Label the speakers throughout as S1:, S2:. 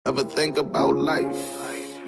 S1: Ever think about life?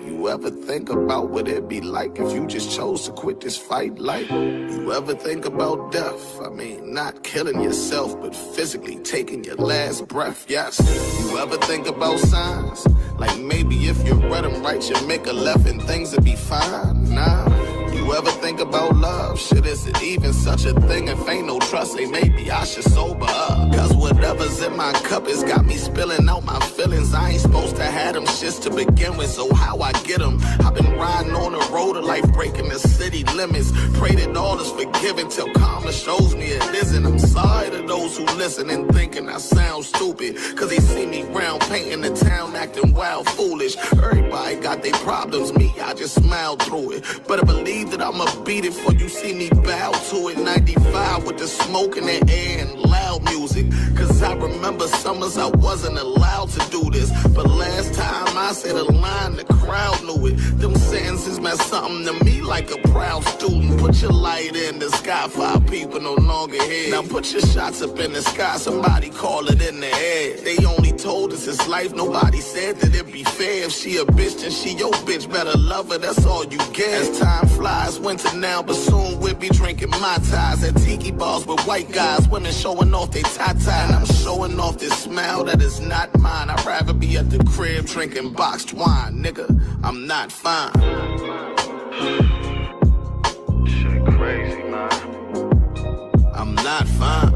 S1: You ever think about what it'd be like if you just chose to quit this fight? Like, you ever think about death? I mean, not killing yourself, but physically taking your last breath, yes. You ever think about signs? Like maybe if you read them right, you'd make a left and things would be fine. Nah. You ever think about love? Shit, is it even such a thing if ain't no trust? Say maybe I should sober up. Cause whatever's in my cup has got me spilling out my feelings. I ain't supposed to have them shits to begin with, so how I get them? I've been riding on the road of life, breaking the city limits. Pray that all is forgiven till karma shows me it isn't. I'm sorry to those who listen and thinking I sound stupid, cause they see me round painting the town acting wild foolish. Everybody got their problems, me, I just smile through it. But I believe that I'ma beat it before you see me bow to it. 95 with the smoke in the air and loud music. Cause I remember summers I wasn't allowed to do this. But last time I said a line, the crowd knew it. Them sentences meant something to me like a proud student. Put your light in the sky, 5 people no longer here. Now put your shots up in the sky, somebody call it in the air. They only told us it's life, nobody said that it'd be fair. If she a bitch, then she your bitch, better love her, that's all you get. As time flies, winter now, but soon we'll be drinking Mai Tais at tiki bars with white guys, women showing off they tie-tie. And I'm showing off this smile that is not mine. I'd rather be at the crib drinking boxed wine, nigga, I'm not fine. Shit crazy, man. I'm not fine.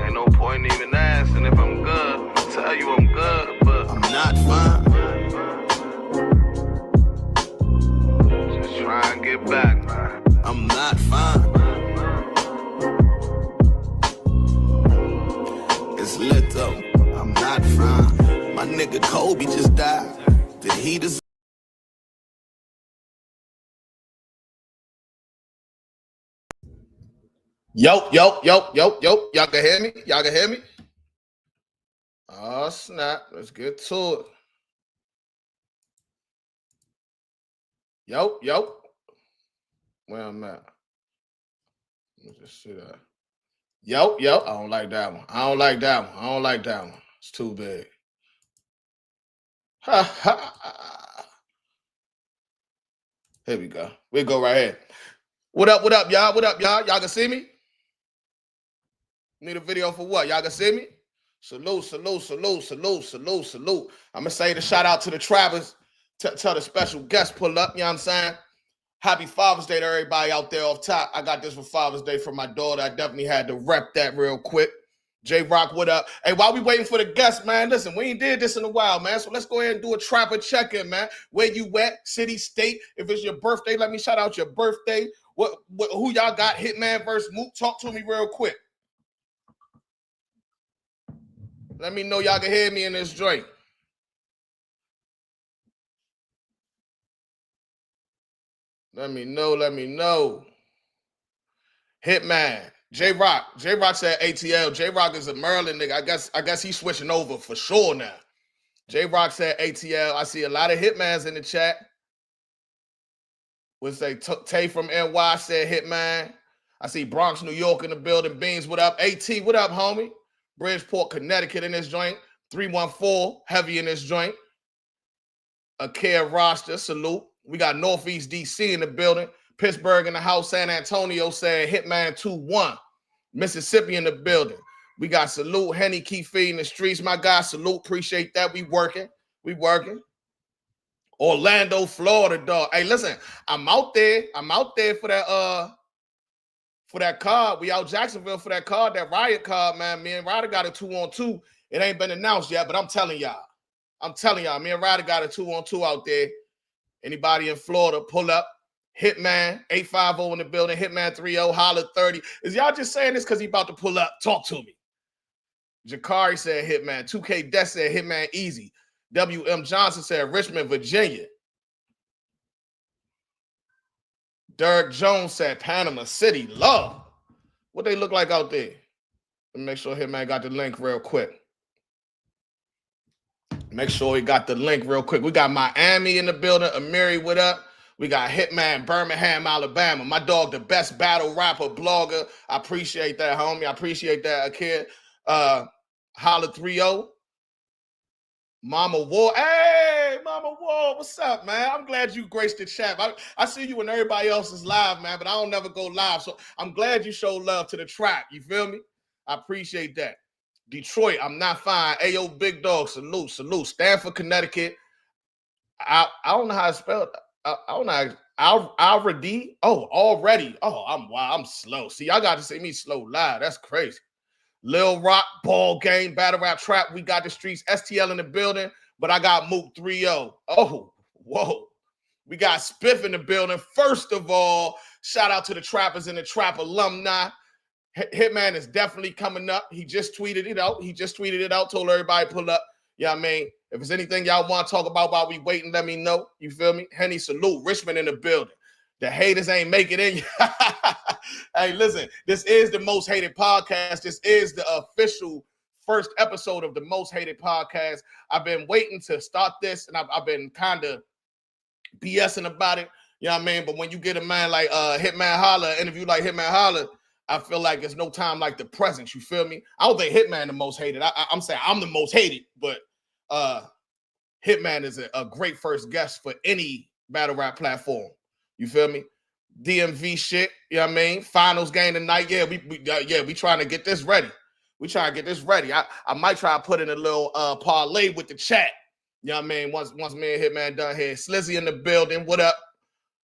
S1: Ain't no point even asking if I'm good. I'll tell you I'm good, but I'm not fine. Just try and get back, man. I'm not fine. It's lit though. I'm not fine. My nigga Kobe just died. Did he deserve? Yo. Y'all can hear me? Y'all can hear me? Oh, snap. Let's get to it. Yo. Where I'm at? Let me just see that. Yo. I don't like that one. I don't like that one. It's too big. Here we go. We go right here. What up, y'all? Y'all can see me? Need a video for what? Y'all can see me? Salute. I'm gonna say the shout out to the Travis. Tell the special guest pull up, you know what I'm saying? Happy Father's Day to everybody out there off top. I got this for Father's Day for my daughter. I definitely had to rep that real quick. J-Rock, what up? Hey, while we waiting for the guests, man, listen, we ain't did this in a while, man. So let's go ahead and do a trapper check-in, man. Where you at? City, state. If it's your birthday, let me shout out your birthday. Who y'all got? Hitman versus MOOK? Talk to me real quick. Let me know y'all can hear me in this joint. Let me know. Hitman. J-Rock said ATL. J-Rock is a Maryland nigga. I guess he's switching over for sure now. J-Rock said ATL. I see a lot of Hitmans in the chat. Would say Tay from NY said Hitman. I see Bronx, New York in the building. Beans, what up? AT, what up, homie? Bridgeport, Connecticut in this joint. 314, heavy in this joint. A care roster, salute. We got Northeast DC in the building. Pittsburgh in the house. San Antonio said Hitman 2-1. Mississippi in the building. We got salute. Henny keep feeding the streets. My guy, salute. Appreciate that. We working. Orlando, Florida, dog. Hey, listen, I'm out there for that card. We out Jacksonville for that card, that Riot card, man. Me and Ryder got a 2-on-2. It ain't been announced yet, but I'm telling y'all, me and Ryder got a 2-on-2 out there. Anybody in Florida, pull up. Hitman 850 in the building. Hitman 30 Holla 30. Is y'all just saying this because he about to pull up? Talk to me. Jakari said Hitman. 2K Death said Hitman easy. WM Johnson said Richmond, Virginia. Derek Jones said Panama City. Love. What they look like out there? Let me make sure Hitman got the link real quick. Make sure he got the link real quick. We got Miami in the building. Amiri, what up? We got Hitman, Birmingham, Alabama. My dog, the best battle rapper, blogger. I appreciate that, homie. I appreciate that, kid. Holla 30.
S2: Mama War. Hey, Mama War, what's up, man? I'm glad you graced the chat. I see you and everybody else is live, man, but I don't never go live. So I'm glad you showed love to the trap. You feel me? I appreciate that. Detroit, I'm not fine. Ayo, big dog, salute. Stanford, Connecticut. I don't know how to spell it. I don't know. Already. Oh, already. Oh, I'm slow. See, y'all got to see me slow live. That's crazy. Lil Rock, ball game, battle rap trap. We got the streets. STL in the building, but I got MOOK 3-0. Oh, whoa. We got Spiff in the building. First of all, shout out to the trappers and the trap alumni. Hitman is definitely coming up. He just tweeted it out. Told everybody pull up. Yeah, I mean, if there's anything y'all want to talk about while we waiting, let me know. You feel me? Henny, salute. Richmond in the building. The haters ain't making it. Hey, listen, this is the most hated podcast. This is the official first episode of the most hated podcast. I've been waiting to start this, and I've been kind of BSing about it. You know what I mean? But when you get a man like Hitman Holla, an interview like Hitman Holla, I feel like it's no time like the present. You feel me? I don't think Hitman the most hated. I'm saying I'm the most hated, but Hitman is a great first guest for any battle rap platform. You feel me? DMV shit, you know what I mean? Finals game tonight. Yeah, we trying to get this ready. We trying to get this ready. I might try to put in a little parlay with the chat. You know what I mean? Once me and Hitman done here. Slizzy in the building. What up?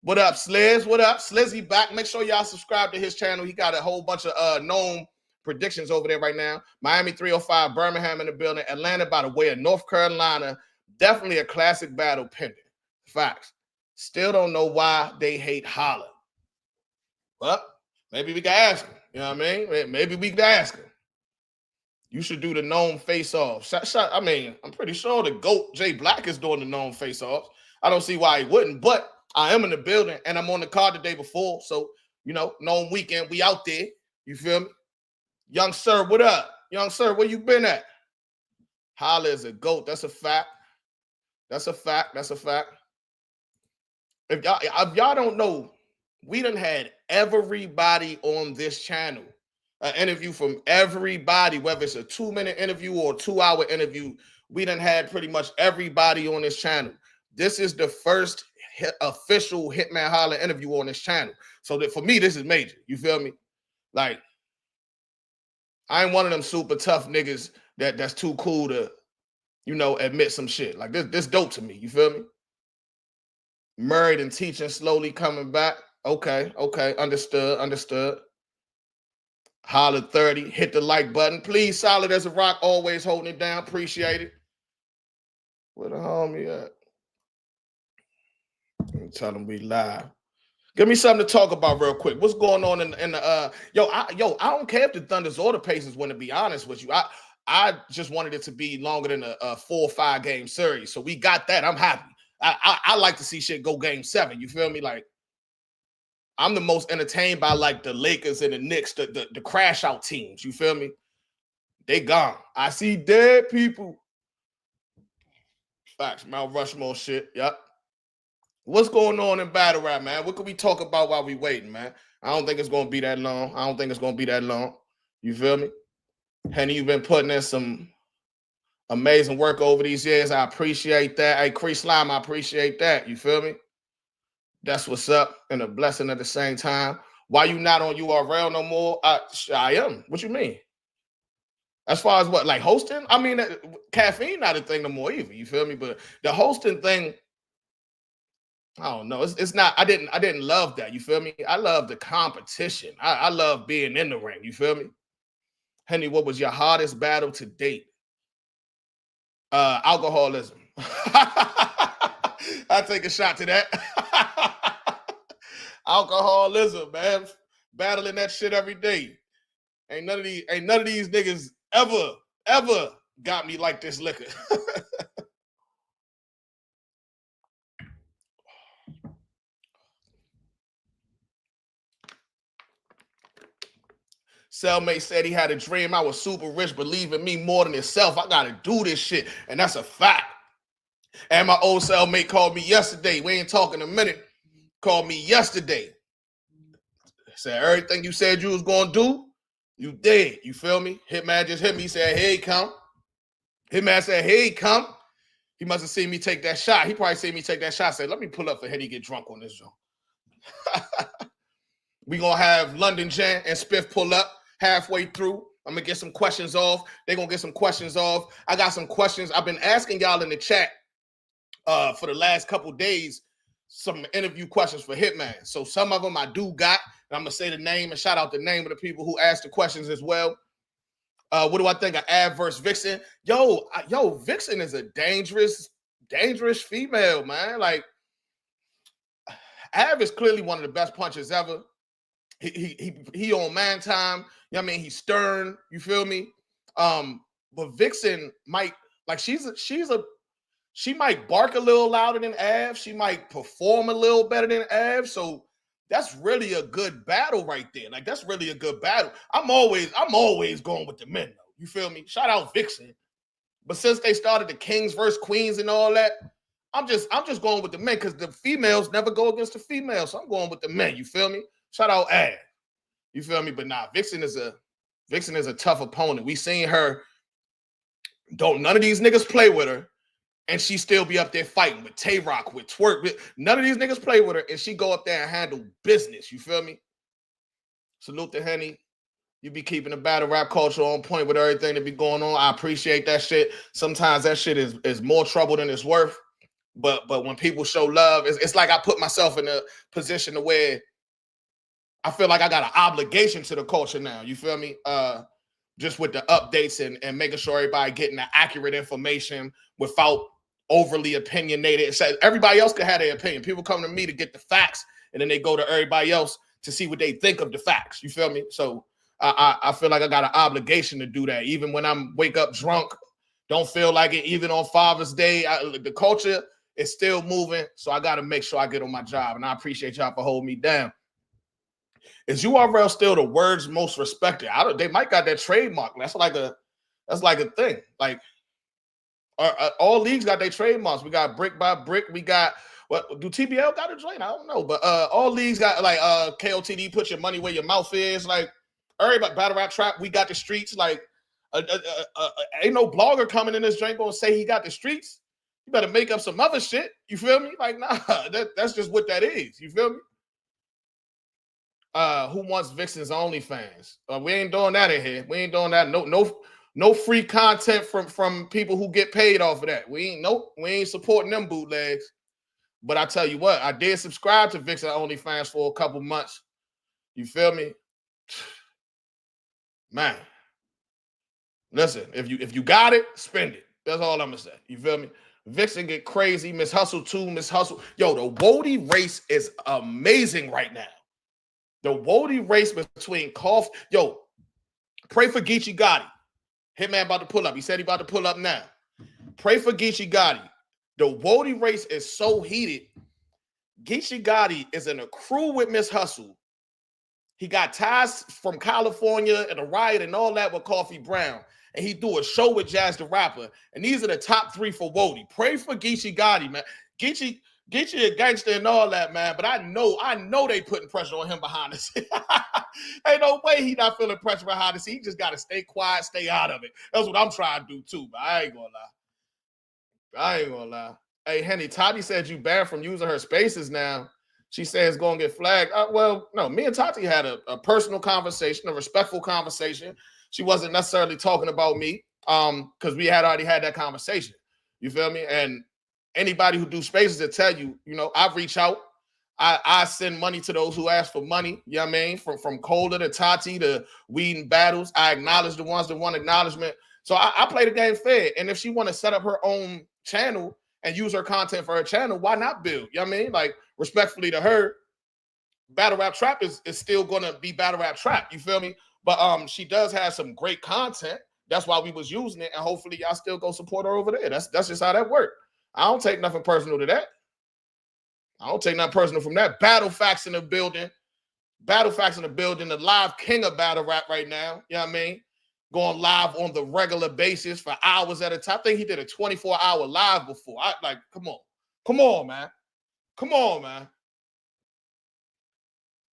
S2: What up, Sliz? What up? Slizzy back. Make sure y'all subscribe to his channel. He got a whole bunch of known predictions over there right now. Miami 305, Birmingham in the building. Atlanta by the way of North Carolina. Definitely a classic battle pending. Facts. Still don't know why they hate Holla. Well, maybe we can ask him. You know what I mean? Maybe we can ask him. You should do the known face-offs. I mean, I'm pretty sure the GOAT, Jay Black, is doing the known face-offs. I don't see why he wouldn't, but I am in the building, and I'm on the card the day before, so, you know, known weekend, we out there. You feel me? Young sir, what up? Young sir, where you been at? Holla is a GOAT. That's a fact. That's a fact. That's a fact. If y'all don't know, we done had everybody on this channel. An interview from everybody, whether it's a 2-minute interview or a 2-hour interview. We done had pretty much everybody on this channel. This is the first official Hitman Holla interview on this channel. So that for me, this is major. You feel me? Like, I ain't one of them super tough niggas that's too cool to, you know, admit some shit. Like, this dope to me. You feel me? Married and teaching, slowly coming back. Okay. Understood. Holla 30, hit the like button. Please, solid as a rock, always holding it down. Appreciate it. Where the homie at? Let me tell him we live. Give me something to talk about real quick. What's going on in the I don't care if the Thunder's order paces win, to be honest with you. I just wanted it to be longer than a 4 or 5 game series. So we got that. I'm happy. I like to see shit go game 7. You feel me? Like, I'm the most entertained by like the Lakers and the Knicks, the crash out teams. You feel me? They gone. I see dead people. Facts. Mount Rushmore shit. Yep. What's going on in battle rap, man? What can we talk about while we waiting, man? I don't think it's gonna be that long. You feel me? Henny, you've been putting in some amazing work over these years. I appreciate that. Hey, Crease Slime, I appreciate that. You feel me? That's what's up, and a blessing at the same time. Why you not on URL no more? I am. What you mean? As far as what, like hosting? I mean, caffeine not a thing no more either. You feel me? But the hosting thing, I don't know. It's not. I didn't love that. You feel me? I love the competition. I love being in the ring. You feel me? Henny, what was your hardest battle to date? Alcoholism. I take a shot to that. Alcoholism, man. Battling that shit every day. Ain't none of these niggas ever got me like this liquor. Cellmate said he had a dream. I was super rich, believe in me more than himself. I gotta do this shit, and that's a fact. And my old cellmate called me yesterday. We ain't talking a minute. Called me yesterday. Said everything you said you was gonna do, you did. You feel me? Hitman just hit me. Said, "Hey, come." Hitman said, "Hey, come." He must have seen me take that shot. He probably seen me take that shot. Said, let me pull up for Henny get drunk on this joint. We gonna have London Jan and Spiff pull up halfway through. I'm gonna get some questions off. They're gonna get some questions off. I got some questions. I've been asking y'all in the chat for the last couple days some interview questions for Hitman. So some of them I do got, and I'm gonna say the name and shout out the name of the people who asked the questions as well. What do I think of Av versus Vixen? Yo, Vixen is a dangerous female, man. Like, Av is clearly one of the best punchers ever. He on man time. You know what I mean? He's stern. You feel me? But Vixen might, like, she might bark a little louder than Av. She might perform a little better than Av. So that's really a good battle right there. Like, that's really a good battle. I'm always going with the men, though. You feel me? Shout out Vixen. But since they started the Kings versus Queens and all that, I'm just going with the men because the females never go against the females. So I'm going with the men. You feel me? Shout out Av. You feel me? But nah, Vixen is a tough opponent. We seen her. None of these niggas play with her. And she still be up there fighting with Twork, with Twork. None of these niggas play with her, and she go up there and handle business. You feel me? Salute to Henny. You be keeping the battle rap culture on point with everything that be going on. I appreciate that shit. Sometimes that shit is more trouble than it's worth. But when people show love, it's like I put myself in a position to where I feel like I got an obligation to the culture now. You feel me? Just with the updates and making sure everybody getting the accurate information without overly opinionated. So everybody else can have their opinion. People come to me to get the facts, and then they go to everybody else to see what they think of the facts. You feel me? So I feel like I got an obligation to do that. Even when I'm wake up drunk, don't feel like it. Even on Father's Day, the culture is still moving. So I got to make sure I get on my job. And I appreciate y'all for holding me down. Is URL still the words most respected? They might got that trademark. That's like a thing. Like all leagues got their trademarks. We got brick by brick. We got what do TBL got a joint? I don't know, but all leagues got like KOTD. Put your money where your mouth is. Like everybody battle rap trap. We got the streets. Like ain't no blogger coming in this joint gonna say he got the streets. You better make up some other shit. You feel me? Like nah, that's just what that is. You feel me? Who wants Vixen's OnlyFans? We ain't doing that in here. We ain't doing that. No free content from people who get paid off of that. We ain't supporting them bootlegs. But I tell you what, I did subscribe to Vixen OnlyFans for a couple months. You feel me? Man. Listen, if you got it, spend it. That's all I'm gonna say. You feel me? Vixen get crazy. Miss Hustle too. Miss Hustle. Yo, the Wody race is amazing right now. The Wody race between Koff. Yo, pray for Geechee Gotti. Hitman about to pull up. He said he about to pull up now. Pray for Geechee Gotti. The Wody race is so heated. Geechee Gotti is in a crew with Miss Hustle. He got ties from California and a riot and all that with Coffee Brown. And he do a show with Jazz the Rapper. And these are the top three for Wody. Pray for Geechee Gotti, man. Geechee a gangster and all that, man. But I know they putting pressure on him behind the scenes. Ain't no way he not feeling pressure behind the scenes. He just got to stay quiet, stay out of it. That's what I'm trying to do too, but I ain't gonna lie. Hey, Henny, Tati said you banned from using her spaces now. She says it's going to get flagged. Well, no, me and Tati had a personal conversation, a respectful conversation. She wasn't necessarily talking about me because we had already had that conversation. You feel me? And anybody who do spaces that tell you, I reach out. I send money to those who ask for money. You know what I mean? From Cola to Tati to Weed and Battles. I acknowledge the ones that want acknowledgement. So I play the game fair. And if she want to set up her own channel and use her content for her channel, why not build? You know what I mean? Like, respectfully to her, Battle Rap Trap is still going to be Battle Rap Trap. You feel me? But she does have some great content. That's why we was using it. And hopefully y'all still go support her over there. That's just how that works. I don't take nothing personal to that. I don't take nothing personal from that. Battle Facts in the building. Battle Facts in the building. The live king of battle rap right now. You know what I mean? Going live on the regular basis for hours at a time. I think he did a 24-hour live before. Come on. Come on, man. Come on, man.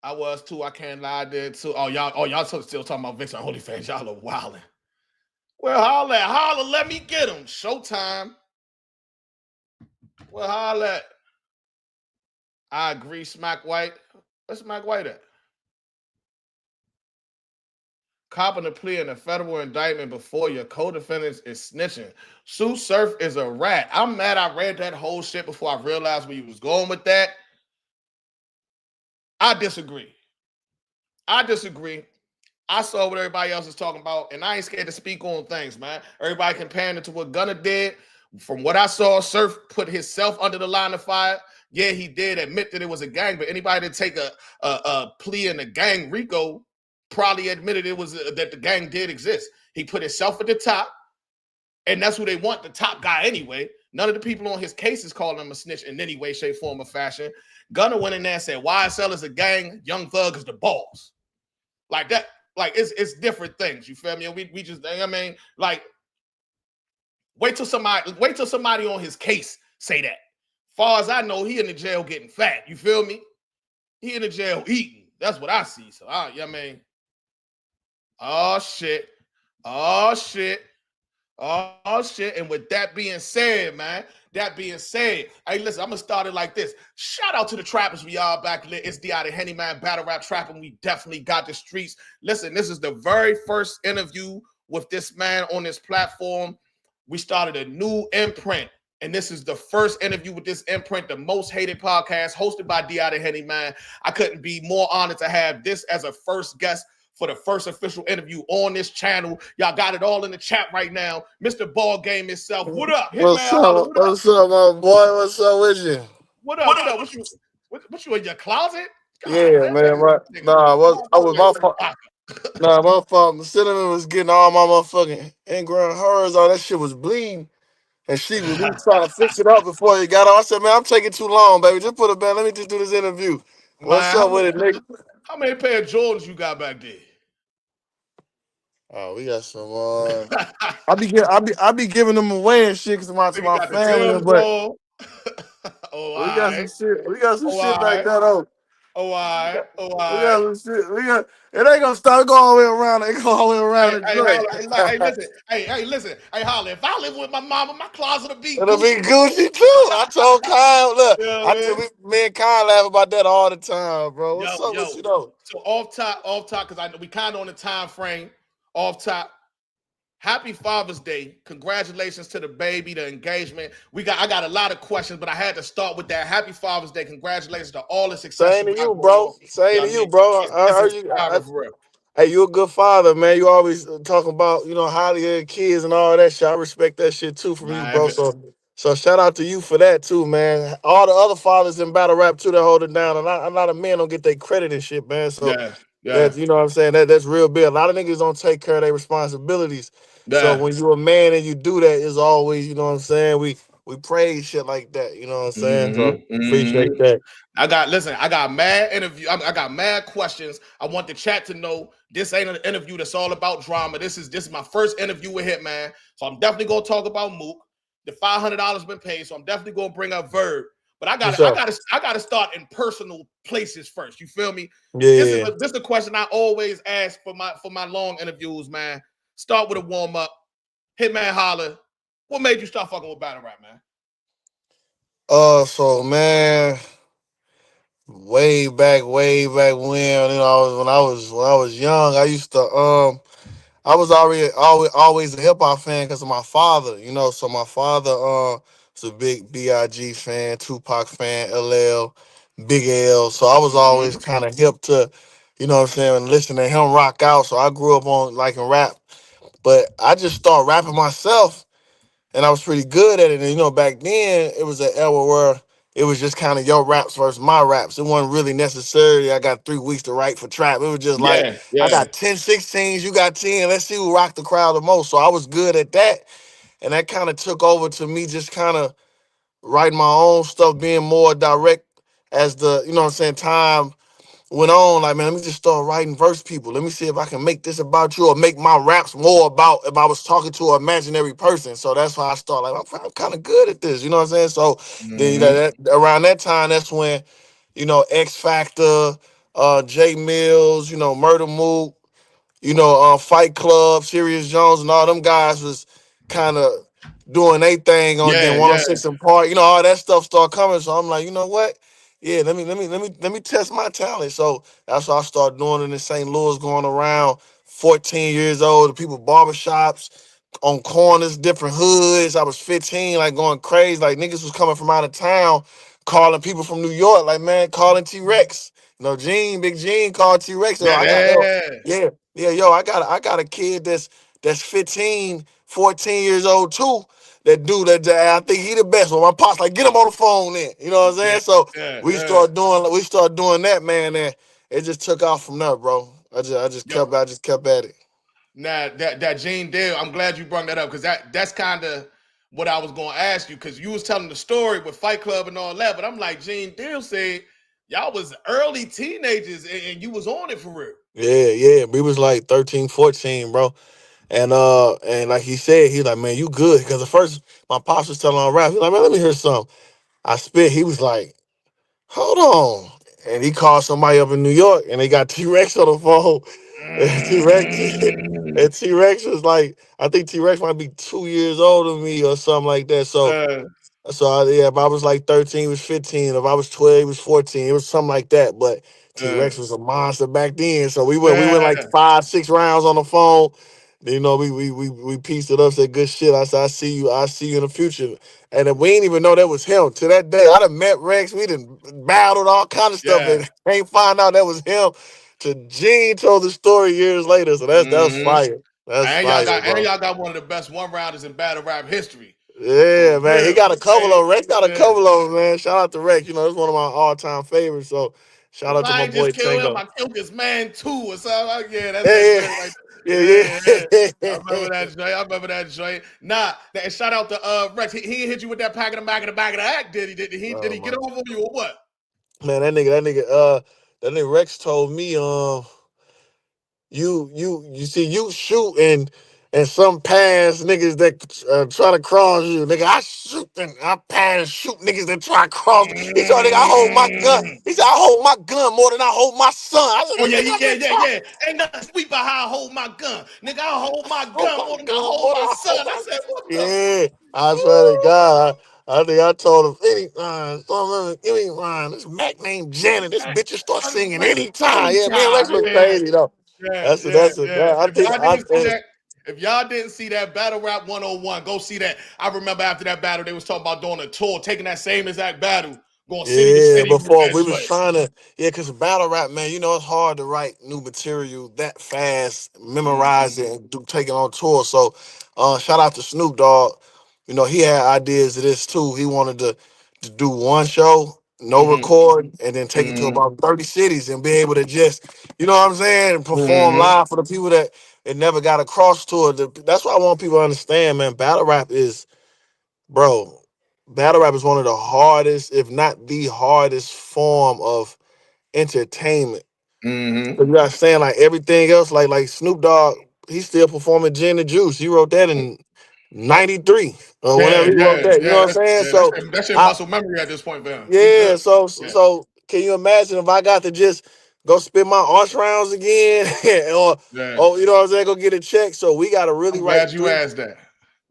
S2: I was too. I can't lie. I did too. Y'all still talking about Vixen OnlyFans. Y'all are wilding. Well, holla, let me get him. Showtime. Well, holla at. I agree, Smack White. Where's Smack White at? Copping a plea in a federal indictment before your co-defendants is snitching. Sue Surf is a rat. I'm mad I read that whole shit before I realized where you was going with that. I disagree. I disagree. I saw what everybody else is talking about, and I ain't scared to speak on things, man. Everybody comparing it to what Gunna did. From what I saw, Surf put himself under the line of fire. Yeah, he did admit that it was a gang, but anybody that take a plea in a gang RICO probably admitted it was that the gang did exist. He put himself at the top, and that's who they want, the top guy anyway. None of the people on his cases calling him a snitch in any way, shape, form, or fashion. Gunna went in there and said, YSL is a gang, Young Thug is the boss. Like that, like it's different things. You feel me? And we just, I mean, like, wait till somebody on his case say that. Far as I know, he in the jail getting fat. You feel me? He in the jail eating. That's what I see. So I mean, oh shit. Oh shit. Oh shit. And with that being said, man, hey, listen, I'm gonna start it like this. Shout out to the trappers. We all back lit. It's the out of Henny Man battle rap trapping. We definitely got the streets. Listen, this is the very first interview with this man on this platform. We started a new imprint. And this is the first interview with this imprint, the most hated podcast, hosted by D. Out of Henny Man. I couldn't be more honored to have this as a first guest for the first official interview on this channel. Y'all got it all in the chat right now. Mr. Ball Game himself. What up?
S3: What's
S2: Hitman Holla.
S3: up? What's up, my boy? What's up with you?
S2: What up? What up? What you in your closet? God,
S3: Yeah, man. Right. Nah, I was my fault. Nah, my fault. The cinnamon was getting all my motherfucking ingrown hairs. All that shit was bleeding. And we was trying to fix it up before he got on. I said, man, I'm taking too long, baby. Just put it back. Let me just do this interview. What's
S2: Man,
S3: up with it, nigga?
S2: how many pair of Jordans you got back there?
S3: Oh, we got some. I be giving them away and shit to my
S2: Nigga got the
S3: family,
S2: Tim's
S3: but
S2: on. Oh, all
S3: we got some
S2: right.
S3: shit. We got some
S2: Oh,
S3: shit
S2: all
S3: back
S2: right.
S3: there though.
S2: Oh, all right. Oh, all
S3: We
S2: right.
S3: got some shit. It ain't gonna stop. It go all the way around. It go all the way around the joint.
S2: Hey, listen. Hey, listen. Hey, Holla, if I live with my mama, my closet will be
S3: It'll be
S2: Gucci.
S3: Gucci too. I told Kyle, look,
S2: You know what I mean?
S3: me and Kyle laugh about that all the time, bro. What's up with
S2: Yo.
S3: you though?
S2: So off top, because I know we kind of on the time frame. Off top. Happy Father's Day. Congratulations to the baby, the engagement. I got a lot of questions, but I had to start with that. Happy Father's Day. Congratulations to all the success
S3: Same
S2: you
S3: to
S2: got
S3: you,
S2: going
S3: bro.
S2: on.
S3: Same
S2: Yeah, I
S3: to you,
S2: mean,
S3: bro. I
S2: it's
S3: heard you.
S2: inspiring for real.
S3: Hey, you a good father, man. You always talking about, highly of your kids and all that shit. I respect that shit too from you,
S2: Man,
S3: bro. So shout out to you for that too, man. All the other fathers in battle rap too that hold it down. A lot of men don't get their credit and shit, man. So
S2: yeah.
S3: that's you know what I'm saying. That's real big. A lot of niggas don't take care of their responsibilities. So
S2: Yeah.
S3: when you a man and you do that, it's always, you know what I'm saying. We praise shit like that. You know what I'm saying. So appreciate that.
S2: I got mad interview. I got mad questions. I want the chat to know this ain't an interview that's all about drama. This is my first interview with Hitman. So I'm definitely gonna talk about MOOK. The $500 been paid, so I'm definitely gonna bring up Verb. But
S3: For sure.
S2: I gotta start in personal places first. You feel me?
S3: Yeah.
S2: This is a question I always ask for my long interviews, man. Start with a warm up. Hitman Holla. What made you start fucking with battle rap, man?
S3: So man, way back when, when I was young, I used to I was always a hip hop fan because of my father, So my father was a big Big fan, Tupac fan, LL, Big L. So I was always kind of hip to, what I'm saying, listening to him rock out. So I grew up on liking rap, but I just started rapping myself, and I was pretty good at it. And back then it was an era where it was just kind of your raps versus my raps. It wasn't really necessarily I got 3 weeks to write for trap. It was just like I
S2: Yeah.
S3: got 10 16s, you got 10. Let's see who rocked the crowd the most. So I was good at that. And that kind of took over to me just kind of writing my own stuff, being more direct as the, time went on. Like, man, let me just start writing verse people. Let me see if I can make this about you or make my raps more about if I was talking to an imaginary person. So that's why I start like, I'm kind of good at this. You know what I'm saying? So then, around that time, that's when, X Factor, Jay Mills, Murder Mook, Fight Club, Serious Jones, and all them guys was kind of doing their thing on then
S2: Yeah, yeah,
S3: 106 and Park. You know, all that stuff start coming. So I'm like, you know what? Yeah, let me test my talent. So that's why I started doing it in St. Louis, going around 14 years old, the people barbershops, on corners, different hoods. I was 15, like going crazy. Like niggas was coming from out of town, calling people from New York, like man, calling T-Rex. You know, Big Gene called T-Rex. Yo,
S2: yeah.
S3: yo, I got a kid that's 15, 14 years old too. That I think he the best. Well, my pops like get him on the phone then. You know what I'm
S2: Yeah,
S3: saying? So
S2: yeah,
S3: we
S2: yeah.
S3: start doing that, man. And it just took off from there, bro.
S2: Yo,
S3: I just kept at it.
S2: now that Gene Deal, I'm glad you brought that up because that's kind of what I was going to ask you because you was telling the story with Fight Club and all that, but I'm like Gene Deal said y'all was early teenagers and you was on it for real.
S3: Yeah. We was like 13, 14, bro. And like he said, he like, man, you good. Because at first my pops was telling on rap. He like, man, let me hear something. I spit. He was like, hold on. And he called somebody up in New York and they got T-Rex on the phone. And T-Rex
S2: Mm.
S3: and T-Rex was like, I think T-Rex might be 2 years older than me or something like that.
S2: Uh,
S3: Yeah, if I was like 13, he was 15. If I was 12, he was 14. It was something like that. But
S2: uh,
S3: T-Rex was a monster back then. So we went like
S2: uh,
S3: 5, 6 rounds on the phone. You know, we pieced it up, said good shit. I said, I see you in the future. And then we didn't even know that was him. To that day, I done met Rex. We done battled all kind of stuff
S2: yeah.
S3: and ain't find out that was him. To Gene told the story years later. So that was
S2: Mm-hmm.
S3: fire. That's fire,
S2: And
S3: bro.
S2: y'all got one of the best one rounders in battle rap history. For
S3: Yeah, man. He
S2: real.
S3: got a couple
S2: Hey,
S3: of Rex got a
S2: yeah.
S3: couple of them, man. Shout out to Rex. You know, it's one of my all-time favorites. So shout
S2: If
S3: out to
S2: I
S3: my
S2: ain't
S3: boy
S2: just kill him,
S3: Tango.
S2: I killed this man too, or something. Like, yeah, that's that
S3: Yeah,
S2: joint right
S3: yeah.
S2: there. Yeah, yeah. I remember
S3: Yeah.
S2: that joint. I remember that joint. Nah, and shout out to Rex. He hit you with that pack in the back of the back of the act, did he? Did
S3: Oh
S2: he
S3: my
S2: get over on you or what?
S3: man, that nigga Rex told me, you see you shoot and some pass niggas that try to cross you, nigga. I shoot and I pass shoot niggas that try to cross me. He said, nigga, I hold my gun.
S2: Mm.
S3: He said, I hold my gun more than I hold my son. I
S2: Oh
S3: said,
S2: yeah,
S3: nigga, I
S2: yeah,
S3: been
S2: yeah,
S3: trying
S2: yeah. Ain't nothing sweet about how I hold my gun, nigga. I hold my
S3: to hold
S2: gun
S3: my
S2: more than I
S3: gun
S2: hold
S3: more than
S2: my
S3: I
S2: son.
S3: hold
S2: I
S3: my.
S2: said, what the?
S3: Yeah, I swear to God, I think I told him anytime, this Mac named Janet, this bitch will start
S2: I'm
S3: singing
S2: like,
S3: anytime. Yeah, man,
S2: anytime,
S3: Rex was
S2: yeah.
S3: crazy though.
S2: Yeah,
S3: That's a,
S2: yeah,
S3: that's a,
S2: yeah.
S3: I think I.
S2: If y'all didn't see that Battle Rap 101, go see that. I remember after that battle, they was talking about doing a tour, taking that same exact battle, going city to
S3: Yeah,
S2: city with
S3: before
S2: that
S3: we was
S2: joint.
S3: trying to, yeah, cause battle rap, man, you know it's hard to write new material that fast, memorize
S2: Mm-hmm.
S3: it, and take it on tour. So, shout out to Snoop Dogg. You know he had ideas of this too. He wanted to do one show, no
S2: Mm-hmm.
S3: record, and then take it to
S2: Mm-hmm.
S3: about 30 cities and be able to just, you know what I'm saying, perform
S2: Mm-hmm.
S3: live for the people that it never got across to it. That's why I want people to understand, man. Battle rap is, bro, battle rap is one of the hardest, if not the hardest form of entertainment.
S2: Mm-hmm.
S3: So you got saying like everything else, like Snoop Dogg, he's still performing Gin and Juice. He wrote that in '93 or whenever
S2: Yeah,
S3: he wrote
S2: yeah,
S3: that. You know
S2: yeah.
S3: what I'm saying?
S2: That's
S3: So
S2: that shit
S3: I
S2: muscle memory at this point, fam. He
S3: yeah,
S2: good.
S3: so
S2: Yeah,
S3: so can you imagine if I got to just go spin my arch rounds again or
S2: yeah.
S3: you know what I'm saying, go get a check. So we gotta really
S2: I'm
S3: write
S2: glad you
S3: three.
S2: asked that.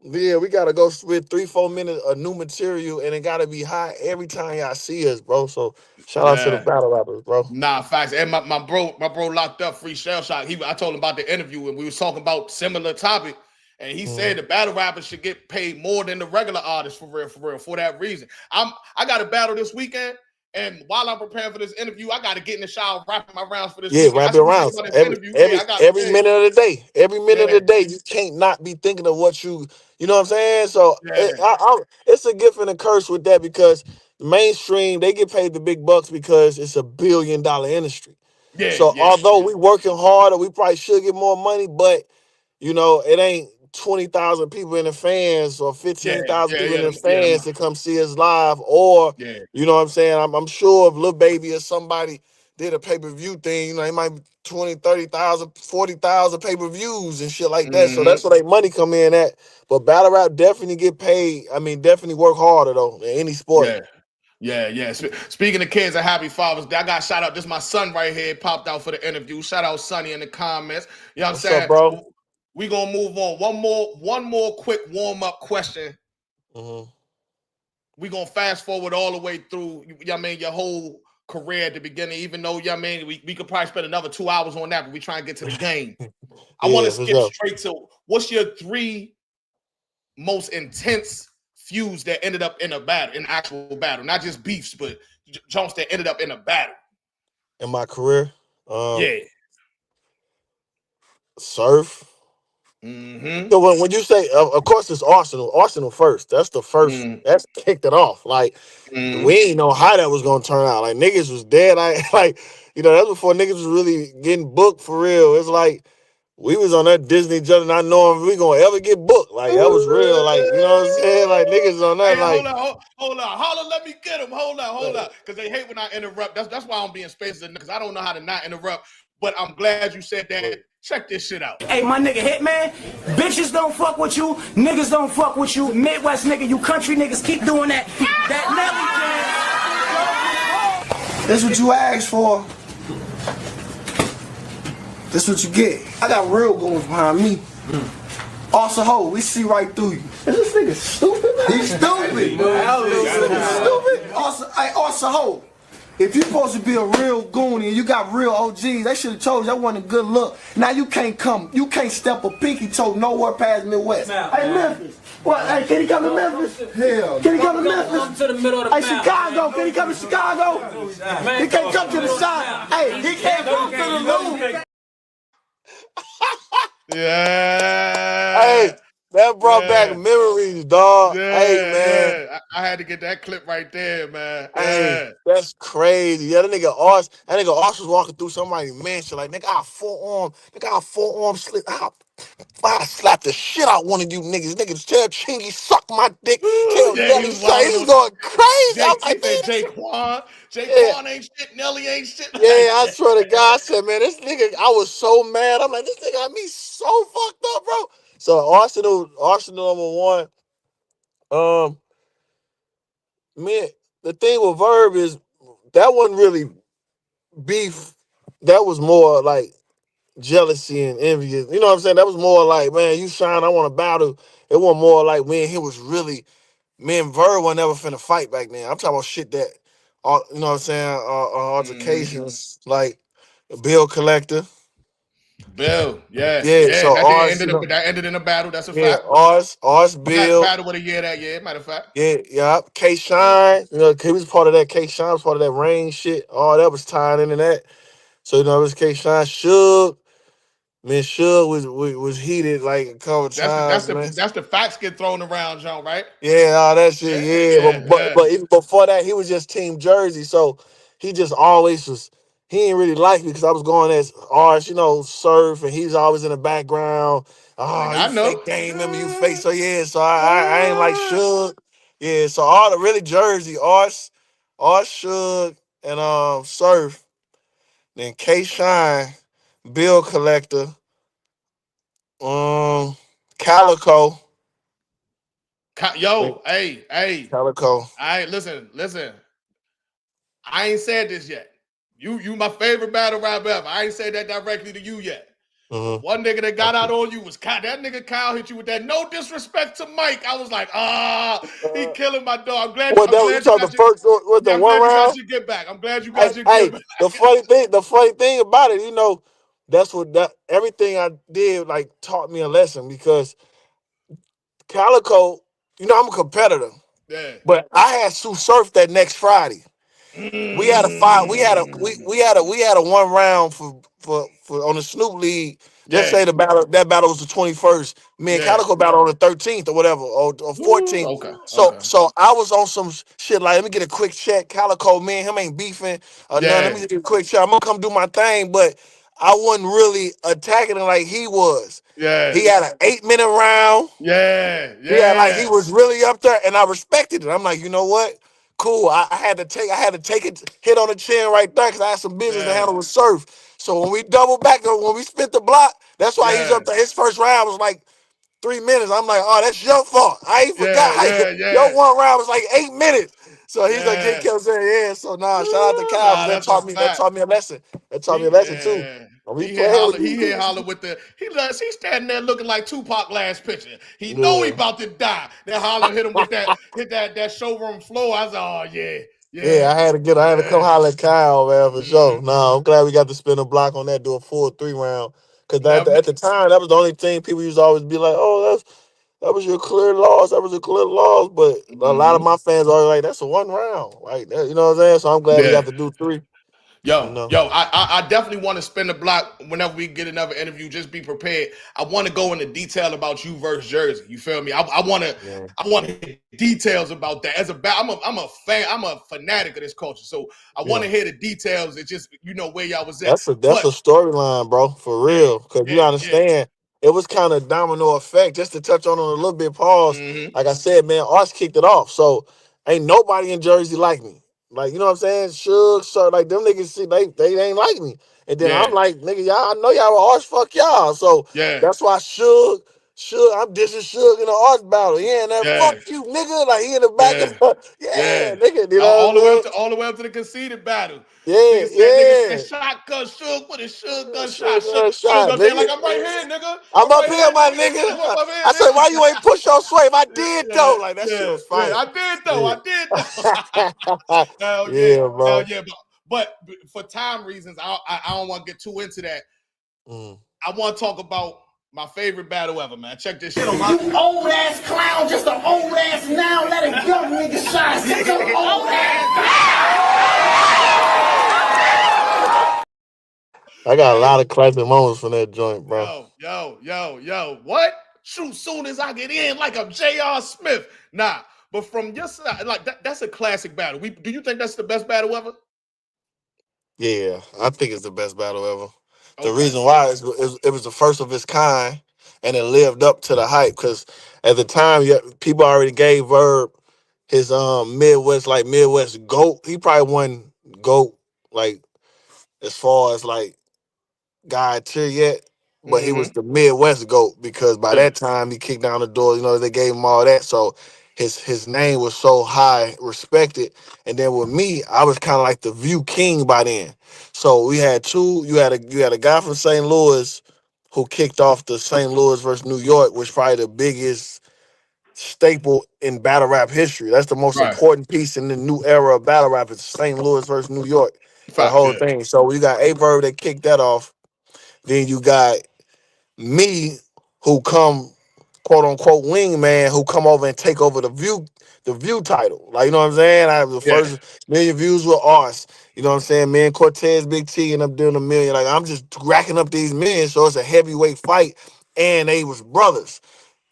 S3: Yeah, we gotta go with 3, 4 minutes of new material, and it gotta be hot every time y'all see us, bro. So shout out to the
S2: Yeah.
S3: battle rappers, bro.
S2: Nah, facts. And my bro locked up free shell shock. I told him about the interview and we was talking about similar topic. And he said
S3: Mhm.
S2: the battle rappers should get paid more than the regular artists for real, for that reason. I got a battle this weekend, and while I'm preparing for this interview, I gotta get in the shower, wrapping my rounds for this
S3: Yeah,
S2: weekend. I
S3: wrap it
S2: still
S3: around.
S2: think about this
S3: Every
S2: interview. Yeah,
S3: every
S2: I got
S3: every
S2: yeah,
S3: minute of the day. Every minute of
S2: yeah,
S3: the day, you can't not be thinking of what you know what I'm saying? So
S2: yeah,
S3: it's a gift and a curse with that because the mainstream, they get paid the big bucks because it's $1 billion industry.
S2: yeah,
S3: So
S2: yeah,
S3: although
S2: yeah,
S3: we working harder, we probably should get more money, but you know, it ain't 20,000 people in the fans or
S2: yeah,
S3: 15,000
S2: yeah,
S3: people in
S2: yeah,
S3: the
S2: yeah,
S3: fans to come see us live. Or,
S2: yeah.
S3: you know what I'm saying? I'm sure if Lil Baby or somebody did a pay-per-view thing, you know, it might be 20, 30,000, 40,000 pay-per-views and shit like that. So
S2: Mm-hmm.
S3: that's where they money come in at. But battle rap definitely get paid. I mean, definitely work harder though in any sport.
S2: Yeah. Yeah, yeah. Speaking of kids and happy fathers, I got shout out. This my son right here popped out for the interview. Shout out Sonny in the comments. You know what I'm
S3: What's up,
S2: saying?
S3: bro?
S2: We gonna move on. One more quick warm up question.
S3: Mm-hmm.
S2: We gonna fast forward all the way through. Your whole career at the beginning. Even though we could probably spend another 2 hours on that, but we try and get to the game. I want
S3: Yeah,
S2: to
S3: for
S2: skip
S3: sure.
S2: straight to what's your 3 most intense feuds that ended up in a battle, in actual battle, not just beefs, but jumps that ended up in a battle.
S3: In my career,
S2: Yeah.
S3: Surf.
S2: Mm-hmm.
S3: So when you say, of course, it's Arsenal first. That's the first.
S2: Mm-hmm.
S3: That's kicked it off. Like we ain't know how that was gonna turn out. Like niggas was dead. Like that's before niggas was really getting booked for real. It's like we was on that Disney just not knowing if we gonna ever get booked. Like that was real. Like what I'm saying. Like niggas on that.
S2: Hey,
S3: Like
S2: hold on. Holla, let me get him. Hold on. Because they hate when I interrupt. That's why I'm being spaces because I don't know how to not interrupt. But I'm glad you said that. Check this shit out.
S4: Hey, my nigga Hitman, bitches don't fuck with you, niggas don't fuck with you, Midwest nigga, you country niggas keep doing that. That Nelly
S5: That's what you asked for. That's what you get. I got real goons behind me. Also, ho, we see right through you. Is this nigga stupid, man? He's stupid. Stupid. Also, ho, if you supposed to be a real goon and you got real OGs, they should have told you that wasn't a good look. Now you can't step a pinky toe nowhere past Midwest. Hey, Memphis. What? Hey, can he come to Memphis? Hell. Can he come to Memphis?
S4: Come to the middle of the
S5: Hey, Chicago. Can he come to Chicago? He can't come to the side. Hey, he can't come to the loop.
S2: Yeah.
S3: hey, that brought back memories, dog.
S2: Yeah,
S3: Hey man.
S2: yeah. I had to get that clip right there, man.
S3: Hey,
S2: Yeah.
S3: that's crazy. Yeah, that nigga Ars was walking through somebody's mansion like, nigga, I forearm slip. I slapped the shit out one of you niggas. Niggas tell Chingy suck my dick. Tell
S2: Yeah, he
S3: Nelly
S2: was
S3: say
S2: wilding
S3: he's
S2: on
S3: going crazy. I'm
S2: He
S3: like,
S2: said
S3: man, yeah,
S2: Jaquan ain't shit, Nelly ain't shit
S3: yeah.
S2: like
S3: I
S2: that.
S3: swear to God, I said, man, this nigga, I was so mad. I'm like, this nigga got me so fucked up, bro. So Arsenal number 1. Man, the thing with Verb is that wasn't really beef. That was more like jealousy and envy. You know what I'm saying? That was more like, man, you shine, I want to battle. It wasn't more like, man, he was really, me and Verb were never finna fight back then. I'm talking about shit that, you know what I'm saying, altercations, like bill collector.
S2: Bill, yeah,
S3: Yeah,
S2: yeah.
S3: so ours, you know,
S2: That ended in a battle. That's a
S3: yeah,
S2: fact.
S3: ours, Bill.
S2: Battle with a year that year, matter of fact.
S3: Yeah. K
S2: Yeah.
S3: Shine, he was part of that. K Shine was part of that rain shit. All that was tied into that. So, it was K Shine. Suge, man, Suge was heated like a couple times, man.
S2: That's the facts get thrown around, John, right?
S3: Yeah, all that shit,
S2: Yeah,
S3: yeah.
S2: yeah, yeah.
S3: But even before that, he was just Team Jersey. So he just always was, he ain't really like me because I was going as arts, surf, and he's always in the background. Oh,
S2: Nigga,
S3: you
S2: I know.
S3: fake game, remember you fake. So yeah, so I ain't like Suge. Yeah, so all the really Jersey, arts, Suge, and surf. Then K Shine, Bill Collector, Calico.
S2: Yo, hey.
S3: Calico.
S2: I listen. I ain't said this yet. You my favorite battle rapper ever. I ain't said that directly to you yet. But one nigga that got out on you was Kyle. That nigga Kyle hit you with that. No disrespect to Mike. I was like, he killing my dog.
S3: What that you talking the first with the
S2: I'm
S3: one
S2: glad you got
S3: round?
S2: your get back. I'm glad you
S3: Hey,
S2: got your
S3: hey,
S2: get back.
S3: the funny thing about it, that's what that everything I did like taught me a lesson because Calico, I'm a competitor,
S2: Yeah.
S3: but I had Sue Surf that next Friday. We had a five. We had a 1 round for on the Snoop League. Just
S2: Yeah.
S3: say that battle was the 21st. Me and
S2: Yeah.
S3: Calico battle on the 13th or whatever or 14th. So
S2: Okay.
S3: so I was on some shit like let me get a quick check. Calico, me and him ain't beefing or nothing. Let
S2: Yeah.
S3: me get a quick check. I'm gonna come do my thing, but I wasn't really attacking him like he was.
S2: Yeah.
S3: He had an 8-minute round.
S2: Yeah.
S3: Yeah, like he
S2: Yeah.
S3: was really up there, and I respected it. I'm like, you know what? Cool. I had to take it hit on the chin right there because I had some business to
S2: Yeah.
S3: handle with Surf. So when we double back, when we split the block, that's why he's
S2: Yeah.
S3: up there. His first round was like 3 minutes. I'm like, oh, that's your fault. I ain't forgot.
S2: Yeah, yeah,
S3: Your
S2: yeah,
S3: one round was like 8 minutes. So he's like, he
S2: yeah.
S3: kept saying, yeah. So nah, shout out to
S2: Ooh,
S3: Kyle because
S2: nah,
S3: that
S2: that's a
S3: taught me that
S2: fact.
S3: taught me a lesson. That taught me a
S2: He
S3: lesson too.
S2: yeah.
S3: Don't be playing with
S2: He
S3: these
S2: hit
S3: niggas.
S2: Holla with the he's standing there looking like Tupac last picture. He know he
S3: Yeah.
S2: about to die. Then Holla hit him with that showroom floor. I was like, oh yeah,
S3: Yeah,
S2: yeah,
S3: I had to come
S2: yeah.
S3: holler at Kyle, man, for sure.
S2: Mhm.
S3: No, I'm glad we got to spin a block on that, do a full 3 round. Cause
S2: Now,
S3: at the time, that was the only thing people used to always be like, "Oh, that was your clear loss. That was a clear loss." But a lot of
S2: mhm.
S3: my fans are like, "That's a 1 round." Like, that, you know what I'm saying? So I'm glad we
S2: Yeah.
S3: got to do 3. You know.
S2: I definitely want to spin the block whenever we get another interview. Just be prepared. I want to go into detail about you versus Jersey. You feel me?
S3: Yeah.
S2: I want to hear details about that. I'm a fan. I'm a fanatic of this culture. So I want
S3: Yeah.
S2: to hear the details. It's just where y'all was at.
S3: That's a
S2: But
S3: storyline, bro, for
S2: yeah,
S3: real. Cause you
S2: yeah.
S3: understand, it was kind of domino effect. Just to touch on it a little bit, pause.
S2: Mm-hmm.
S3: Like I said, man, Arch kicked it off. So ain't nobody in Jersey like me. Like, you know what I'm saying? Suge, so like them niggas see they ain't like me. And then I'm
S2: Yeah,
S3: like, nigga, y'all, I know y'all were Arch, fuck y'all. So
S2: yeah,
S3: that's why I'm dissing Suge in the Arch battle. Yeah, and that fuck
S2: yeah,
S3: you, nigga. Like he in the back of
S2: yeah,
S3: yeah,
S2: yeah.
S3: nigga, you know
S2: All the
S3: what
S2: way
S3: I'm
S2: up
S3: saying?
S2: to the conceded battle.
S3: Yeah,
S2: Nigga said
S3: yeah.
S2: shotgun Suge with a shotgun shot.
S3: Suge got
S2: Suge
S3: shot,
S2: up there
S3: nigga.
S2: like I'm right here, nigga.
S3: I'm
S2: I'm
S3: up
S2: right
S3: here,
S2: here,
S3: my
S2: nigga.
S3: nigga.
S2: I'm up
S3: I said,
S2: here,
S3: why you ain't push your swave? I
S2: nigga.
S3: did
S2: yeah,
S3: though. Like that shit
S2: yeah,
S3: was
S2: yeah.
S3: fire.
S2: I did though.
S3: Yeah.
S2: I did though. Hell yeah.
S3: Yeah,
S2: Hell
S3: bro.
S2: yeah. But for time reasons, I don't want to get too into that.
S3: Mm.
S2: I want to talk about my favorite battle ever, man. Check this shit out.
S4: You old ass clown, just an old ass now. Let a young nigga shine. Sit your old ass.
S3: I got a
S2: Hey,
S3: lot of classic moments from that joint, bro.
S2: yo. What? Shoot soon as I get in like I'm J.R. Smith. Nah, but from your side, like that's a classic battle. Do you think that's the best battle ever?
S3: Yeah, I think it's the best battle ever. The
S2: Okay.
S3: reason why is it was the first of its kind, and it lived up to the hype. Because at the time, yeah, people already gave Verb his Midwest GOAT. He probably won GOAT like as far as like guy tier yet, but he was
S2: Mm-hmm.
S3: the Midwest GOAT because by
S2: Yeah.
S3: that time he kicked down the door. You know, they gave him all that, so his name was so high, respected. And then with me, I was kind of like the View King by then. So we had two. You had a guy from St. Louis who kicked off the St. Louis versus New York, which probably the biggest staple in battle rap history. That's the most
S2: Right.
S3: important piece in the new era of battle rap. It's St. Louis versus New York. That
S2: Facts.
S3: whole
S2: Yeah.
S3: thing. So we got A Verb that kicked that off. Then you got me who come quote unquote wingman who come over and take over the view title. Like you know what I'm saying? I have the
S2: Yeah.
S3: first million views with ours. You know what I'm saying? Me and Cortez Big T and I'm doing a million. Like I'm just racking up these millions. So it's a heavyweight fight. And they was brothers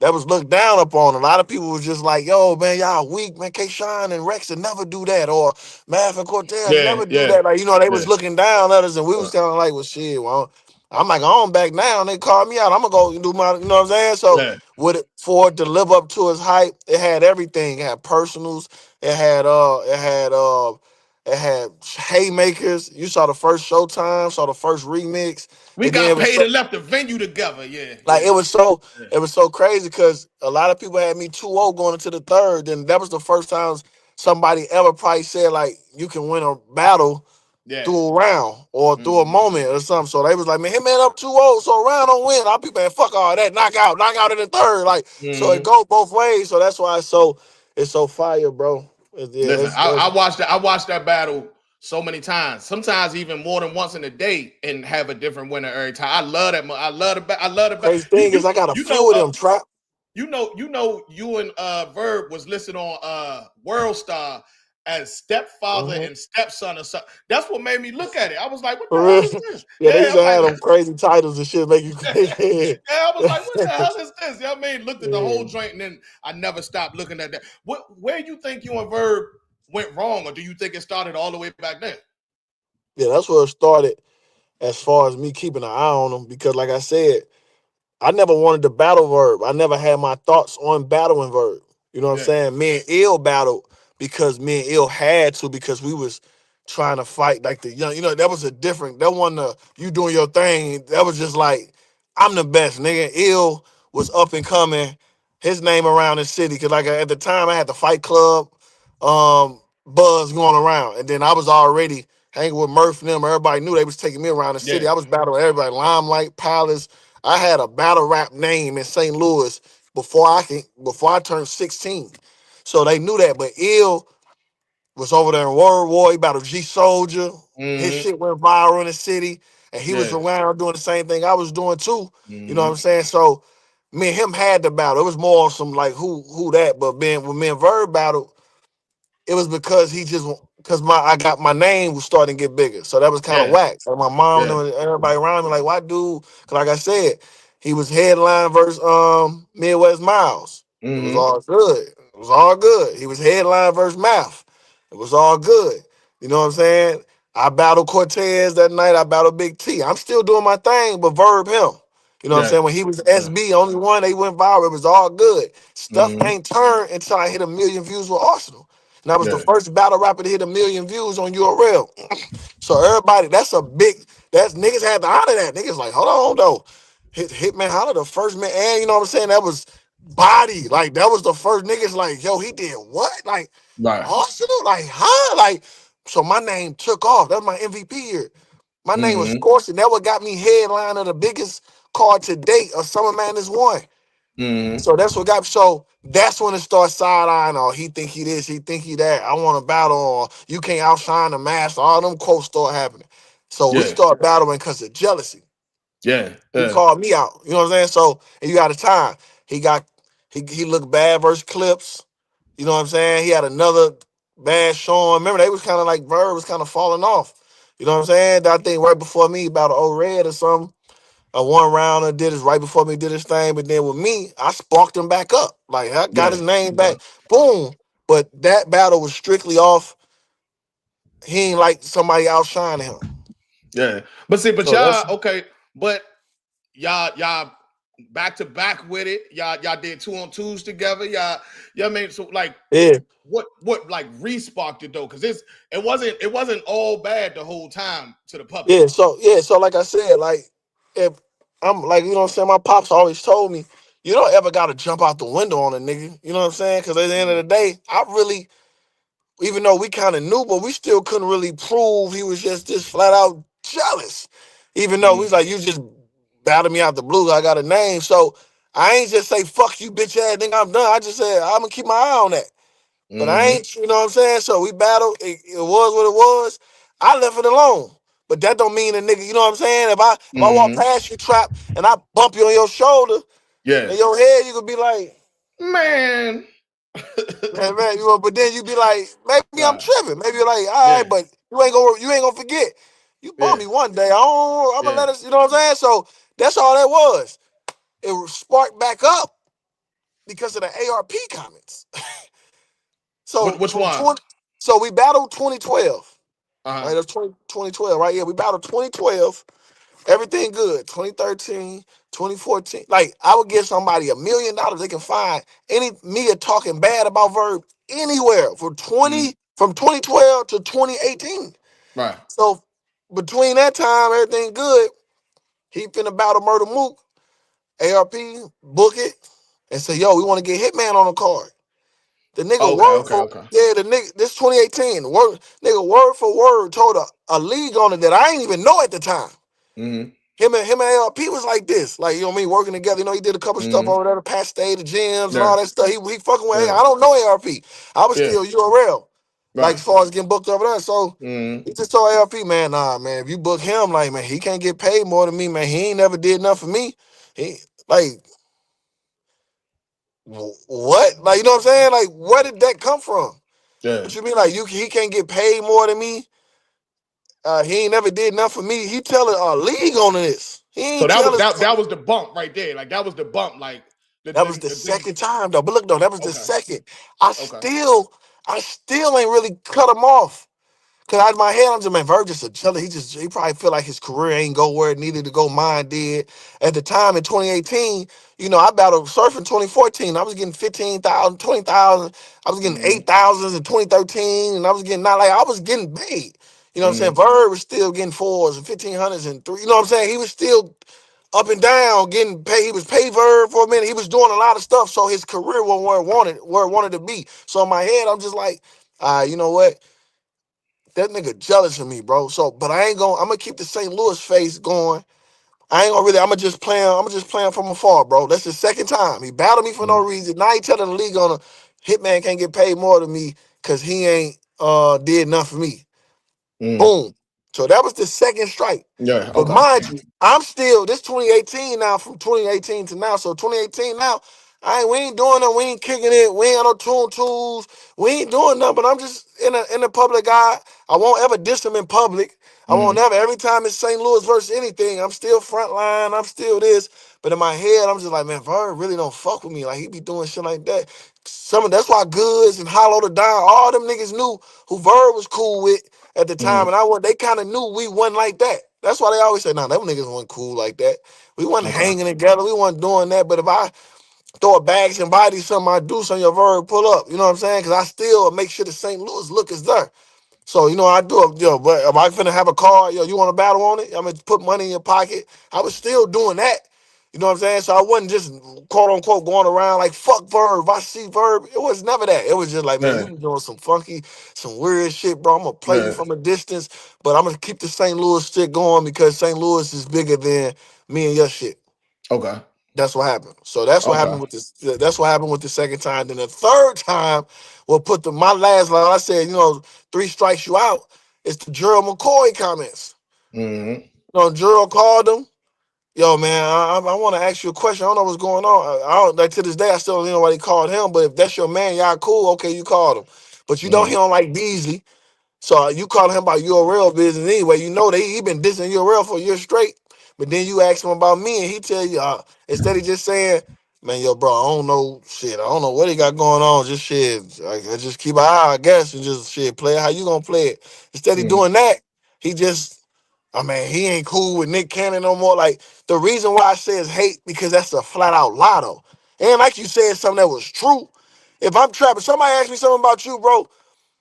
S3: that was looked down upon. A lot of people was just like, yo, man, y'all weak, man. K Shine and Rex would never do that. Or Math and Cortez
S2: Yeah.
S3: never do
S2: Yeah.
S3: that. Like, you know, they was
S2: Yeah.
S3: looking down at us and we was
S2: Right.
S3: kind of like, well, shit, well, I'm like, I don't back down. They called me out. I'm gonna go do my, you know what I'm saying? So
S2: Yeah.
S3: with it for it to live up to its hype, it had everything. It had personals, it had haymakers. You saw the first Showtime, saw the first remix,
S2: We
S3: and then
S2: got
S3: it was
S2: paid
S3: so
S2: and left the venue together. Yeah.
S3: like
S2: Yeah. Yeah.
S3: it was so crazy because a lot of people had me 2-0 going into the third. And that was the first time somebody ever probably said like you can win a battle
S2: Yeah.
S3: through a round or through a
S2: Mm-hmm.
S3: moment or something. So they was like, man, him man up 2-0, so a round don't win. I'll be man, fuck all that. Knock out in the third. Like, so it
S2: Mm-hmm.
S3: goes both ways. So that's why it's so fire, bro.
S2: Listen, I watched that battle so many times. Sometimes even more than once in a day, and have a different winner every time. I love that. I love the. I love the battle.
S3: crazy thing is I got a
S2: You
S3: few
S2: know.
S3: of them trap.
S2: You and Verb was listed on World Star as stepfather
S3: Mhm.
S2: and stepson or something. That's what made me look at it. I was like, what the
S3: For
S2: hell
S3: real.
S2: is this?
S3: Yeah, they
S2: Yeah,
S3: used
S2: I'm
S3: to
S2: like,
S3: have them crazy titles and shit make you crazy.
S2: yeah, I was like, what the hell is this? You know what I mean? Looked at the
S3: Yeah.
S2: whole joint and then I never stopped looking at that. Where you think you and Verb went wrong, or do you think it started all the way back then?
S3: Yeah, that's where it started as far as me keeping an eye on them because like I said, I never wanted to battle Verb. I never had my thoughts on battling Verb. You know what I'm
S2: Yeah,
S3: saying? Me and Ill battled because me and Ill had to because we was trying to fight like the young. You know, that was a different. That wasn't you doing your thing. That was just like I'm the best, nigga. Ill was up and coming, his name around the city. Cause like at the time I had the Fight Club buzz going around. And then I was already hanging with Murph and them. Everybody knew they was taking me around the city.
S2: Yeah.
S3: I was battling everybody, Limelight, Palace. I had a battle rap name in St. Louis before I turned 16. So they knew that. But Ill was over there in World War. He battled G Soldier. His
S2: Mm-hmm.
S3: shit went viral in the city. And he was
S2: Yeah.
S3: around doing the same thing I was doing too. You know what
S2: Mm-hmm.
S3: I'm saying? So me and him had the battle. It was more on some like who that, but when me and Verb battled, it was because I got my name was starting to get bigger. So that was kind of
S2: Yeah.
S3: whack. So my mom
S2: Yeah.
S3: and everybody around me like, why dude? Cause like I said, he was headline versus Midwest Miles. It was
S2: Mm-hmm.
S3: all good. It was all good. He was headline versus Math. It was all good. You know what I'm saying? I battled Cortez that night. I battled Big T. I'm still doing my thing, but Verb him. You know what I'm
S2: Yeah.
S3: saying? When he was
S2: Yeah.
S3: SB, only one, they went viral. It was all good. Stuff
S2: Mm-hmm.
S3: ain't turned until I hit 1 million views with Arsenal. And I was the
S2: Yeah.
S3: first battle rapper to hit 1 million views on URL. So everybody, that's niggas had to honor that. Niggas like, hold on though. Hitman Holla, the first man, and you know what I'm saying? That was body. Like that was the first niggas like, yo, he did what? Like
S2: Right.
S3: Arsenal? Like, huh? Like, so my name took off. That was my MVP year. My name was
S2: Mm-hmm.
S3: scorching. That what got me headline of the biggest card to date of Summer Madness 1.
S2: Mm-hmm.
S3: So that's what got so that's when it starts side eyeing or he think he this, he think he that. I want to battle or you can't outshine the master. All them quotes start happening. So we
S2: Yeah.
S3: start battling because of jealousy.
S2: Yeah.
S3: He
S2: Yeah.
S3: called me out. You know what I'm saying? So and you got a time. He looked bad versus Clips. You know what I'm saying? He had another bad showing. Remember, they was kind of like Verb was kind of falling off. You know what I'm saying? I think right before me, about an old red or something. A one rounder did his right before me did his thing, but then with me, I sparked him back up. Like I got
S2: Yeah.
S3: his name
S2: Okay.
S3: back, boom. But that battle was strictly off. He ain't like somebody outshining him.
S2: Yeah. But see, but
S3: So that's
S2: y'all, okay, but y'all back to back with it. Y'all did 2-on-2s together. Y'all made so like
S3: yeah,
S2: what like re-sparked it though? Because it wasn't all bad the whole time to the public.
S3: yeah. So like I said, like if I'm like you know what I'm saying, my pops always told me you don't ever got to jump out the window on a nigga. You know what I'm saying? Because at the end of
S2: Mm-hmm.
S3: the day, I really even though we kind of knew, but we still couldn't really prove he was just this flat out jealous. Even though he's like, you just battled me out the blue, I got a name. So I ain't just say, fuck you, bitch ass nigga, I'm done. I just said, I'm gonna keep my eye on that. But I
S2: Mm-hmm.
S3: ain't, you know what I'm saying? So we battled, it was what it was. I left it alone. But that don't mean a nigga, you know what I'm saying? If I walk
S2: Mm-hmm.
S3: past you, trap, and I bump you on your shoulder,
S2: Yeah.
S3: in your head, you could be like,
S2: Man.
S3: man, but then you be like, maybe I'm
S2: Right.
S3: tripping. Maybe you're like, all right,
S2: Yeah.
S3: but you ain't gonna forget. You bump
S2: Yeah.
S3: me one day. I'm gonna
S2: Yeah.
S3: let us, you know what I'm saying? So that's all that was. It was sparked back up because of the ARP comments. So
S2: Which
S3: from
S2: one?
S3: 20, so we battled 2012. Right,
S2: Uh-huh.
S3: that's 2012, right? Yeah, we battled 2012. Everything good. 2013, 2014. Like, I would give somebody $1 million they can find any media talking bad about Verb anywhere
S2: Mm-hmm.
S3: from 2012 to 2018.
S2: Right.
S3: So between that time, everything good. He finna battle Murder Mook, ARP, book it, and say, yo, we want to get Hitman on the card. The nigga
S2: Okay,
S3: word
S2: okay,
S3: for
S2: okay.
S3: yeah, the nigga this 2018 word for word told a league on it that I ain't even know at the time.
S2: Mm-hmm.
S3: Him and ARP was like this, like you know what I mean, working together. You know, he did a couple stuff
S2: Mm-hmm.
S3: over there to Pat Stay, the gyms and
S2: Yeah.
S3: all that stuff. He fucking with.
S2: Yeah.
S3: I don't know ARP. I was
S2: Yeah.
S3: still URL, like
S2: Right.
S3: as far as getting booked over there. So
S2: Mm-hmm.
S3: he just told ARP, man, nah, man, if you book him, like man, he can't get paid more than me, man. He ain't never did nothing for me. He like what? Like you know what I'm saying? Like where did that come from?
S2: Yeah.
S3: What you mean? Like he can't get paid more than me? He ain't never did nothing for me. He telling a league on this. He
S2: So
S3: ain't telling.
S2: that was the bump right there. Like that was the bump. Like
S3: That was the
S2: the thing.
S3: second time though. But look though, that was the
S2: Okay.
S3: second. I
S2: Okay.
S3: still, I still ain't really cut him off. Cause out of my head, I'm just man, Verb just a chiller. He probably feel like his career ain't go where it needed to go. Mine did. At the time in 2018, you know, I battled surfing 2014. I was getting 15,000, 20,000. I was getting
S2: Mm-hmm.
S3: 8,000s in 2013, and I was getting not like I was getting paid. You know what I'm saying?
S2: Mm-hmm.
S3: Verb was still getting fours and 1,500s and three. You know what I'm saying? He was still up and down, getting paid. He was paid Verb for a minute. He was doing a lot of stuff, so his career wasn't where it wanted to be. So in my head, I'm just like, you know what? That nigga jealous of me, bro. So, but I ain't gonna. I'm gonna keep the St. Louis face going. I ain't gonna really. I'm just playing from afar, bro. That's the second time he battled me for no reason. Now he telling the league on a Hitman can't get paid more than me because he ain't did nothing for me. Boom. So that was the second strike.
S2: Yeah.
S3: But
S2: Okay.
S3: mind you, I'm still this 2018 now, from 2018 to now. So 2018 now, we ain't doing nothing. We ain't kicking it. We ain't on no tools. We ain't doing nothing. But I'm just in the public eye. I won't ever diss him in public. I won't ever. Every time it's St. Louis versus anything, I'm still front line. I'm still this. But in my head, I'm just like, man, Verb really don't fuck with me. Like he be doing shit like that. That's why Goods and Hollow the Don, all them niggas knew who Verb was cool with at the time, and they kind of knew we wasn't like that. That's why they always say, "Nah, them niggas wasn't cool like that. We wasn't
S2: Okay.
S3: hanging together. We wasn't doing that." But if I throw a bags and body something, I do something, your Verb pull up. You know what I'm saying? Because I still make sure the St. Louis look is there. So I do it. But if I finna have a car, you want to battle on it? I'm gonna put money in your pocket. I was still doing that. You know what I'm saying? So I wasn't just quote unquote going around like fuck Verb. If I see Verb, it was never that. It was just like, man,
S2: Yeah.
S3: you be doing some funky, some weird shit, bro. I'm gonna play you
S2: Yeah.
S3: from a distance, but I'm gonna keep the St. Louis shit going because St. Louis is bigger than me and your shit.
S2: Okay.
S3: That's what happened. So that's what happened
S2: Okay.
S3: with this. That's what happened with the second time. Then the third time, we'll put my last line. I said, 3 strikes you out. It's the Gerald McCoy comments. Gerald called him. Yo, man, I want to ask you a question. I don't know what's going on. I don't like to this day. I still don't know why they called him. But if that's your man, y'all cool. Okay, you called him. But he don't like Beasley. So you calling him about URL business anyway. He been dissing URL for a year straight. But then you ask him about me, and he tell you instead of just saying, "Man, yo, bro, I don't know shit. I don't know what he got going on. Just shit. I just keep an eye, I guess, and just shit play it how you gonna play it." Instead of doing that, he just, he ain't cool with Nick Cannon no more. Like the reason why I say it's hate because that's a flat out lie though. And like you said, something that was true. If I'm trapping, somebody ask me something about you, bro.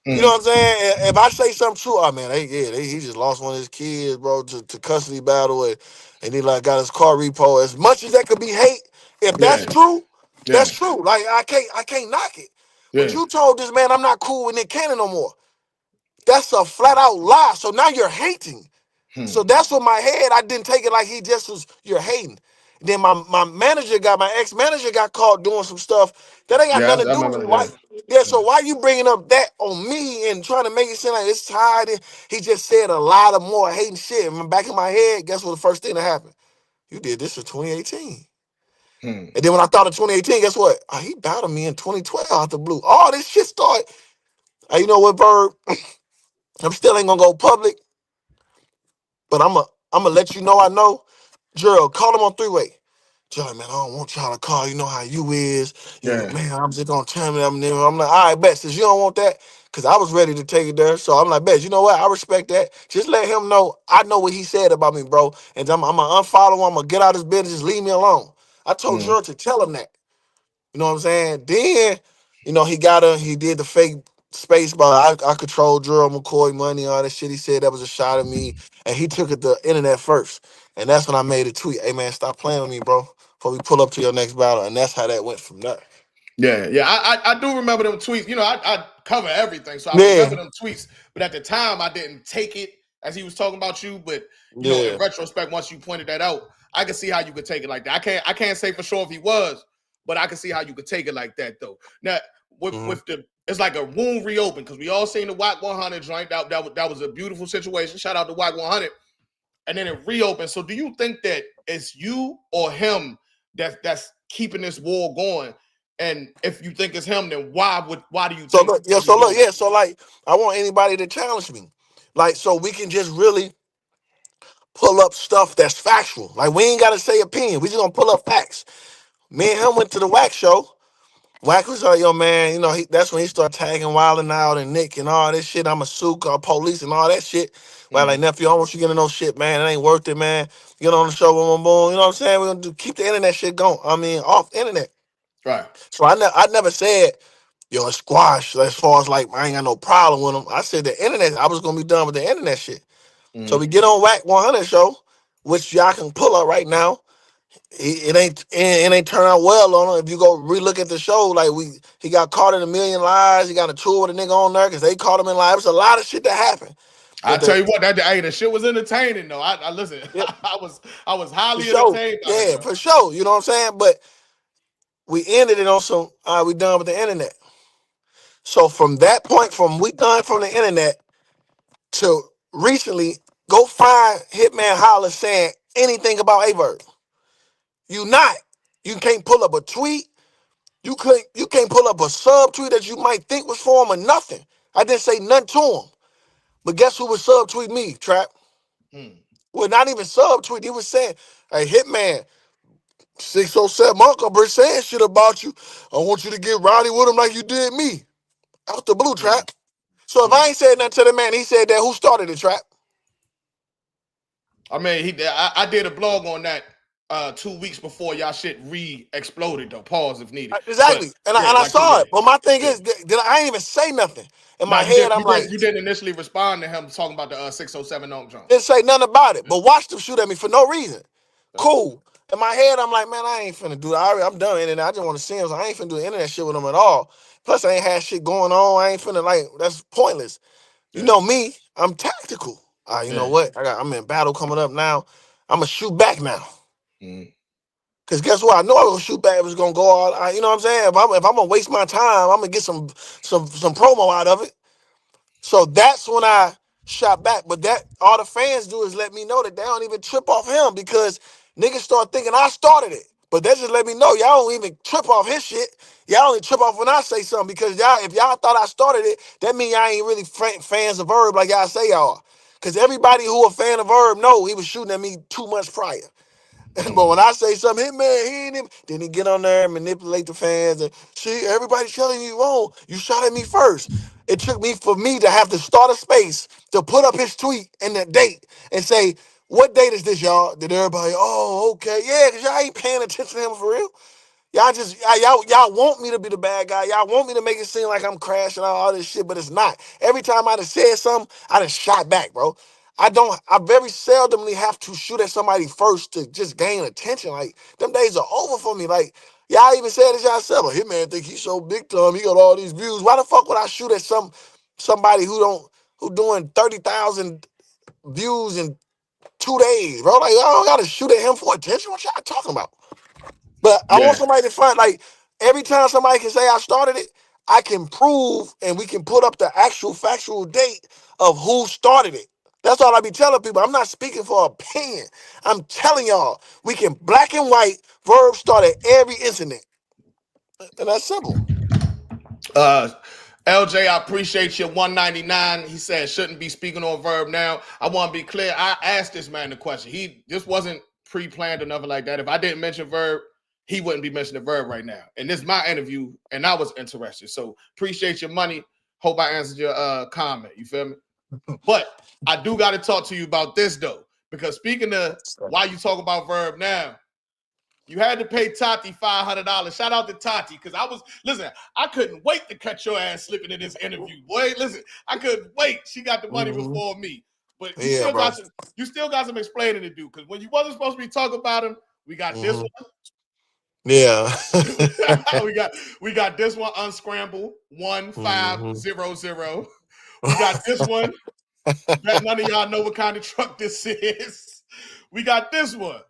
S3: You know what I'm saying? If I say something true, he just lost one of his kids, bro, to custody battle, and he like got his car repo. As much as that could be hate, if that's
S2: Yeah.
S3: true, that's
S2: Yeah.
S3: true. Like I can't knock it. But
S2: Yeah.
S3: you told this man I'm not cool with Nick Cannon no more. That's a flat out lie. So now you're hating. So that's what my head, I didn't take it like he just was, you're hating. Then my ex-manager got caught doing some stuff that ain't got
S2: Yeah.
S3: nothing
S2: I
S3: to do with me.
S2: remember.
S3: Why?
S2: Yeah.
S3: Yeah, so why you bringing up that on me and trying to make it seem like it's tied in? He just said a lot of more hating shit. And back in my head, guess what the first thing that happened? You did this in 2018. And then when I thought of 2018, guess what? He battled me in 2012 out the blue. All this shit started. You know what, Verb? I'm still ain't gonna go public, but I'm gonna let you know I know. Gerald, call him on 3-way. Gerald, man, I don't want y'all to call. You know how you is.
S2: Yeah.
S3: Man, I'm just gonna tell me I'm there. I'm like, all right, bet, since you don't want that, because I was ready to take it there. So I'm like, bet, you know what? I respect that. Just let him know I know what he said about me, bro. And I'm gonna unfollow him. I'm gonna get out of his business. Just leave me alone. I told Gerald to tell him that. You know what I'm saying? Then, he did the fake space bar. I controlled Gerald McCoy money, all that shit. He said that was a shot at me. And he took it to the internet first. And that's when I made a tweet. Hey man, stop playing with me, bro. Before we pull up to your next battle. And that's how that went from there.
S2: Yeah, yeah, I do remember them tweets. I cover everything, so I
S3: Yeah,
S2: remember them tweets. But at the time, I didn't take it as he was talking about you. But in
S3: yeah.
S2: retrospect, once you pointed that out, I can see how you could take it like that. I can't say for sure if he was, but I can see how you could take it like that though. Now with the it's like a wound reopened because we all seen the WAC 100 joint. That was a beautiful situation. Shout out to WAC 100, and then it reopened. So do you think that it's you or him that's keeping this war going? And if you think it's him, then why do you
S3: So
S2: think
S3: look, yeah,
S2: that he's
S3: so look,
S2: doing
S3: yeah, so like I want anybody to challenge me. Like, so we can just really pull up stuff that's factual. Like we ain't gotta say opinion. We just gonna pull up facts. Me and him went to the wax show. Wack was like, yo, man, that's when he started tagging Wildin' Out and Nick and all this shit. I'm a sue, call police and all that shit. Well, like,
S2: that?
S3: nephew, I don't want you getting no shit, man. It ain't worth it, man. Get on the show, boom, boom, boom. You know what I'm saying? We're gonna keep the internet shit going. Off the internet.
S2: Right.
S3: So I never said, yo, it's squash as far as like I ain't got no problem with them. I said the internet, I was gonna be done with the internet shit. So we get on Wack 100 show, which y'all can pull up right now. it ain't turn out well on him. If you go relook at the show, like he got caught in a million lies. He got a tour with a nigga on there because they caught him in lies. There's a lot of shit that happened.
S2: I tell you what, the shit was entertaining though. I listen.
S3: Yeah,
S2: I was highly
S3: for sure.
S2: entertained by it,
S3: Yeah,
S2: bro.
S3: for sure. You know what I'm saying? But we ended it on some. All right, we done with the internet. So from that point, we done from the internet to recently, go find Hitman Holla saying anything about Verb. You not. You can't pull up a tweet. You can't pull up a subtweet that you might think was for him or nothing. I didn't say nothing to him. But guess who was subtweet me, Trap? Well, not even subtweet. He was saying, hey, Hitman, 607 Uncle Bridge saying shit about you. I want you to get rowdy with him like you did me. Out the blue, Trap. So if I ain't said nothing to the man, he said that, who started the Trap?
S2: I mean, I did a blog on that 2 weeks before y'all shit re-exploded though. Pause if needed.
S3: Exactly.
S2: But,
S3: I
S2: like
S3: saw it. But my thing is, I ain't even say nothing. In my head, I'm like,
S2: you didn't initially respond to him talking about the 607 Unc John.
S3: Didn't say nothing about it. But watch them shoot at me for no reason. Cool. In my head, I'm like, man, I ain't finna do that. I'm done with internet. I just want to see him. So I ain't finna do the internet shit with him at all. Plus, I ain't had shit going on. I ain't finna, like, that's pointless. You know me, I'm tactical. You know what? I'm in battle coming up now. I'm gonna shoot back now. Cause guess what? I know I'm gonna shoot back. It was gonna go all. You know what I'm saying? If I'm gonna waste my time, I'm gonna get some promo out of it. So that's when I shot back. But that all the fans do is let me know that they don't even trip off him because niggas start thinking I started it. But they just let me know y'all don't even trip off his shit. Y'all only trip off when I say something because if y'all thought I started it, that mean y'all ain't really fans of Verb like y'all say y'all are. Because everybody who a fan of Verb know he was shooting at me 2 months prior. But when I say something, Hitman, he ain't even, then he get on there and manipulate the fans and see, everybody's telling you wrong. You shot at me first. It took me for me to have to start a space to put up his tweet and the date and say, what date is this, y'all? Did everybody, oh, okay. Yeah, because y'all ain't paying attention to him for real. Y'all want me to be the bad guy. Y'all want me to make it seem like I'm crashing all this shit, but it's not. Every time I done said something, I done shot back, bro. I very seldomly have to shoot at somebody first to just gain attention. Like, them days are over for me. Like, y'all even said it yourself. Hitman think he's so big time, he got all these views. Why the fuck would I shoot at somebody who doing 30,000 views in 2 days, bro? Like, I don't gotta shoot at him for attention. What y'all talking about? But I want somebody to find, like, every time somebody can say I started it, I can prove and we can put up the actual factual date of who started it. That's all I be telling people. I'm not speaking for opinion. I'm telling y'all, we can black and white, Verb started every incident. And that's simple.
S2: LJ, I appreciate your 199. He said shouldn't be speaking on Verb now. I want to be clear. I asked this man the question. This wasn't pre-planned or nothing like that. If I didn't mention Verb, he wouldn't be mentioning Verb right now. And this is my interview, and I was interested. So appreciate your money. Hope I answered your comment. You feel me? But I do got to talk to you about this though, because speaking of why you talk about Verb now, you had to pay Tati $500. Shout out to Tati, because I couldn't wait to cut your ass slipping in this interview. Boy, listen, I couldn't wait. She got the money before me. But you still got some explaining to do, because when you wasn't supposed to be talking about him, we got this one.
S3: Yeah.
S2: we got this one, unscramble 1500. We got this one. Bet none of y'all know what kind of truck this is. We got this one.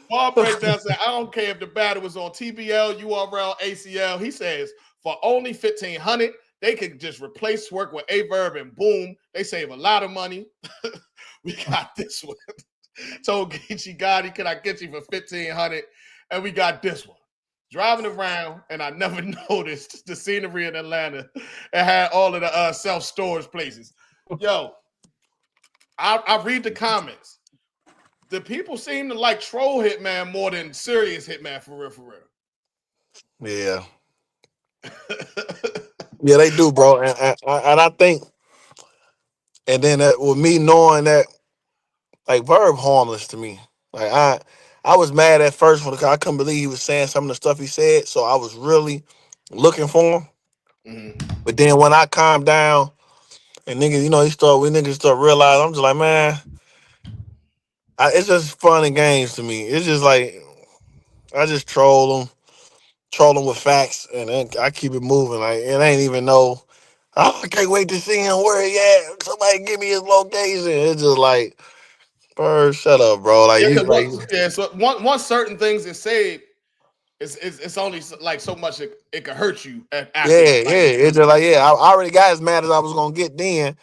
S2: Paul breakdown said, I don't care if the battle was on TBL, URL, ACL. He says, for only $1,500, they could just replace Twork with Verb and boom, they save a lot of money. We got this one. Told Geechee Gotti, can I get you for $1,500? And we got this one. Driving around, and I never noticed the scenery in Atlanta. It had all of the self-storage places. Yo, I read the comments. The people seem to like troll Hitman more than serious Hitman, for real.
S3: Yeah. Yeah, they do, bro. And I think, and then with me knowing that, like, Verb harmless to me. Like, I was mad at first because I couldn't believe he was saying some of the stuff he said. So I was really looking for him. But then when I calmed down and niggas, niggas start realizing, I'm just like, man, it's just fun and games to me. It's just like, I just troll them with facts, and then I keep it moving. Like it ain't even no. Oh, I can't wait to see him where he at. Somebody give me his location. It's just like, bro, shut up, bro. Like
S2: Yeah,
S3: you,
S2: because
S3: like
S2: so once certain things is said, it's only like so much it could hurt you after
S3: yeah,
S2: that. Like,
S3: yeah. It's just like I already got as mad as I was gonna get then,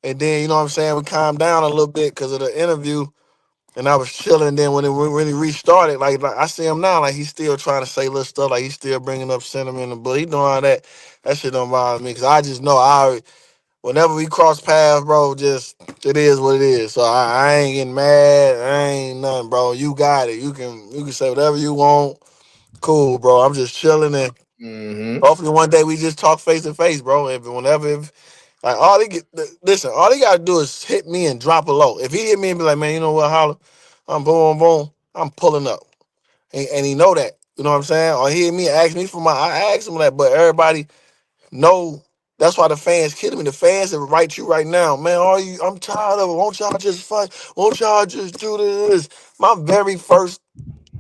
S3: and then you know what I'm saying. We calmed down a little bit because of the interview, and I was chilling. Then when he restarted, like I see him now, like he's still trying to say little stuff, like he's still bringing up sentiment, but he doing all that. That shit don't bother me because I just know whenever we cross paths, bro, just it is what it is. So I ain't getting mad. I ain't nothing, bro. You got it. You can say whatever you want. Cool, bro. I'm just chilling and hopefully one day we just talk face to face, bro. If like listen, all he gotta do is hit me and drop a low. If he hit me and be like, man, you know what, Holla, I'm boom, boom, I'm pulling up. And he know that. You know what I'm saying? Or he hit me and ask me for I asked him that, but everybody know that's why the fans kidding me. The fans that write you right now, man, I'm tired of it. Won't y'all just fight? Won't y'all just do this? My very first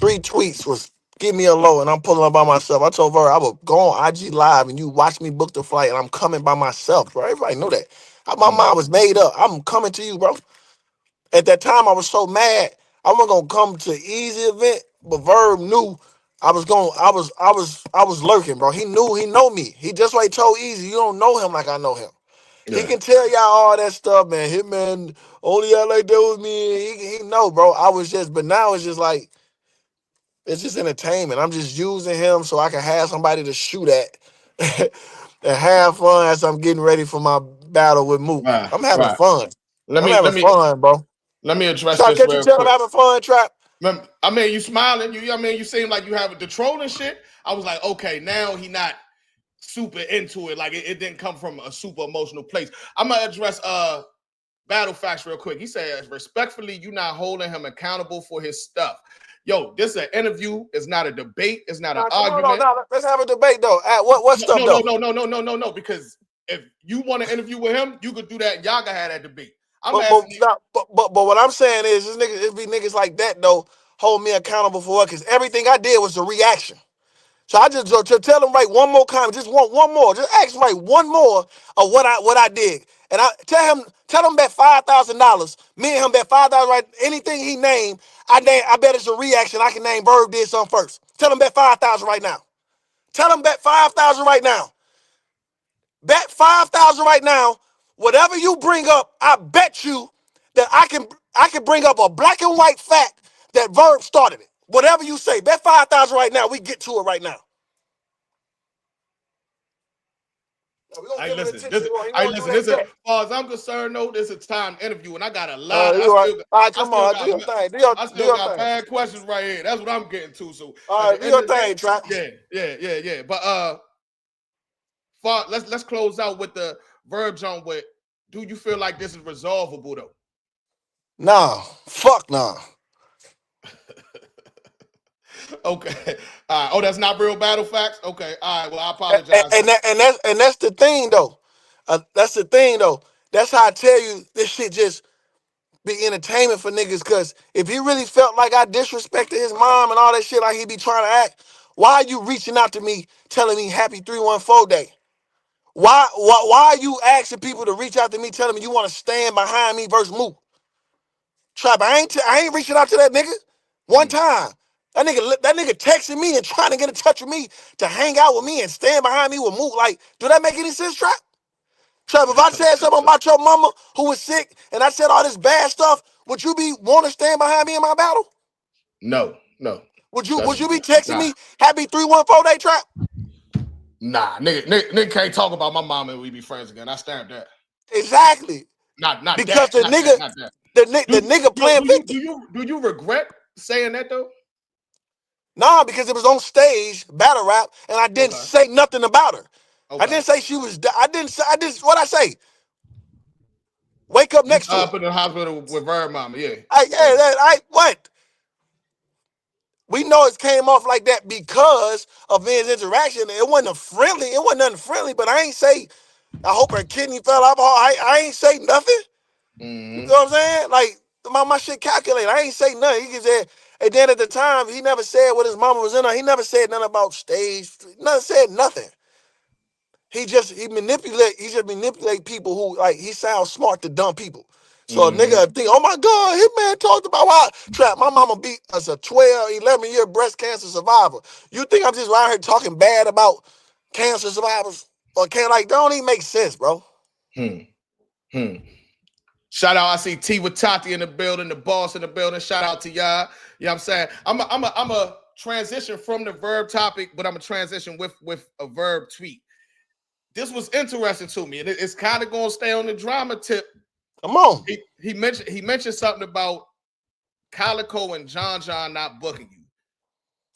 S3: 3 tweets was give me a low and I'm pulling up by myself. I told her I would go on IG Live and you watch me book the flight and I'm coming by myself, bro. Everybody know that. My mind was made up. I'm coming to you, bro. At that time, I was so mad. I wasn't gonna come to the easy event, but Verb knew I was going. I was lurking, bro. He knew. He know me. He just like told Easy. You don't know him like I know him. He
S2: yeah.
S3: can tell y'all all that stuff, man. Hitman only out like that with me. He know, bro. I was just, but now it's just like it's just entertainment. I'm just using him so I can have somebody to shoot at and have fun as I'm getting ready for my battle with Mook.
S2: Right,
S3: I'm having
S2: right.
S3: fun.
S2: Let
S3: I'm
S2: me
S3: having
S2: let me
S3: fun, bro.
S2: let me address
S3: Try to
S2: this
S3: catch you
S2: real
S3: tell I'm
S2: quick.
S3: having fun, Trap.
S2: I mean, you smiling. I mean, you seem like you have the trolling shit. I was like, okay, now he not super into it. Like it didn't come from a super emotional place. I'm gonna address Battle Facts real quick. He says, respectfully, you not holding him accountable for his stuff. Yo, this is an interview. It's not a debate. It's not an
S3: Nah, come on,
S2: argument.
S3: no. Let's have a debate though. What stuff though?
S2: No. Because if you want to interview with him, you could do that. And y'all can have that debate. I'm
S3: But but,
S2: asking you.
S3: nah, but what I'm saying is this nigga, it be niggas like that though hold me accountable for what? Because everything I did was a reaction. So I just tell them write one more comment, just one more, just ask him write one more of what I did, and I tell him bet $5,000. Me and him bet 5,000. Right, anything he named, I bet it's a reaction. I can name Verb did something first. Tell him bet 5,000 right now. Tell him bet 5,000 right now. Bet 5,000 right now. Whatever you bring up, I bet you that I can bring up a black and white fact that Verb started it. Whatever you say, bet 5,000 right now. We get to it right now. We gonna
S2: I
S3: give him
S2: listen.
S3: attention. He
S2: I
S3: won't do
S2: listen.
S3: that
S2: As
S3: yet.
S2: far as I'm concerned, though, this is a time interview, and I got a lot.
S3: You all right? All right,
S2: I
S3: come
S2: still
S3: on. Do
S2: got,
S3: your thing.
S2: I
S3: Do
S2: still
S3: your
S2: got
S3: thing.
S2: bad questions right here. That's what I'm getting to. So
S3: All
S2: at
S3: right,
S2: the
S3: do
S2: end
S3: your
S2: of the day,
S3: thing, Trap.
S2: yeah. But let's close out with the Verb John. With do you feel like this is resolvable though?
S3: Nah, fuck nah.
S2: Okay. All right. Oh, that's not real battle facts. Okay. All right. Well, I apologize.
S3: And that's the thing though. That's the thing though. That's how I tell you this shit just be entertainment for niggas. Cause if he really felt like I disrespected his mom and all that shit like he be trying to act, why are you reaching out to me telling me happy 314 day? Why are you asking people to reach out to me telling me you want to stand behind me versus Mook? Trap, I ain't reaching out to that nigga one time. That nigga texting me and trying to get in touch with me to hang out with me and stand behind me with Mook. Like, do that make any sense, Trap? Trap, if I said something about your mama who was sick and I said all this bad stuff, would you be want to stand behind me in my battle?
S2: No.
S3: Would
S2: That's
S3: you be texting
S2: nah.
S3: me happy 314 day, Trap?
S2: Nah, nigga can't talk about my mom and we be friends again. I stamped that.
S3: Exactly.
S2: Not
S3: Because
S2: that. Not that. Not that.
S3: the nigga playing victim.
S2: Do you regret saying that though?
S3: Nah, because it was on stage, battle rap, and I didn't
S2: Okay.
S3: say nothing about her. I
S2: Okay.
S3: didn't say she was. What I say? Wake up
S2: You
S3: next to her.
S2: up in the hospital with Verb Mama, yeah.
S3: What? We know it came off like that because of Vin's interaction. It wasn't it wasn't nothing friendly, but I ain't say, I hope her kidney fell off. I ain't say nothing. You know what I'm saying? Like, my shit calculated. I ain't say nothing. He can say, And then at the time, he never said what his mama was in her. He never said nothing about stage. Never said nothing. He just manipulate people who like he sounds smart to dumb people. So a nigga think, oh my God, Hitman talked about why trap. My mama beat us a 12, 11-year breast cancer survivor. You think I'm just around here talking bad about cancer survivors? Or can't like don't even make sense, bro.
S2: Shout out, I see T with Tati in the building, the boss in the building. Shout out to y'all. You know what I'm saying? I'm a transition from the verb topic, but I'm a transition with a verb tweet. This was interesting to me, and it's kind of gonna stay on the drama tip.
S3: Come on.
S2: He mentioned something about Calico and John not booking you.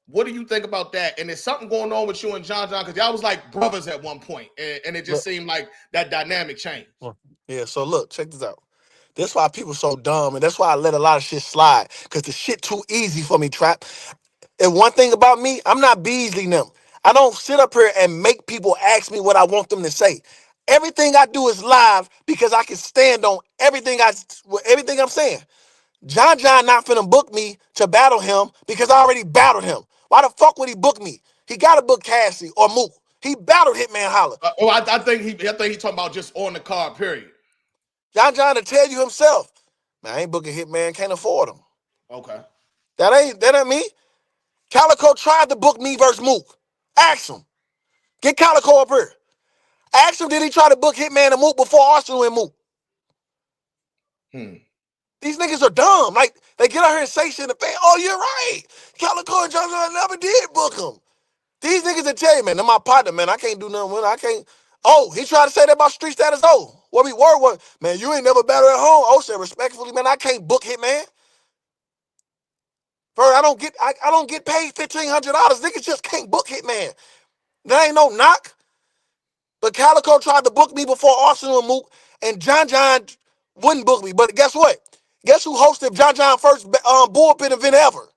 S2: What do you think about that? And there's something going on with you and John because y'all was like brothers at one point, and it just seemed like that dynamic changed.
S3: Yeah, so look, check this out. That's why people so dumb, and that's why I let a lot of shit slide, because the shit too easy for me, Trap. And one thing about me, I'm not Beasley them. I don't sit up here and make people ask me what I want them to say. Everything I do is live because I can stand on everything I'm saying. John not finna book me to battle him because I already battled him. Why the fuck would he book me? He gotta book Cassie or Mook. He battled Hitman Holla.
S2: I think he talking about just on the card, period.
S3: John to tell you himself, man, I ain't booking Hitman, can't afford him.
S2: Okay.
S3: That ain't me. Calico tried to book me versus Mook. Ask him. Get Calico up here. Ask him, did he try to book Hitman and Mook before Arsenal and Mook? These niggas are dumb. Like, they get out here and say shit in the face. Oh, you're right. Calico and John never did book him. These niggas that tell you, man, they're my partner, man. I can't do nothing with it. I can't. Oh, he tried to say that about street status. Oh, what we were was, man, you ain't never battled at home. Oh, said respectfully, man, I can't book Hitman. Bro, I don't get paid $1,500. Niggas just can't book Hitman. There ain't no knock. But Calico tried to book me before Arsenal and Mook, and John wouldn't book me. But guess what? Guess who hosted John first bullpen event ever?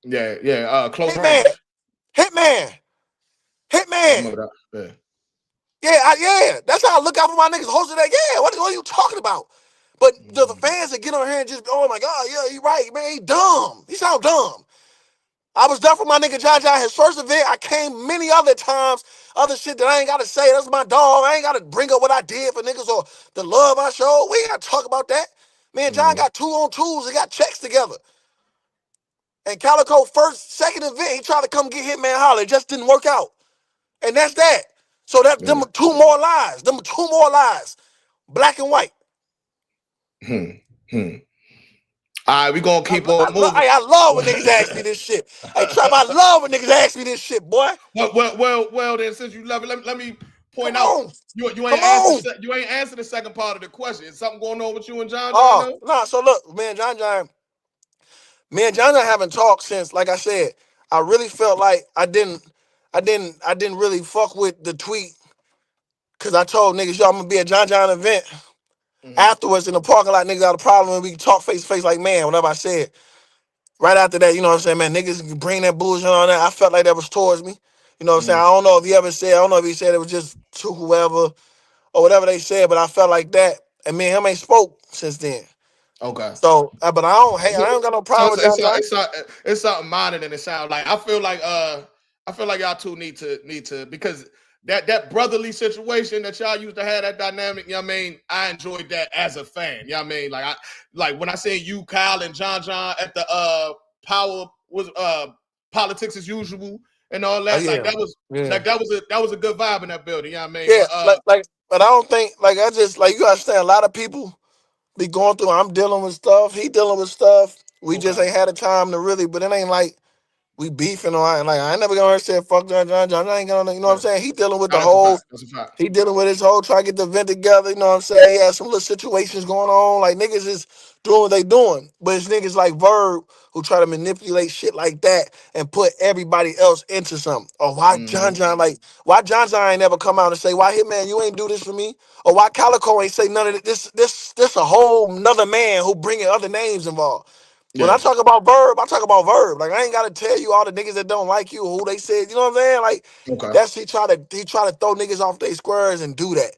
S2: Yeah. Close
S3: Hitman.
S2: range.
S3: Hitman.
S2: I remember that.
S3: Yeah. That's how I look out for my niggas hosted that. Yeah, what are you talking about? But the fans that get on here and just, oh my God, yeah, he right, man, he dumb. He sound dumb. I was done for my nigga John his first event. I came many other times, other shit that I ain't got to say. That's my dog. I ain't got to bring up what I did for niggas or the love I showed. We ain't got to talk about that. Me and John got 2-on-2s and got checks together. And Calico second event, he tried to come get Hitman Holla. It just didn't work out. And that's that. So that's them two more lies. Them two more lies. Black and white.
S2: All right, we gonna keep on moving.
S3: I love when niggas ask me this shit. Hey, Trap, I love when niggas ask me this shit, boy.
S2: Well, then since you love it, let me point out you ain't answered the second part of the question. Is something going on with you and John?
S3: No. So look, man, me and John haven't talked since, like I said, I really felt like I didn't really fuck with the tweet because I told niggas, yo, I'm gonna be at John event. Afterwards in the parking lot, niggas got a problem and we can talk face to face like man, whatever I said. Right after that, you know what I'm saying, man, niggas bring that bullshit on that. I felt like that was towards me. You know what I'm saying? I don't know if he said it was just to whoever or whatever they said, but I felt like that. And me and him ain't spoke since then.
S2: Okay.
S3: So, but I don't got no problem with that.
S2: It's something minor than it sounds like. I feel like y'all two need to because that brotherly situation that y'all used to have, that dynamic, you know what I mean? I enjoyed that as a fan. You know what I mean? Like when I say you, Kyle, and John at the power was politics as usual and all that. That was a good vibe in that building, you know what I mean?
S3: Yeah, but I don't think you understand a lot of people be going through. I'm dealing with stuff, he dealing with stuff. We just ain't had a time to really, but it ain't like we beefing or I ain't never gonna say fuck John. I ain't gonna, you know what I'm saying? He dealing with he dealing with his whole trying to get the event together, you know what I'm saying? He has some little situations going on. Like niggas is doing what they doing. But it's niggas like Verb who try to manipulate shit like that and put everybody else into something. Or why John ain't never come out and say, why Hitman, you ain't do this for me? Or why Calico ain't say none of this a whole nother man who bringing other names involved. When I talk about Verb, I talk about Verb. Like I ain't gotta tell you all the niggas that don't like you, who they said, you know what I'm saying? Like that's he try to throw niggas off their squares and do that.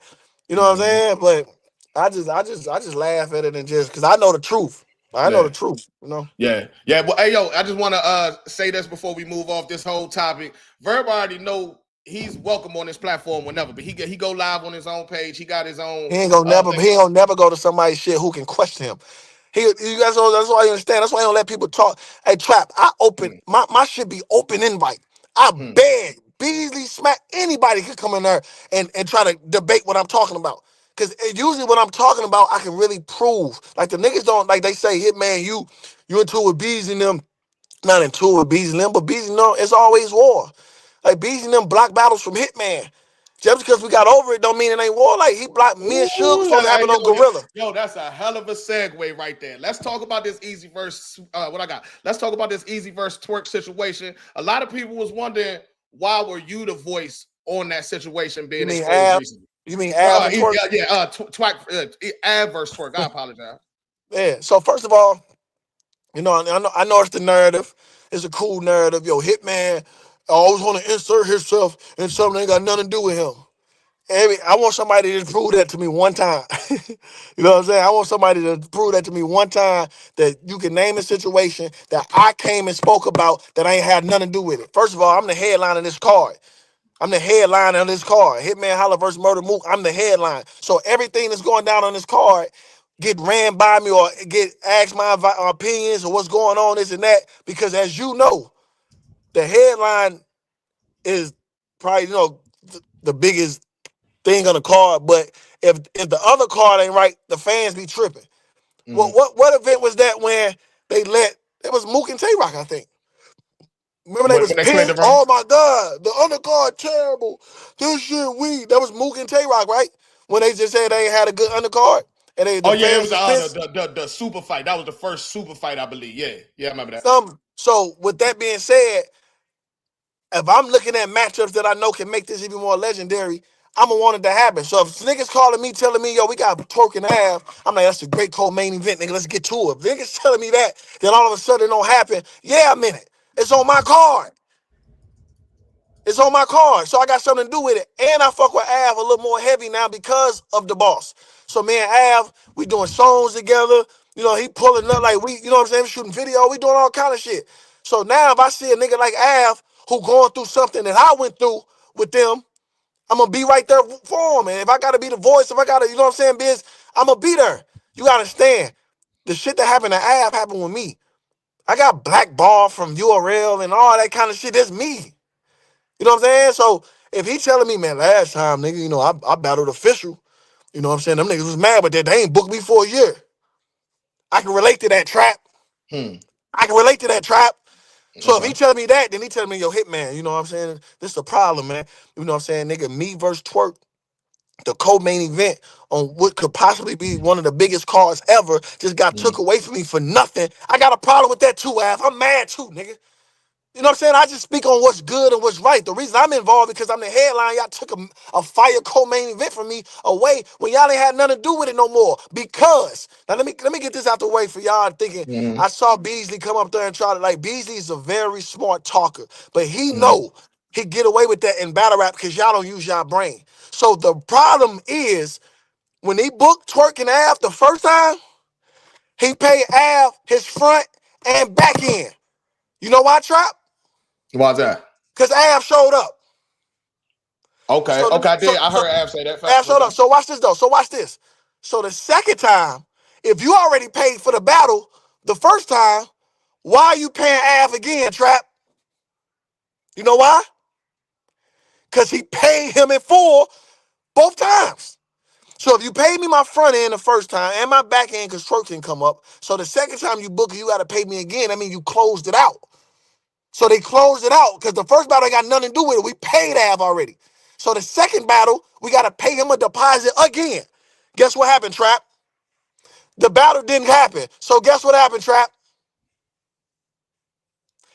S3: You know what I'm saying? But I just laugh at it and just because I know the truth. I know the truth, you know.
S2: Yeah. Well, hey, yo, I just want to say this before we move off this whole topic. Verb already know he's welcome on this platform whenever, but he go live on his own page. He got his own
S3: He ain't gonna
S2: thing.
S3: never go to somebody's shit who can question him. You guys know that's why you understand. That's why I don't let people talk. Hey, Trap, I open my shit be open invite. I beg Beasley Smack anybody can come in there and try to debate what I'm talking about. Cause usually what I'm talking about, I can really prove. Like the niggas don't like they say, Hitman, you into it with Beasley and them, not into it with Beasley and them, but Beasley and them, it's always war. Like Beasley and them block battles from Hitman. Just because we got over it don't mean it ain't war. Like he blocked me and Suge supposed to happen on Gorilla.
S2: Yo, that's a hell of a segue right there. Let's talk about this easy verse. What I got? Let's talk about this easy verse Twork situation. A lot of people was wondering why were you the voice on that situation being exposed recently.
S3: You mean Av and Twork?
S2: Av versus Twork. I apologize.
S3: Yeah. So first of all, you know, I know it's the narrative. It's a cool narrative. Yo, Hitman always want to insert himself in something that ain't got nothing to do with him. I want somebody to prove that to me one time. You know what I'm saying? I want somebody to prove that to me one time that you can name a situation that I came and spoke about that ain't had nothing to do with it. First of all, I'm the headline of this card. I'm the headline on this card. Hitman Holla versus Murder Mook. I'm the headline. So everything that's going down on this card get ran by me or get asked my opinions or what's going on, this and that. Because as you know, the headline is probably, you know, the biggest thing on the card. But if the other card ain't right, the fans be tripping. What event was that when they let, it was Mook and Twork, I think. Remember they was pissed? Oh my God, the undercard terrible. This shit weak. That was Mook and Twork, right? When they just said they ain't had a good undercard. And
S2: It was the super fight. That was the first super fight, I believe. Yeah, I remember that.
S3: So with that being said, if I'm looking at matchups that I know can make this even more legendary, I'ma want it to happen. So if niggas calling me, telling me, yo, we got Twork and Av, I'm like, that's a great co-main event, nigga. Let's get to it. If niggas telling me that, then all of a sudden it don't happen. Yeah, I'm in it. It's on my card. It's on my card, so I got something to do with it. And I fuck with Av a little more heavy now because of the boss. So me and Av, we doing songs together. You know, he pulling up like we, you know what I'm saying, shooting video. We doing all kind of shit. So now if I see a nigga like Av who going through something that I went through with them, I'm gonna be right there for him. And if I gotta be the voice, if I gotta, you know what I'm saying, Biz, I'm gonna be there. You gotta understand, the shit that happened to Av happened with me. I got blackballed from URL and all that kind of shit. That's me. You know what I'm saying? So if he telling me, man, last time, nigga, you know, I battled official. You know what I'm saying? Them niggas was mad, but they ain't booked me for a year. I can relate to that, Trap. I can relate to that, Trap. So if he telling me that, then he telling me, yo, Hitman, you know what I'm saying? This is a problem, man. You know what I'm saying? Nigga, me versus Twork, the co-main event on what could possibly be one of the biggest cards ever, just got took away from me for nothing. I got a problem with that too, Av. I'm mad too, nigga. You know what I'm saying? I just speak on what's good and what's right. The reason I'm involved because I'm the headline. Y'all took a fire co-main event from me away when y'all ain't had nothing to do with it no more. Because now let me get this out the way for y'all thinking. I saw Beasley come up there and try to like Beasley is a very smart talker, but he know he get away with that in battle rap because y'all don't use y'all brain. So the problem is when he booked Twork and Av the first time, he paid Av his front and back end. You know why, Trap?
S2: Why's that?
S3: Because Av showed up.
S2: Okay, I heard Av say that.
S3: Av showed up. So watch this, though. So the second time, if you already paid for the battle the first time, why are you paying Av again, Trap? You know why? Because he paid him in full both times. So if you paid me my front end the first time and my back end because Twork didn't come up, so the second time you book it, you got to pay me again. I mean, you closed it out. So they closed it out because the first battle ain't got nothing to do with it. We paid Av already. So the second battle, we got to pay him a deposit again. Guess what happened, Trap? The battle didn't happen. So guess what happened, Trap?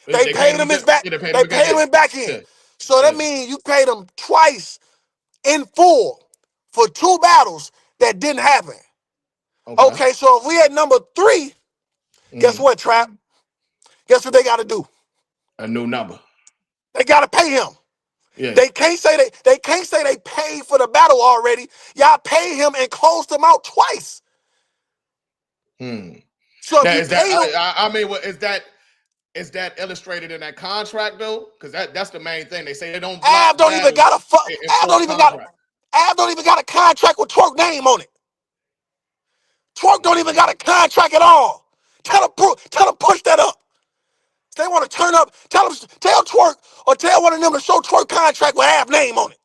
S3: They paid him his back. They paid him in back end. So that means you paid him twice in full for two battles that didn't happen. Okay, so if we at number 3, guess what, Trap? Guess what they got to do?
S2: A new number.
S3: They got to pay him. Yeah. They can't say they paid for the battle already. Y'all paid him and closed him out twice. So if
S2: Now
S3: you
S2: is that?
S3: pay them,
S2: I mean, what is that? Is that illustrated in that contract though? Because that's the main thing. They say they don't
S3: Av
S2: block
S3: don't even
S2: battles
S3: got a fuck.
S2: and
S3: Av
S2: enforce
S3: don't even got.
S2: contract.
S3: Av don't even got a contract with Twork name on it. Twork don't even got a contract at all. Tell them push that up. If they want to turn up, tell Twork or tell one of them to show Twork contract with Av name on it.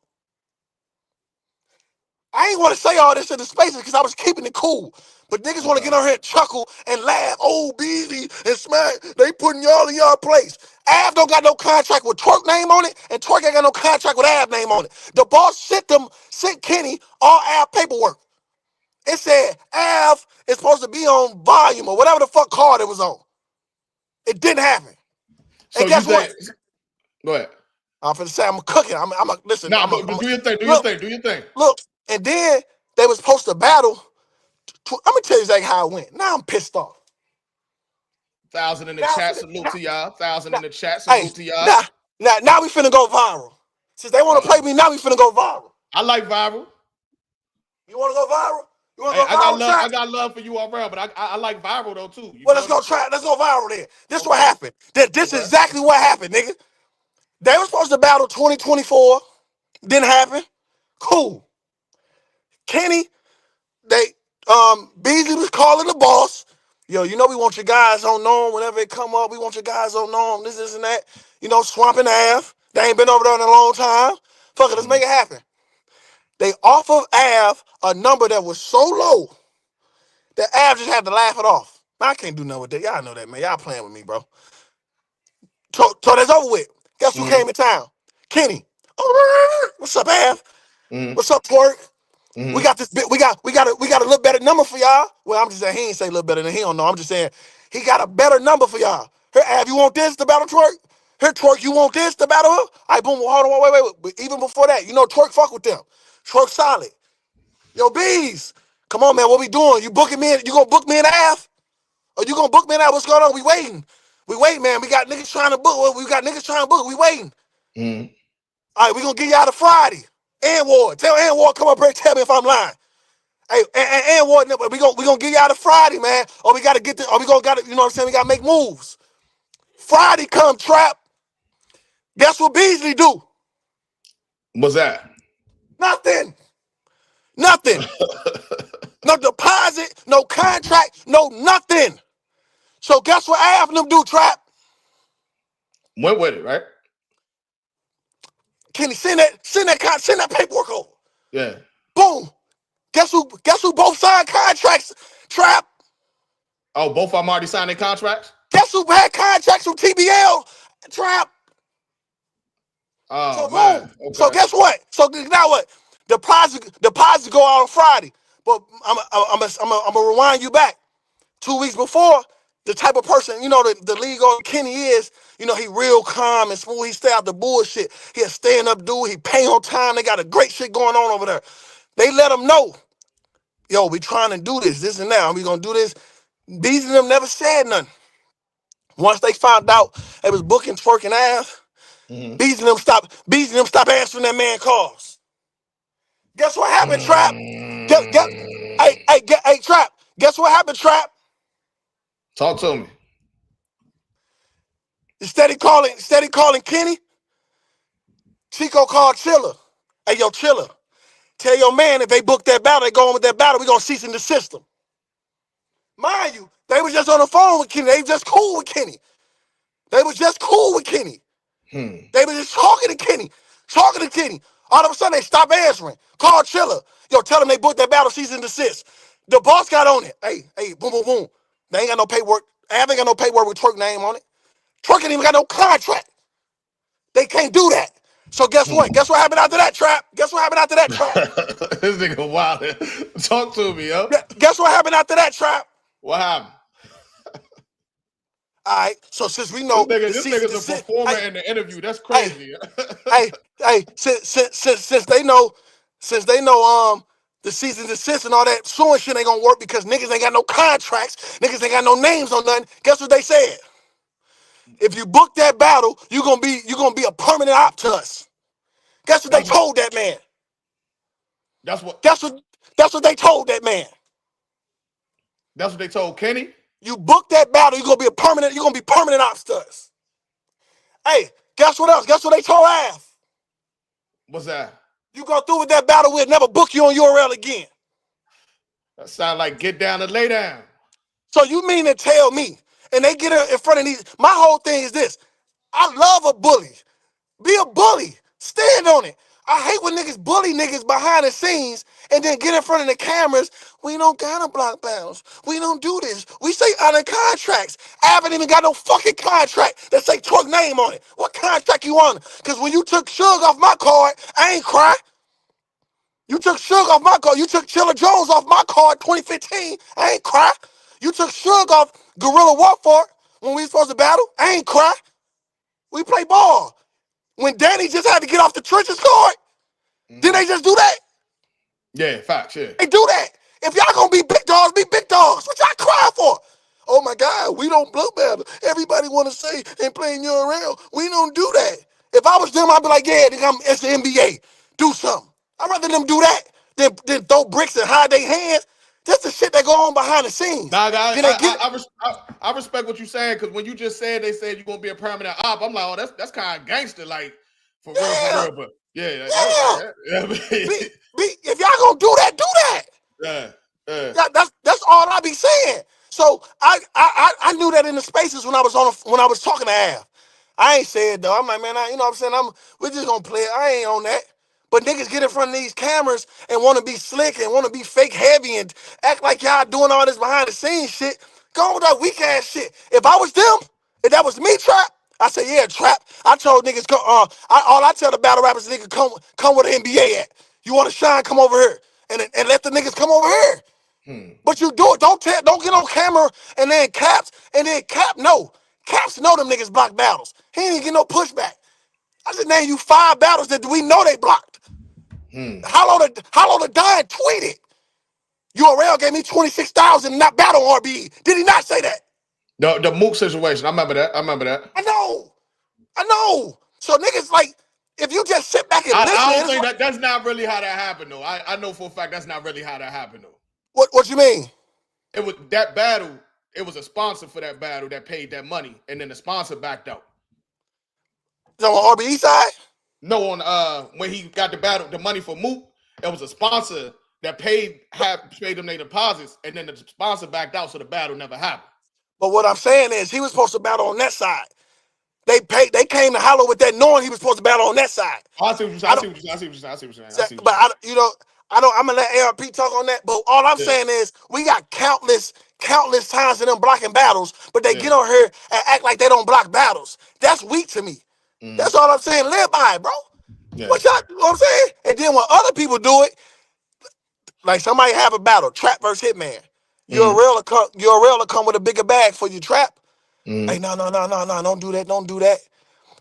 S3: I ain't want to say all this in the spaces because I was keeping it cool. But niggas want to get on here and chuckle and laugh. Oh, Beasley and Smack, they putting y'all in y'all place. Av don't got no contract with Twork name on it, and Twork ain't got no contract with Av name on it. The boss sent Kenny all Av paperwork. It said Av is supposed to be on volume or whatever the fuck card it was on. It didn't happen.
S2: So
S3: And
S2: you
S3: guess what?
S2: think? Go ahead.
S3: I'm finna say I'm cooking. Listen.
S2: Nah, but do your thing. Do your
S3: Look,
S2: thing. Do your thing.
S3: look. And then they was supposed to battle. Let me tell you exactly how it went. Now I'm pissed off.
S2: 1,000 in the
S3: Now,
S2: chat. Salute to y'all. 1,000
S3: now,
S2: in the chat.
S3: hey,
S2: Salute to y'all.
S3: now we finna go viral. Since they want to play me, now we finna go viral.
S2: I like viral.
S3: You want to go viral? You want
S2: Hey,
S3: to go viral?
S2: I got love for URL, but I like viral though too. You
S3: Well,
S2: feel
S3: let's go
S2: me?
S3: try. Let's go viral then. This
S2: Okay.
S3: what happened. This is exactly what happened, nigga. They were supposed to battle 2024. Didn't happen. Cool. Kenny, Beasley was calling the boss. Yo, you know we want your guys on norm whenever it come up. We want your guys on norm, this and that. You know, swamping Av. They ain't been over there in a long time. Fuck it, let's make it happen. They offered Av a number that was so low that Av just had to laugh it off. I can't do nothing with that. Y'all know that, man. Y'all playing with me, bro. So that's over with. Guess who came in town? Kenny. What's up, Av? What's up, Twork? We got this bit. We got a little better number for y'all. Well, I'm just saying he ain't say a little better than he don't know. I'm just saying he got a better number for y'all. Here, Av, you want this to battle Twork? Here, Twork, you want this to battle her? All right, boom. Hold on, wait. But even before that, you know Twork fuck with them. Twork solid. Yo, Bees, come on, man. What we doing? You booking me? You gonna book me in Av? Or you gonna book me in Av? What's going on? We waiting. We waiting, man. We got niggas trying to book. We got niggas trying to book. We waiting. All right, we gonna get y'all to Friday. And Ward, tell Ann Ward come up here and tell me if I'm lying. Hey, and Ward, we gonna get y'all to Friday, man. Or we gotta get the, or we gonna gotta, you know what I'm saying? We gotta make moves. Friday come trap. Guess what Beasley do?
S2: What's that?
S3: Nothing. No deposit, no contract, no nothing. So guess what Av and them do, trap?
S2: Went with it, right?
S3: Kenny, send that paperwork over.
S2: Yeah.
S3: Boom. Guess who both signed contracts, trap?
S2: Oh, both of them already signed their contracts?
S3: Guess who had contracts with TBL, trap?
S2: Oh,
S3: So
S2: man.
S3: boom.
S2: Okay.
S3: So guess what? So now what? Deposits go out on Friday. But I'm gonna rewind you back. 2 weeks before, the type of person, you know, the league on Kenny is, you know, he real calm and smooth. He stay out the bullshit. He a stand up dude. He pay on time. They got a great shit going on over there. They let him know, yo, we trying to do this and that. We gonna do this. These of them never said nothing. Once they found out they was booking Twork and ass, Bees and them stop answering that man calls. Guess what happened, Trap? Hey, Trap. Guess what happened, Trap?
S2: Talk to me.
S3: Steady calling Kenny. Chico called Chiller. Hey, yo, Chiller. Tell your man if they book that battle, they go on with that battle, we gonna cease in the system. Mind you, they was just on the phone with Kenny. They was just cool with Kenny. They was just talking to Kenny. All of a sudden, they stop answering. Call Chiller. Yo, tell them they booked that battle, cease and desist. The boss got on it. Hey, boom, boom, boom. They ain't got no paperwork. Av ain't got no paperwork with Twork name on it. Twork ain't even got no contract. They can't do that. So guess what? Guess what happened after that, Trap? Guess what happened after that, Trap?
S2: This nigga wild. Talk to me, yo.
S3: Guess what happened after that, Trap?
S2: What happened?
S3: All right. So since we know
S2: This nigga's a performer in the interview. That's crazy.
S3: Since they know, the season desist and all that suing shit ain't gonna work because niggas ain't got no contracts, niggas ain't got no names on nothing. Guess what they said? If you book that battle, you gonna be a permanent op to us. Guess what they told that man?
S2: That's what
S3: That's what they told that man.
S2: That's what they told Kenny?
S3: You book that battle, you're gonna be permanent ops to us. Hey, guess what else? Guess what they told Av?
S2: What's that?
S3: You go through with that battle, we'll never book you on URL again.
S2: That sound like get down and lay down.
S3: So you mean to tell me, and they get in front of these, my whole thing is this. I love a bully. Be a bully. Stand on it. I hate when niggas bully niggas behind the scenes and then get in front of the cameras. We don't gotta block battles. We don't do this. We say under contracts. I haven't even got no fucking contract that say Twork name on it. What contract you on? Because when you took Suge off my card, I ain't cry. You took Suge off my card. You took Chilla Jones off my card 2015. I ain't cry. You took Suge off Guerrilla Warfare when we was supposed to battle. I ain't cry. We play ball. When Danny just had to get off the trenches card, did they just do that?
S2: Yeah, facts, yeah.
S3: They do that. If y'all gonna be big dogs, be big dogs. What y'all cry for? Oh my God, we don't blow battle. Everybody wanna say and playing URL. We don't do that. If I was them, I'd be like, yeah, it's the NBA. Do something. I'd rather them do that than throw bricks and hide their hands. That's the shit that go on behind the scenes.
S2: Nah, I respect what you're saying, because when you just said they said you're gonna be a permanent op, I'm like, oh, that's kind of gangster, like for real. But yeah.
S3: If y'all gonna do that, do that.
S2: Yeah.
S3: That's all I be saying. So I knew that in the spaces when I was talking to Av. I ain't said though. I'm like, man, you know what I'm saying? We're just gonna play it. I ain't on that. But niggas get in front of these cameras and want to be slick and want to be fake heavy and act like y'all doing all this behind the scenes shit. Go on with that weak ass shit. If I was them, if that was me, Trap, I said, yeah, Trap. I told niggas, all I tell the battle rappers, niggas, come where the NBA at. You want to shine, come over here. And let the niggas come over here. But you do it. Don't get on camera and then Cap know. Caps know them niggas block battles. He ain't even get no pushback. I just named you 5 battles that we know they blocked. Hollow the Dime tweeted. URL gave me 26,000 not battle on RBE. Did he not say that?
S2: The MOOK situation. I remember that.
S3: I know. So niggas like, if you just sit back and listen.
S2: I don't think that's not really how that happened though. I know for a fact that's not really how that happened though.
S3: What you mean?
S2: It was that battle. It was a sponsor for that battle that paid that money, and then the sponsor backed out.
S3: So on RBE side?
S2: No, on when he got the money for MOOK, it was a sponsor that paid them their deposits, and then the sponsor backed out, so the battle never happened.
S3: But what I'm saying is, he was supposed to battle on that side. They came to Hollow with that, knowing he was supposed to battle on that side.
S2: I see what you're saying.
S3: But I'm gonna let ARP talk on that. But all I'm saying is, we got countless times in them blocking battles, but they get on here and act like they don't block battles. That's weak to me. That's all I'm saying. Live by it, bro.
S2: Yeah.
S3: You know what I'm saying? And then when other people do it, like somebody have a battle, Trap versus Hitman. URL will come with a bigger bag for you, Trap. Hey, no, don't do that.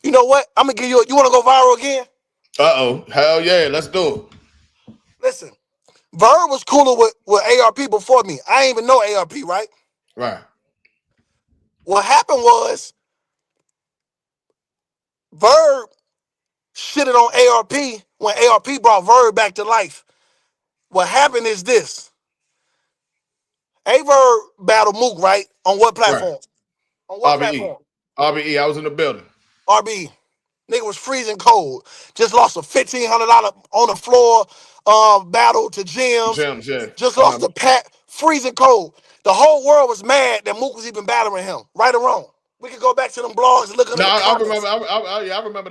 S3: You know what? I'm gonna give you. You want to go viral again?
S2: Hell yeah, let's do it.
S3: Listen, Verb was cooler with ARP before me. I ain't even know ARP, right?
S2: Right.
S3: What happened was Verb shitted on ARP when ARP brought Verb back to life. What happened is this. Verb battled Mook, right? On what platform?
S2: Right.
S3: On what
S2: RBE.
S3: platform?
S2: RBE, I was in the building.
S3: RBE. Nigga was freezing cold. Just lost a $1,500 on the floor battle to Gems.
S2: Yeah.
S3: Just lost a pack, freezing cold. The whole world was mad that Mook was even battling him, right or wrong. We could go back to them blogs and look at them.
S2: I remember. I remember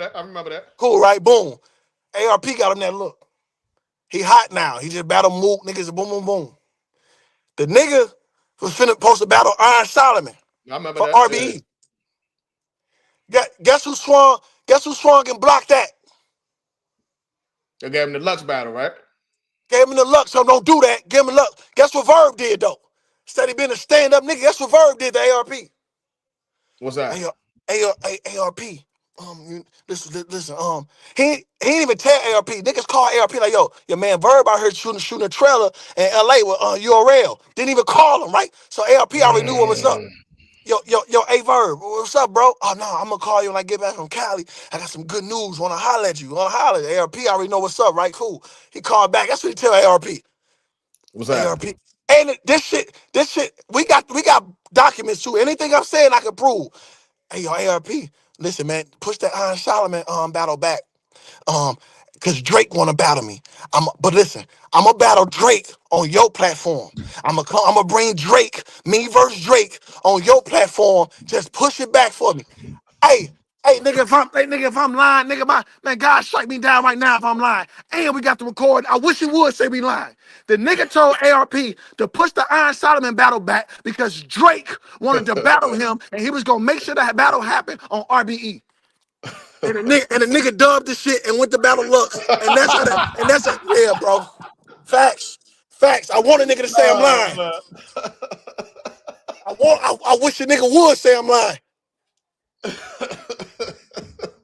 S2: that.
S3: Cool, right? Boom. ARP got him that look. He hot now. He just battled Mook. Niggas boom, boom, boom. The nigga was supposed to battle Iron Solomon.
S2: I remember
S3: for
S2: that.
S3: RBE. Yeah. Guess who swung? Guess who swung and blocked that?
S2: They gave him the Lux battle, right?
S3: Gave him the luck, so don't do that. Give him the luck. Guess what Verb did though? Instead of being a stand-up nigga, guess what Verb did to ARP?
S2: What's that?
S3: ARP. Listen. He didn't even tell ARP. Niggas call ARP like, yo, your man Verb out here shooting a trailer in LA with URL. Didn't even call him, right? So ARP already knew what was up. Yo, Verb, what's up, bro? Oh no, I'm gonna call you when I get back from Cali. I got some good news. Wanna holler at you? Wanna holler? ARP already know what's up, right? Cool. He called back. That's what he tell ARP.
S2: What's that?
S3: And this shit, we got documents too. Anything I'm saying, I can prove. Hey, yo, ARP, listen, man, push that Iron Solomon battle back. Cause Drake wanna battle me. But listen, I'm gonna battle Drake on your platform. I'm gonna bring Drake, me versus Drake on your platform. Just push it back for me. Hey, nigga, if I'm lying, nigga, man, God strike me down right now if I'm lying. And we got the record. I wish he would say we lying. The nigga told ARP to push the Iron Solomon battle back because Drake wanted to battle him, and he was gonna make sure that battle happened on RBE. And the nigga dubbed the shit and went to Battle Lux. And that's how yeah, bro. Facts. I want a nigga to say I'm lying. I wish a nigga would say I'm lying.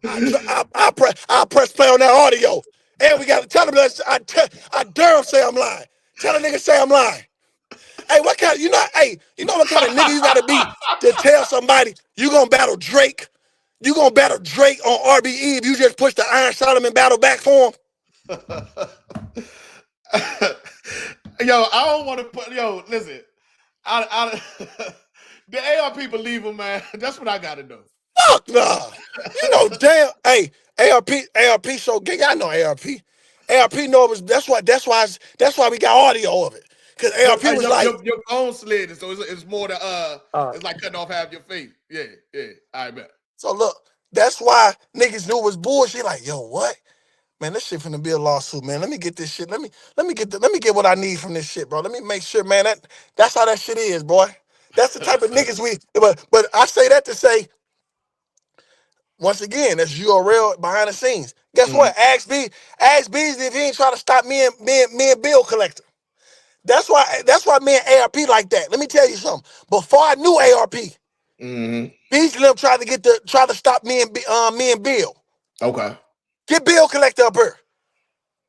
S3: I press play on that audio. And we gotta tell him that I dare him say I'm lying. Tell a nigga say I'm lying. Hey, what kind of, you know what kind of nigga you gotta be to tell somebody you gonna battle Drake? You gonna battle Drake on RBE if you just push the Iron Solomon battle back for him?
S2: Yo, I don't want to put. Yo, listen, the ARP believe him, man. That's what I gotta do.
S3: Fuck nah. You know, damn. Hey, ARP so gay. I know ARP. ARP know it was. That's why we got audio of it. Cause ARP was like
S2: your phone slid, so it's more than it's like cutting off half your face. Yeah, I bet.
S3: So look, that's why niggas knew it was bullshit. Like, yo, what? Man, this shit finna be a lawsuit, man. Let me get this shit. Let me get what I need from this shit, bro. Let me make sure, man. That's how that shit is, boy. That's the type of niggas we. But I say that to say, once again, that's URL behind the scenes. Guess what? Ask Beasley if he ain't trying to stop me and Bill Collector. That's why me and ARP like that. Let me tell you something. Before I knew ARP, Beasley tried to stop me and Bill.
S2: Okay.
S3: Get Bill Collector up here.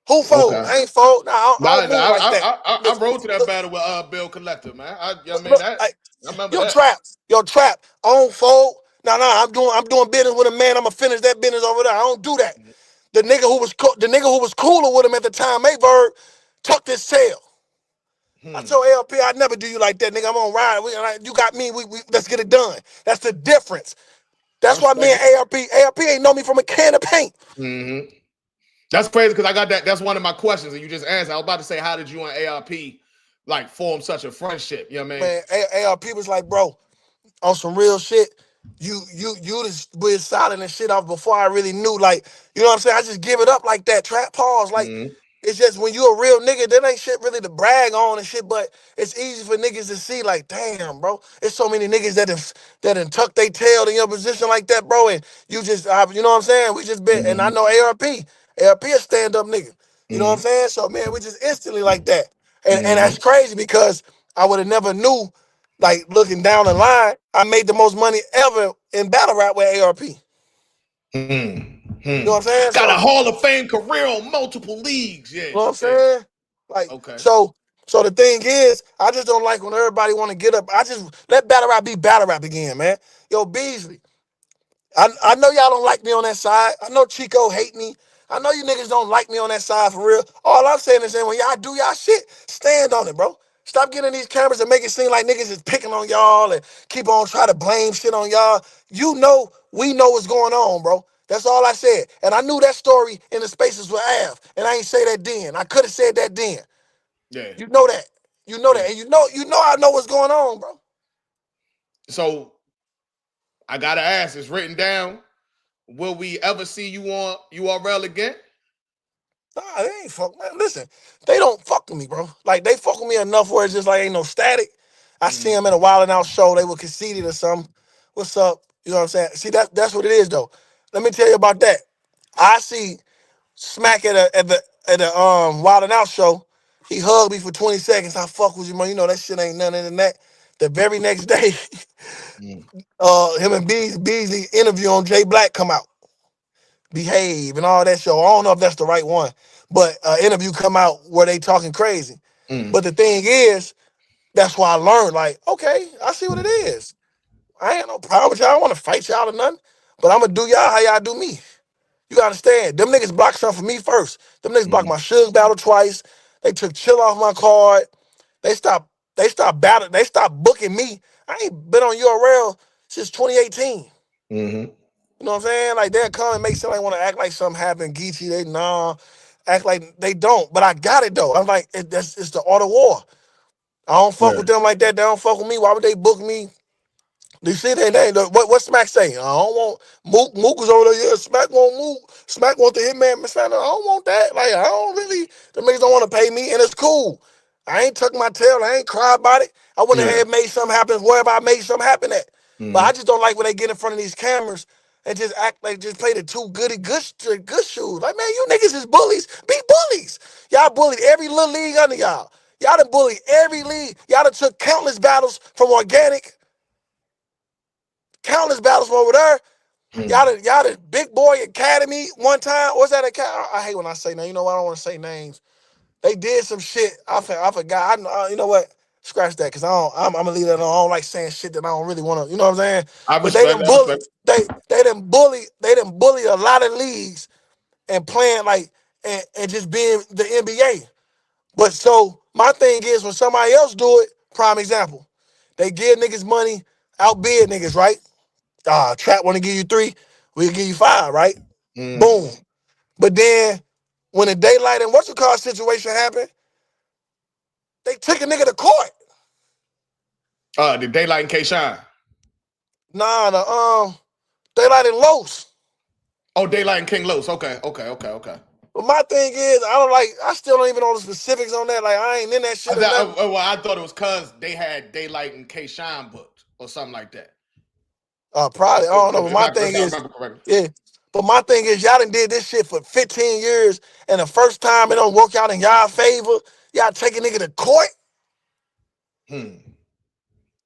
S3: Who fold?
S2: Okay.
S3: I ain't fold. Nah, I don't move like that.
S2: I rode to that battle with Bill Collector, man. I remember that.
S3: Yo, trap. I don't fold. Nah. I'm doing business with a man. I'm gonna finish that business over there. I don't do that. The nigga who was cooler with him at the time, Verb, tucked his tail. I told ALP, I'd never do you like that, nigga. I'm on ride. You got me. We let's get it done. That's the difference. That's why me and ARP ain't know me from a can of paint.
S2: That's crazy because I got that. That's one of my questions, and you just answered. I was about to say, how did you and ARP like form such a friendship? You know what I mean?
S3: Man, ARP was like, bro, on some real shit. You just been silent and shit off before I really knew. Like, you know what I'm saying? I just give it up like that. Trap pause. Like, it's just when you a real nigga, that ain't shit really to brag on and shit. But it's easy for niggas to see. Like, damn, bro, it's so many niggas that have tucked their tail in your position like that, bro. And you just, you know what I'm saying? We just been, and I know ARP a stand up nigga. You know what I'm saying? So man, we just instantly like that. And that's crazy because I would have never knew. Like looking down the line, I made the most money ever in battle rap with ARP. You know what I'm saying?
S2: Got a Hall of Fame career on multiple leagues. Yeah.
S3: You know what I'm saying? Like,
S2: okay.
S3: So the thing is, I just don't like when everybody want to get up. I just let battle rap be battle rap again, man. Yo, Beasley, I know y'all don't like me on that side. I know Chico hate me. I know you niggas don't like me on that side for real. All I'm saying is that when y'all do y'all shit, stand on it, bro. Stop getting these cameras and make it seem like niggas is picking on y'all and keep on trying to blame shit on y'all. You know, we know what's going on, bro. That's all I said. And I knew that story in the spaces with Av. And I ain't say that then. I could have said that then.
S2: Yeah.
S3: You know that. You know that. And you know I know what's going on, bro.
S2: So I gotta ask, it's written down. Will we ever see you on URL again?
S3: Nah, they ain't fuck, man. Listen, they don't fuck with me, bro. Like, they fuck with me enough where it's just like ain't no static. I see them in a Wild 'N Out show. They were conceited or something. What's up? You know what I'm saying? See, that's what it is, though. Let me tell you about that. I see Smack at the Wild 'N Out show. He hugged me for 20 seconds. I fuck with you, man. You know that shit ain't nothing in that. The very next day, him and Beasley interview on Jay Black come out. Behave and all that show. I don't know if that's the right one, but interview come out where they talking crazy. But the thing is, that's why I learned, like, okay, I see what it is. I ain't no problem with y'all. I don't want to fight y'all or nothing, but I'm going to do y'all how y'all do me. You gotta understand, them niggas blocked something for me first. Them niggas blocked my Suge battle twice. They took Chill off my card. They stopped they stopped battling. They stopped booking me. I ain't been on URL since 2018.
S2: Mm-hmm.
S3: You know what I'm saying? Like they'll come and make somebody want to act like something happened. Geechee, they act like they don't. But I got it though. I'm like, it's the art of war. I don't fuck with them like that. They don't fuck with me. Why would they book me? You see, what Smack say? I don't want Mook. Mook was over there. Yeah, Smack want Mook. Smack want the Hitman. I don't want that. Like I don't really. The niggas don't want to pay me, and it's cool. I ain't tuck my tail. I ain't cry about it. I wouldn't have made something happen wherever I made something happen at. But I just don't like when they get in front of these cameras and just act like just play the two good shoes. Like man, you niggas is bullies. Be bullies. Y'all bullied every little league under y'all. Y'all done bullied every league. Y'all done took countless battles from organic. Countless battles from over there. Y'all the Big Boy Academy one time. What's that academy? I hate when I say names. You know what? I don't want to say names. They did some shit. I forgot. You know what? Scratch that, because I'm gonna leave that alone. I don't like saying shit that I don't really want to. You know what I'm saying? But they done bully. They done bully a lot of leagues and playing like and just being the NBA. But so my thing is when somebody else do it. Prime example. They give niggas money, outbid niggas, right? Trap want to give you 3, we'll give you 5, right? Boom. But then when the daylight and what's the call situation happened, they took a nigga to court.
S2: The Daylight and K-Shine.
S3: Nah, the Daylight and Los.
S2: Oh, Daylight and King Los. Okay.
S3: But my thing is, I still don't even know the specifics on that. Like I ain't in that shit.
S2: I thought it was cause they had Daylight and K-Shine booked or something like that.
S3: Probably. I don't know. But my thing is, yeah. But my thing is, y'all done did this shit for 15 years, and the first time it don't work out in y'all favor, y'all take a nigga to court.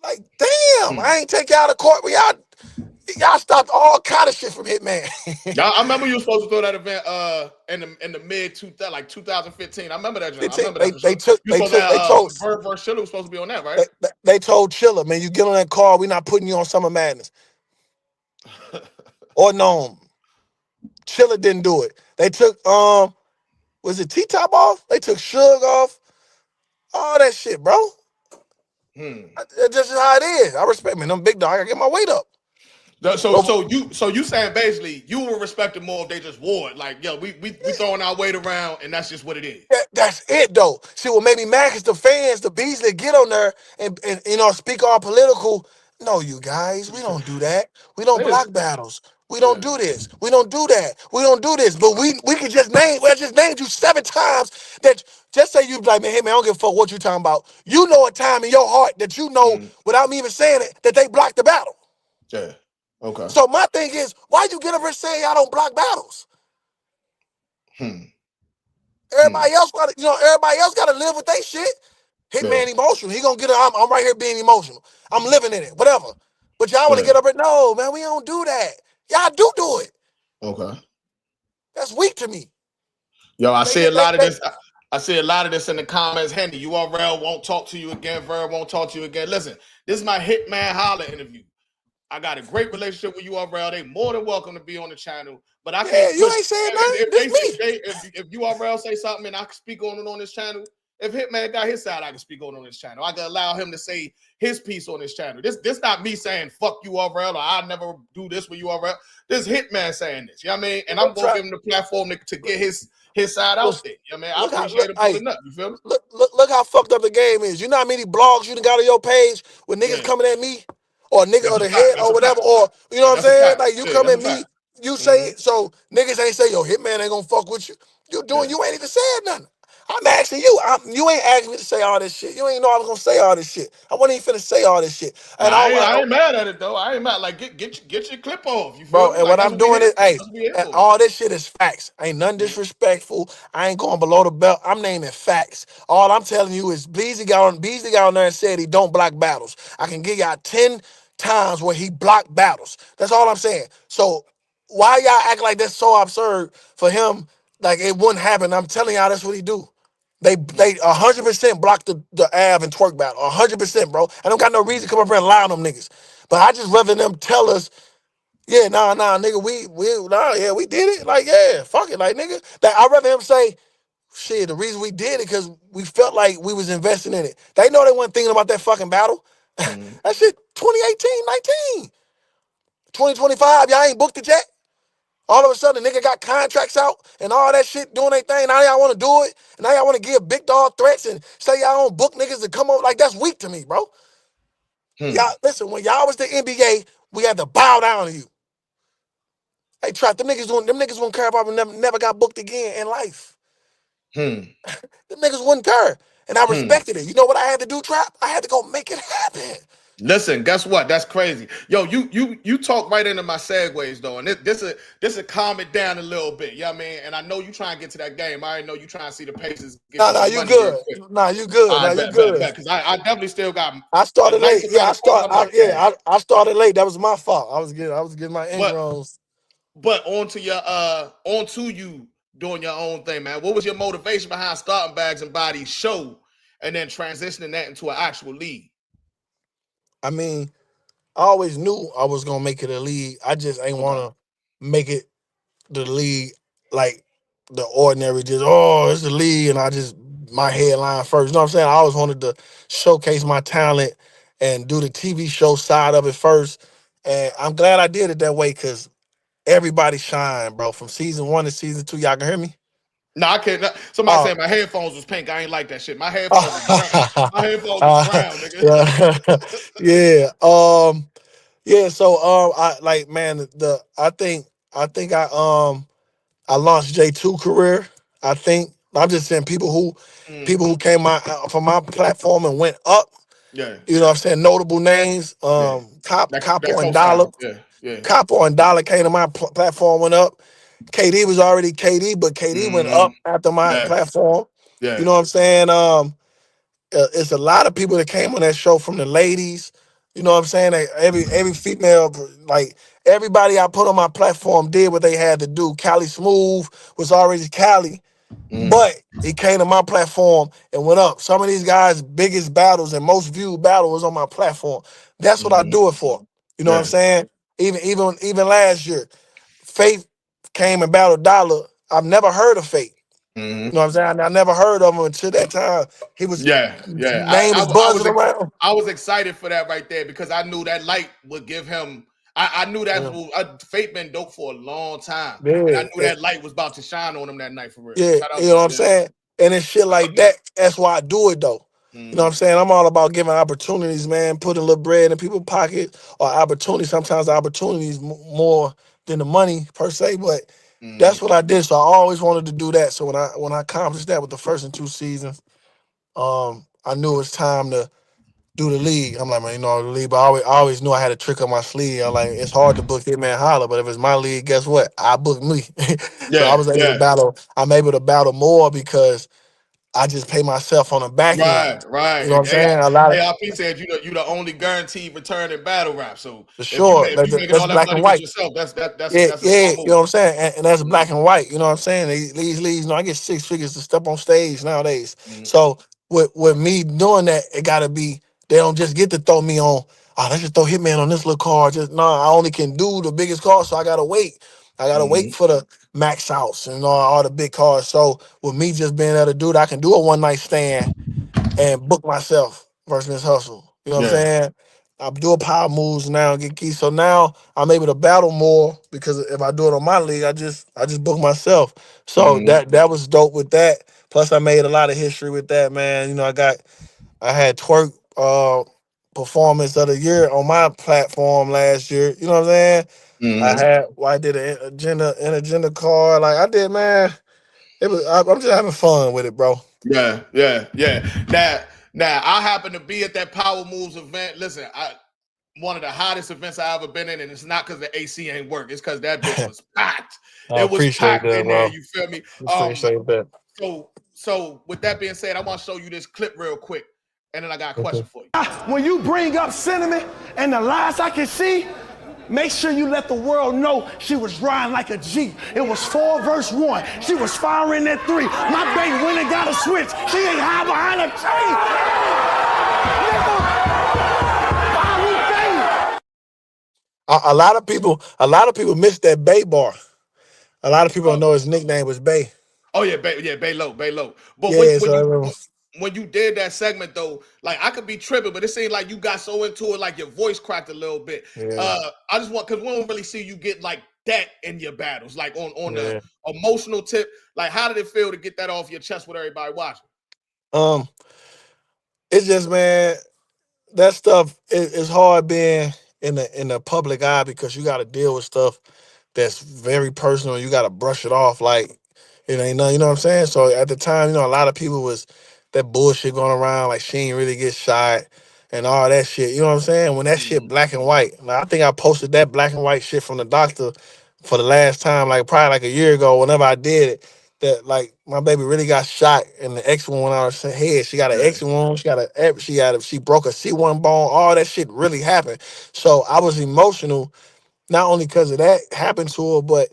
S3: Like, damn, I ain't take y'all to court, but y'all stopped all kind of shit from Hitman.
S2: I remember you were supposed to throw that event in the mid 2015. I remember that.
S3: They told
S2: Verb versus Chilla was supposed to be on that, right?
S3: They told Chilla, man, you get on that car, we not putting you on Summer Madness. Or no, Chilla didn't do it. They took was it T-Top off? They took Suge off. All that shit, bro. That's just how it is. I respect, man. I'm big dog. I gotta get my weight up.
S2: So you saying basically you would respect it more if they just wore it. Like, yo, we throwing our weight around and that's just what it is.
S3: That's it though. See what made me mad is the fans, the bees that get on there and speak all political. No, you guys, we don't do that. We don't block battles. We don't do this. We don't do that. We don't do this. But we can just name. I just named you 7 times that just say you like, man, hey man, I don't give a fuck what you talking about. You know a time in your heart that you know without me even saying it that they blocked the battle.
S2: Yeah. Okay.
S3: So my thing is, why you get up and say y'all don't block battles? Everybody else gotta live with their shit. Hitman emotional. He gonna get I'm right here being emotional. I'm living in it, whatever. But y'all wanna get up and no, man, we don't do that. Y'all do it.
S2: Okay.
S3: That's weak to me.
S2: Yo, I see a lot of this. I see a lot of this in the comments. Henry, URL won't talk to you again. Verb won't talk to you again. Listen, this is my Hitman Holla interview. I got a great relationship with URL. They more than welcome to be on the channel. But I can't.
S3: You ain't saying nothing.
S2: If URL say something and I can speak on it on this channel, if Hitman got his side, I can speak on this channel. I can allow him to say his piece on this channel. This not me saying fuck URL or I never do this with URL. This Hitman saying this. You know what I mean? And I'm gonna give him the platform to get his side out there. You know what I mean? I appreciate him pulling up. You feel me?
S3: Look how fucked up the game is. You know how many blogs you done got on your page with niggas coming at me? Or nigga or the head or whatever, or you know what I'm saying? Like you come at me, you say it, so niggas ain't say, yo, Hitman ain't gonna fuck with you. You ain't even said nothing. I'm asking you. You ain't asking me to say all this shit. You ain't know I was gonna say all this shit. I wasn't even finna say all this shit. And
S2: I ain't mad at it though. I ain't mad. Like get your clip off. You feel
S3: bro?
S2: Me?
S3: And
S2: like,
S3: what I'm doing is, and all this shit is facts. Ain't nothing disrespectful. I ain't going below the belt. I'm naming facts. All I'm telling you is Beasley got on there and said he don't block battles. I can give y'all 10 times where he blocked battles. That's all I'm saying. So why y'all act like that's so absurd for him? Like it wouldn't happen. I'm telling y'all that's what he do. They 100% blocked the Av and Twork battle. 100%, bro. I don't got no reason to come up here and lie on them niggas. But I just rather them tell us, yeah, nah, nigga, we did it. Like, yeah, fuck it, like, nigga. That I'd rather him say, shit, the reason we did it because we felt like we was investing in it. They know they weren't thinking about that fucking battle.
S2: Mm-hmm.
S3: That shit 2018, 19. 2025, y'all ain't booked it yet. All of a sudden, nigga got contracts out and all that shit doing their thing. Now y'all want to do it. And now y'all want to give big dog threats and say y'all don't book niggas to come over. Like, that's weak to me, bro. Y'all, listen, when y'all was the NBA, we had to bow down to you. Hey, Trap, them niggas wouldn't care about me, never got booked again in life. Them niggas wouldn't care. And I respected it. You know what I had to do, Trap? I had to go make it happen.
S2: Listen, guess what? That's crazy. Yo, you talk right into my segues though, and this will calm it down a little bit. You know what I mean? And I know you trying to get to that game. I already know you trying to see the Pacers get
S3: Nah,
S2: some
S3: you
S2: money real
S3: good.
S2: quick.
S3: Nah, you good.
S2: All
S3: Nah,
S2: right,
S3: you
S2: bet.
S3: good.
S2: Because I definitely still got
S3: I
S2: a
S3: started
S2: nice
S3: late. Yeah,
S2: amount of questions. I'm like, damn.
S3: I started late. That was my fault. I was getting my
S2: But
S3: ingrons.
S2: but onto you doing your own thing, man. What was your motivation behind starting Bags and Bodies show and then transitioning that into an actual league?
S3: I mean, I always knew I was gonna make it a league. I just ain't
S2: Okay.
S3: wanna make it the league like the ordinary, just it's the league and I just my headline first. You know what I'm saying? I always wanted to showcase my talent and do the TV show side of it first. And I'm glad I did it that way because everybody shine, bro. From season 1 to season 2. Y'all can hear me?
S2: No, I can't. Somebody
S3: Oh.
S2: said my headphones was pink. I ain't like that shit. My headphones was brown. My headphones was brown, nigga.
S3: Yeah. Yeah. Yeah, so I like, man, I launched J2 career. I think I'm just saying people who came out from my platform and went up,
S2: Yeah,
S3: you know what I'm saying, notable names.
S2: yeah. That
S3: Capo and Dollar.
S2: co-sign. Yeah.
S3: Capo and Dollar came to my platform, went up. KD was already KD, but KD went
S2: Mm-hmm.
S3: up after my
S2: Yeah,
S3: platform. You
S2: yeah.
S3: know what I'm saying? It's a lot of people that came on that show from the ladies. You know what I'm saying? Every female, like everybody I put on my platform did what they had to do. Cali Smooth was already Cali,
S2: Mm-hmm.
S3: but he came to my platform and went up. Some of these guys' biggest battles and most viewed battle was on my platform. That's what I
S2: Mm-hmm.
S3: do it for. You know what I'm
S2: Yeah.
S3: saying? Even last year, Faith came and battled Dollar. I've never heard of Faith.
S2: Mm-hmm.
S3: You know what I'm saying? I never heard of him until that time.
S2: Yeah.
S3: Name was
S2: I
S3: buzzing
S2: was
S3: around.
S2: I was excited for that right there because I knew that light would give him. I knew
S3: Yeah,
S2: that Fate been dope for a long time, and I
S3: yeah,
S2: knew that light was about to shine on him that night for real.
S3: yeah.
S2: Shout out
S3: You
S2: to
S3: know what
S2: him.
S3: I'm saying? And it's shit like that. That's why I do it though. You know what I'm
S2: Mm-hmm.
S3: saying? I'm all about giving opportunities, man. Putting a little bread in people's pocket or opportunities. Sometimes the opportunities more than the money per se, but
S2: Mm-hmm.
S3: that's what I did. So I always wanted to do that. So when I accomplished that with the first and 2 seasons, I knew it was time to do the league. I'm like, man, the league, but I always knew I had a trick up my sleeve. I'm like, it's hard to book Hitman Holla, but if it's my league, guess what? I book me. So I
S2: Yeah,
S3: was able to
S2: yeah.
S3: battle. I'm able to battle more because I just pay myself on the back end.
S2: Right.
S3: You know what I'm saying? A lot of
S2: ARP said you the only guaranteed return in battle rap. So
S3: for
S2: if you
S3: sure.
S2: making
S3: That's
S2: all that
S3: black and
S2: money with
S3: white.
S2: yourself,
S3: Yeah,
S2: that's a
S3: yeah,
S2: smart
S3: you know
S2: move.
S3: what I'm saying? And that's
S2: Mm-hmm.
S3: black and white, you know what I'm saying? These leagues, I get 6 figures to step on stage nowadays.
S2: Mm-hmm.
S3: So with me doing that, it gotta be, they don't just get to throw me on, let's just throw Hitman on this little card. Just no, I only can do the biggest card, so I gotta wait. I gotta wait for the max outs and all the big cards. So with me just being able to do it, I can do a one night stand and book myself versus this hustle. You know what I'm
S2: Yeah.
S3: saying? I'm doing power moves now and get keys. So now I'm able to battle more because if I do it on my league, I just book myself. So
S2: Mm-hmm.
S3: that was dope with that. Plus I made a lot of history with that, man. I had Twork performance of the year on my platform last year. You know what I'm saying?
S2: Mm-hmm.
S3: I did an agenda card. Like I did, man. I'm just having fun with it, bro.
S2: Yeah. Now I happen to be at that Power Moves event. Listen, one of the hottest events I ever been in, and it's not because the AC ain't work. It's because that bitch was packed.
S3: I
S2: It was
S3: appreciate
S2: packed
S3: that,
S2: in there.
S3: bro.
S2: You feel me?
S3: Appreciate that.
S2: So with that being said, I want to show you this clip real quick, and then I got a
S3: Okay.
S2: question for you.
S4: When you bring up sentiment and the lies I can see, make sure you let the world know she was riding like a G. It was 4 verse 1. She was firing at 3. My baby went and got a switch. She ain't hide behind a tree.
S3: A lot of people miss that Bay bar. A lot of people don't know his nickname was Bay.
S2: Oh yeah, Bay Low, Bay Low. But
S3: Yeah, so I remember.
S2: when you did that segment though, like I could be tripping, but it seemed like you got so into it, like your voice cracked a little bit.
S3: Yeah,
S2: I just want because we don't really see you get like that in your battles, like on the
S3: yeah.
S2: emotional tip. Like, how did it feel to get that off your chest with everybody watching?
S3: Um, it's just, man, that stuff is hard being in the public eye because you got to deal with stuff that's very personal. You got to brush it off like it ain't nothing. You know what I'm saying? So at the time, a lot of people was that bullshit going around like she ain't really get shot and all that shit. You know what I'm saying? When that shit
S2: Mhm.
S3: black and white. Like, I think I posted that black and white shit from the doctor for the last time, like probably like a year ago. Whenever I did it, that like my baby really got shot and the X wound went out of her head. She got an
S2: Yeah,
S3: X wound. She broke a C1 bone. All that shit really happened. So I was emotional not only because of that happened to her, but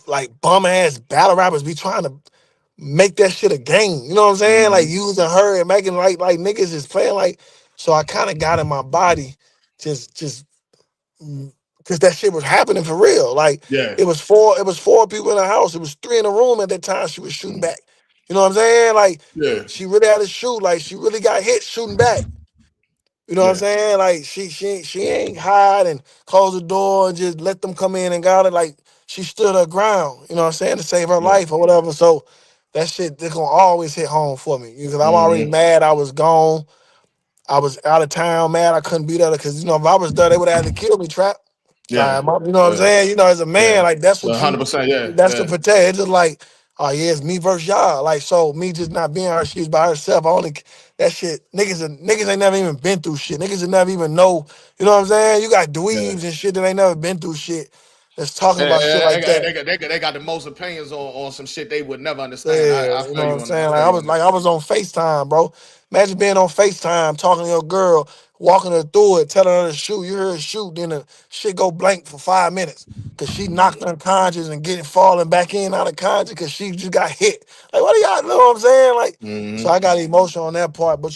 S3: like bum ass battle rappers be trying to make that shit a game. You know what I'm saying? Like
S2: hmm
S3: using her and making like niggas is playing like. So I kind of got in my body, just because that shit was happening for real. Like
S2: yeah,
S3: it was four people in the house. It was three in the room at that time. She was shooting back. You know what I'm saying? Like
S2: yeah,
S3: she really had to shoot. Like she really got hit shooting back. You know what I'm
S2: yeah,
S3: saying? Like she ain't hide and close the door and just let them come in and got it. Like she stood her ground, you know what I'm saying, to save her
S2: yeah.
S3: life or whatever. So that shit they're gonna always hit home for me. Because I'm already
S2: hmm
S3: mad I was gone. I was out of town, mad I couldn't be there because if I was there, they would have had to kill me, trap.
S2: Yeah,
S3: You know what I'm
S2: yeah,
S3: saying? As a
S2: yeah.
S3: man, like that's what
S2: 100%. Yeah,
S3: that's the
S2: yeah,
S3: protect. It's just like, oh yeah, it's me versus y'all. Like so, me just not being her, she's by herself. I only that shit. Niggas ain't never even been through shit. Niggas that never even know. You know what I'm saying? You got
S2: yeah.
S3: dweebs and shit that ain't never been through shit. That's talking about shit like
S2: And
S3: that.
S2: they got the most opinions on some shit they would never understand.
S3: Yeah,
S2: I
S3: you
S2: feel
S3: know what
S2: you
S3: I'm
S2: on I
S3: saying? Like
S2: feel
S3: I
S2: you
S3: was
S2: on that.
S3: like I was on FaceTime, bro. Imagine being on FaceTime, talking to your girl, walking her through it, telling her to shoot. You hear her shoot, then the shit go blank for 5 minutes. Cause she knocked unconscious and getting falling back in out of conscious because she just got hit. Like, what do y'all know what I'm saying? Like, so
S2: hmm
S3: I got emotional on that part. But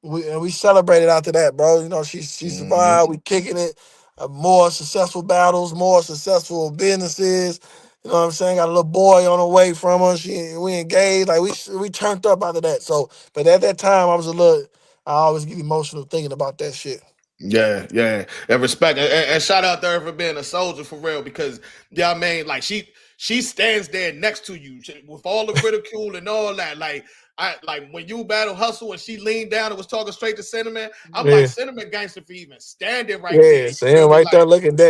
S3: we celebrated after that, bro. She
S2: hmm
S3: survived. We kicking it. More successful battles, more successful businesses. You know what I'm saying? Got a little boy on the way from us. We engaged. Like we turned up after that. So, but at that time, I was a little. I always get emotional thinking about that shit.
S2: Yeah, yeah, and respect, and shout out to her for being a soldier for real. Because yeah, I mean, like she stands there next to you with all the ridicule and all that. Like I like when you battle Hustle and she leaned down and was talking straight to Cinnamon. I'm like
S3: Yeah,
S2: Cinnamon gangster for even standing right there.
S3: yeah.
S2: You
S3: So
S2: feel
S3: him
S2: me?
S3: right there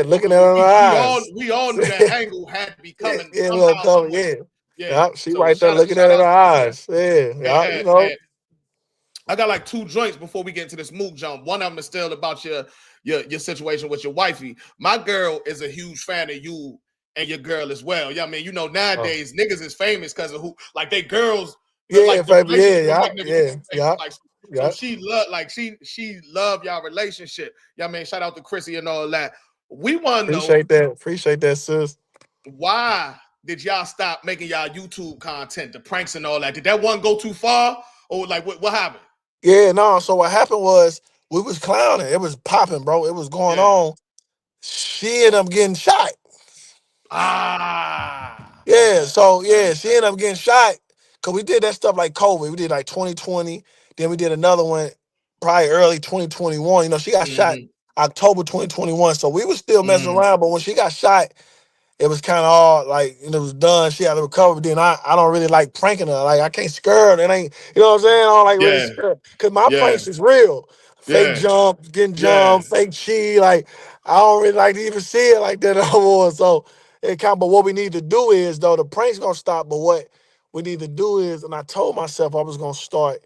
S2: Like
S3: looking at her in her eyes.
S2: we all knew that angle had to be
S3: Yeah,
S2: coming
S3: yeah,
S2: somehow,
S3: look,
S2: some way.
S3: yeah.
S2: Yeah.
S3: Yeah, she
S2: So
S3: right there looking at
S2: shout
S3: her in her
S2: out to her for that.
S3: eyes. Yeah, yeah,
S2: And I got like two joints before we get into this MOOK jump. One of them is still about your situation with your wifey. My girl is a huge fan of you and your girl as well. Yeah, I mean,
S3: Oh.
S2: nowadays niggas is famous because of who, like they girls,
S3: Yeah,
S2: like the
S3: baby,
S2: relationship will
S3: yeah,
S2: make niggas
S3: yeah,
S2: more famous.
S3: yeah,
S2: Like so
S3: yeah.
S2: she love like she love y'all relationship. Yeah, I mean, shout out to Chrissy and all that. We want to know
S3: Appreciate that, sis.
S2: why did y'all stop making y'all YouTube content, the pranks and all that? Did that one go too far, or like what happened?
S3: Yeah, no. So what happened was we was clowning. It was popping, bro. It was going
S2: Yeah.
S3: on. She ended up getting shot. Yeah.
S2: Okay,
S3: So
S2: okay,
S3: yeah, she ended up getting shot. Cause we did that stuff like COVID. We did like 2020. Then we did another one probably early 2021. She got shot
S2: okay.
S3: October 2021. So we was still messing
S2: Mm,
S3: around. But when she got shot, it was kind of all like it was done. She had to recover. But then I don't really like pranking her. Like I can't scare her. It ain't what I'm saying. I don't like really
S2: yeah,
S3: scare her. Cause my
S2: yeah,
S3: pranks is real. Fake
S2: yeah,
S3: jump, getting
S2: yeah.
S3: jumped, fake chi. Like I don't really like to even see it like that no more. So it kind. But what we need to do is though the pranks gonna stop. But what we need to do is, and I told myself I was gonna start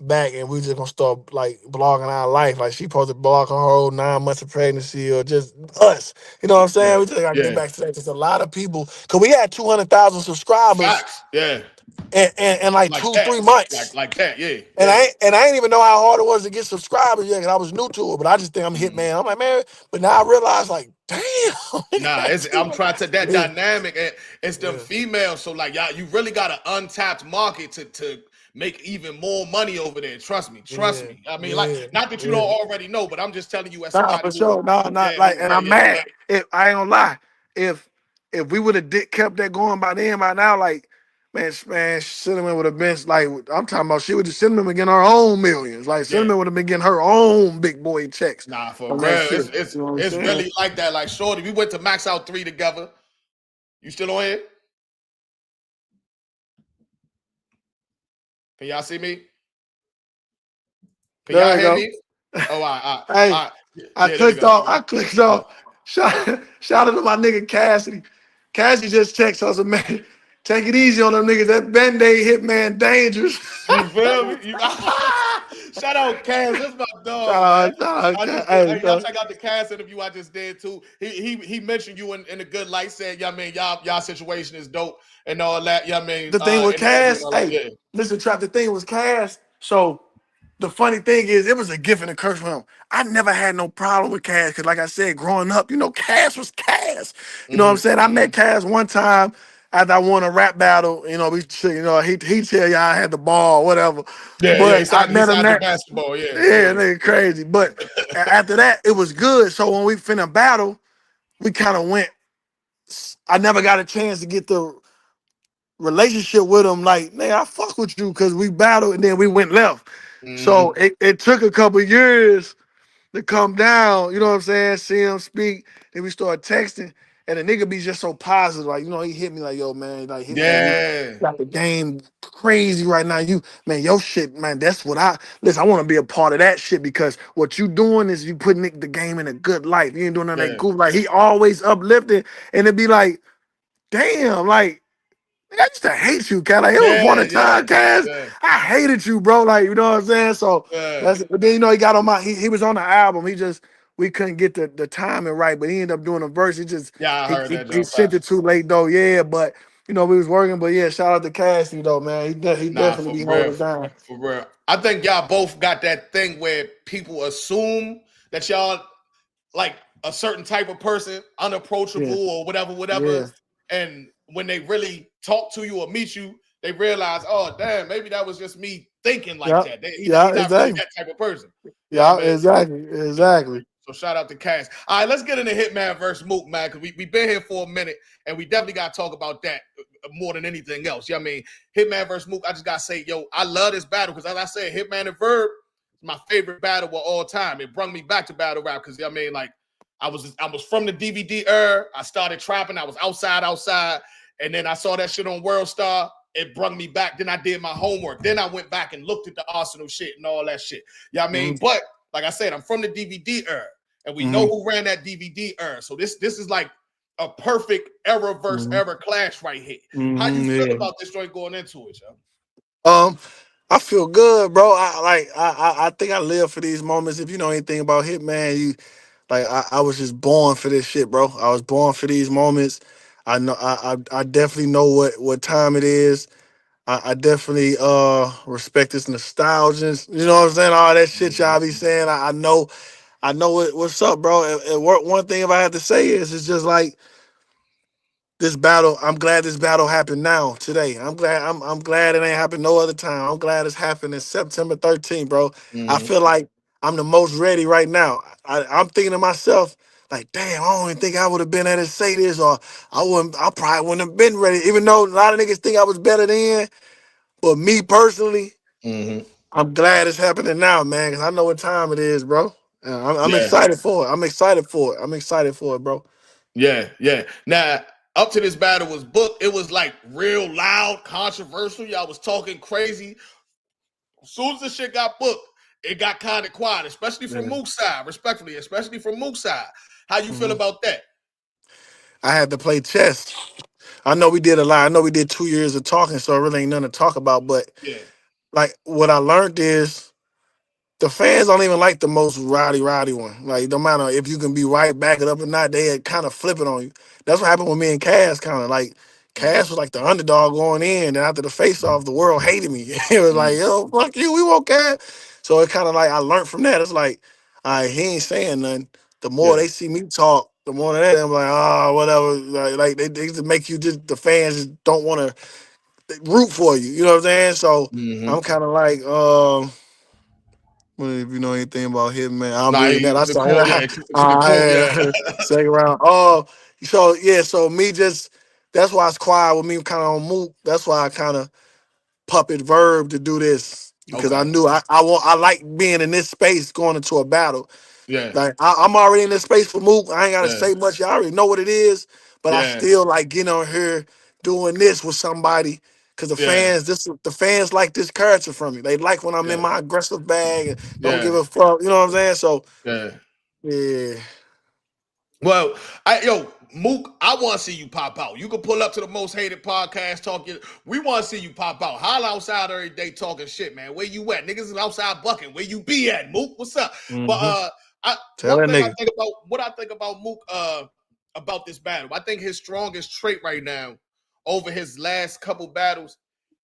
S3: back and we just gonna start like blogging our life. Like she supposed to blog her whole 9 months of pregnancy or just us. You know what I'm saying?
S2: Yeah,
S3: We just gotta get
S2: yeah.
S3: back to that. Because a lot of people, because we had 200,000 subscribers
S2: Facts. Yeah.
S3: in like
S2: Like
S3: two,
S2: that.
S3: 3 months.
S2: Like that. Yeah.
S3: And
S2: Yeah.
S3: I ain't even know how hard it was to get subscribers yet, because I was new to it. But I just think I'm
S2: Mhm.
S3: Hitman. I'm like, man, but now I realize, like, damn, nigga
S2: Nah,
S3: got
S2: I'm
S3: 200.
S2: trying to that
S3: Yeah,
S2: dynamic, and it's them
S3: yeah,
S2: females. So like y'all, you really got an untapped market to make even more money over there. Trust me, trust
S3: yeah,
S2: me. I mean, like,
S3: yeah,
S2: not that you don't
S3: yeah.
S2: already know, but I'm just telling you as
S3: Nah,
S2: somebody
S3: for
S2: who,
S3: sure. Nah, not
S2: yeah,
S3: like,
S2: who,
S3: and
S2: yeah,
S3: I'm
S2: yeah,
S3: mad. If I ain't gonna lie, if if we would have kept that going by then, by now, like, man, Cinnamon would have been like, I'm talking about, she would have Cinnamon been getting her own millions. Like,
S2: Yeah.
S3: Cinnamon would have been getting her own big boy checks
S2: Nah, for
S3: on
S2: real.
S3: that shit.
S2: It's
S3: You know what I'm
S2: it's
S3: saying?
S2: really like that. Like, Shorty, we went to Max Out 3 together. You still on here? Can y'all see me? Can
S3: There
S2: y'all
S3: we
S2: hear
S3: go.
S2: me? Oh, all right.
S3: Hey, I
S2: Yeah, there we
S3: clicked
S2: go.
S3: off. I clicked off. Shout out to my nigga Cassidy. Cassidy just texted us, man. Take it easy on them niggas. That Band-Aid Hitman dangerous.
S2: You feel me? Shout out Cass. That's my dog, man. I just hey, y'all check out the Cass interview I just did too. He mentioned you in a good light, said, yeah, I mean, y'all situation is dope and all that. Yeah, I mean,
S3: The thing with Cass,
S2: like,
S3: hey, listen, Trap, the thing was Cass. So the funny thing is, it was a gift and a curse for him. I never had no problem with Cass because, like I said, growing up, Cass was Cass. You know what I'm saying? I met Cass one time after I won a rap battle. He tell you I had the ball, whatever.
S2: Yeah,
S3: But
S2: he
S3: I
S2: signed
S3: met him
S2: the
S3: that.
S2: basketball. Yeah,
S3: Nigga crazy. But after that, it was good. So when we finna battle, we kind of went. I never got a chance to get the relationship with him. Like, man, I fuck with you because we battled and then we went left. So it took a couple years to come down, you know what I'm saying? See him speak. Then we started texting. And the nigga be just so positive. Like, he hit me like, yo, man, like, Hitman, you
S2: Yeah.
S3: got the game crazy right now. Your shit, man, that's what listen, I want to be a part of that shit because what you doing is you putting the game in a good light. You ain't doing none of that goof. Like, he always uplifted. And it'd be like, damn, like, I used to hate you, Cat. Like, it was one time, Cass. I hated you, bro. Like, you know what I'm saying? So that's it. But then he got on he was on the album. We couldn't get the timing right, but he ended up doing a verse.
S2: I heard that.
S3: He sent it too late though. Yeah, but we was working. But yeah, shout out to Cassie though, man. He definitely be holding it down.
S2: For real. I think y'all both got that thing where people assume that y'all like a certain type of person, unapproachable or whatever.
S3: Yeah.
S2: And when they really talk to you or meet you, they realize, oh damn, maybe that was just me thinking like that. He's not really that type of person.
S3: Exactly.
S2: So shout out to Cass. All right, let's get into Hitman versus Mook, man, because we've been here for a minute, and we definitely got to talk about that more than anything else. I mean, Hitman versus Mook, I just got to say, yo, I love this battle because, as I said, Hitman and Verb is my favorite battle of all time. It brought me back to battle rap because, I mean, like, I was from the DVD era. I started trapping. I was outside, and then I saw that shit on World Star. It brought me back. Then I did my homework. Then I went back and looked at the Arsenal shit and all that shit. I mean? But like I said, I'm from the DVD era, and we know who ran that DVD era. So this is like a perfect era versus era clash right here. How you feel about this joint going into it, yo?
S3: I feel good, bro. I think I live for these moments. If you know anything about Hitman, I was just born for this shit, bro. I was born for these moments. I know I definitely know what time it is. I definitely respect this nostalgia. You know what I'm saying? All that shit y'all be saying. I know what's up, bro. And one thing if I have to say is it's just like this battle. I'm glad this battle happened now, today. I'm glad it ain't happened no other time. I'm glad it's happening September 13th, bro. I feel like I'm the most ready right now. I'm thinking to myself, like, damn, I don't even think I would have been able to say this, or I probably wouldn't have been ready, even though a lot of niggas think I was better than. But me personally, I'm glad it's happening now, man, because I know what time it is, bro. I'm excited for it. I'm excited for it, bro.
S2: Yeah. Now, up to this battle was booked. It was like real loud, controversial. Y'all was talking crazy. As soon as the shit got booked, it got kind of quiet, especially from Mook's side, respectfully, especially from Mook's side. How you feel about that?
S3: I had to play chess. I know we did a lot. I know we did 2 years of talking, so it really ain't nothing to talk about. But like what I learned is the fans don't even like the most rowdy one. Like no matter if you can be right, back it up or not, they kind of flip it on you. That's what happened with me and Cass. Kind of like Cass was like the underdog going in, and after the face off, the world hated me. It was like, yo, fuck you, we won't care. So it kind of like I learned from that. It's like, all right, he ain't saying nothing. The more they see me talk, the more that I'm like, oh, whatever. Like they just make you the fans just don't want to root for you. You know what I'm saying? So I'm kind of like, well, if you know anything about Hitman, I'm reading that. I saw
S2: second round.
S3: second round. Oh, So yeah, so me just that's why it's quiet with me kind of on Mook. That's why I kind of puppet Verb to do this because I
S2: Okay.
S3: knew I like being in this space going into a battle.
S2: Yeah.
S3: Like I'm already in this space for Mook. I ain't gotta
S2: Yeah.
S3: say much. Y'all already know what it is, but I
S2: Yeah.
S3: still like getting on here doing this with somebody because
S2: Yeah.
S3: the fans like this character from me. They like when I'm in
S2: Yeah.
S3: my aggressive bag and don't give
S2: Yeah.
S3: a fuck. You know what I'm saying? So
S2: Yeah.
S3: yeah,
S2: Well, Mook, I want to see you pop out. You can pull up to the most hated podcast talking. We want to see you pop out. Holla outside every day talking shit, man. Where you at? Niggas is outside bucking. Where you be at, Mook? What's up? But
S3: hmm tell
S2: one
S3: that
S2: thing I
S3: nigga.
S2: think about what I think about Mook about this battle. I think his strongest trait right now over his last couple battles,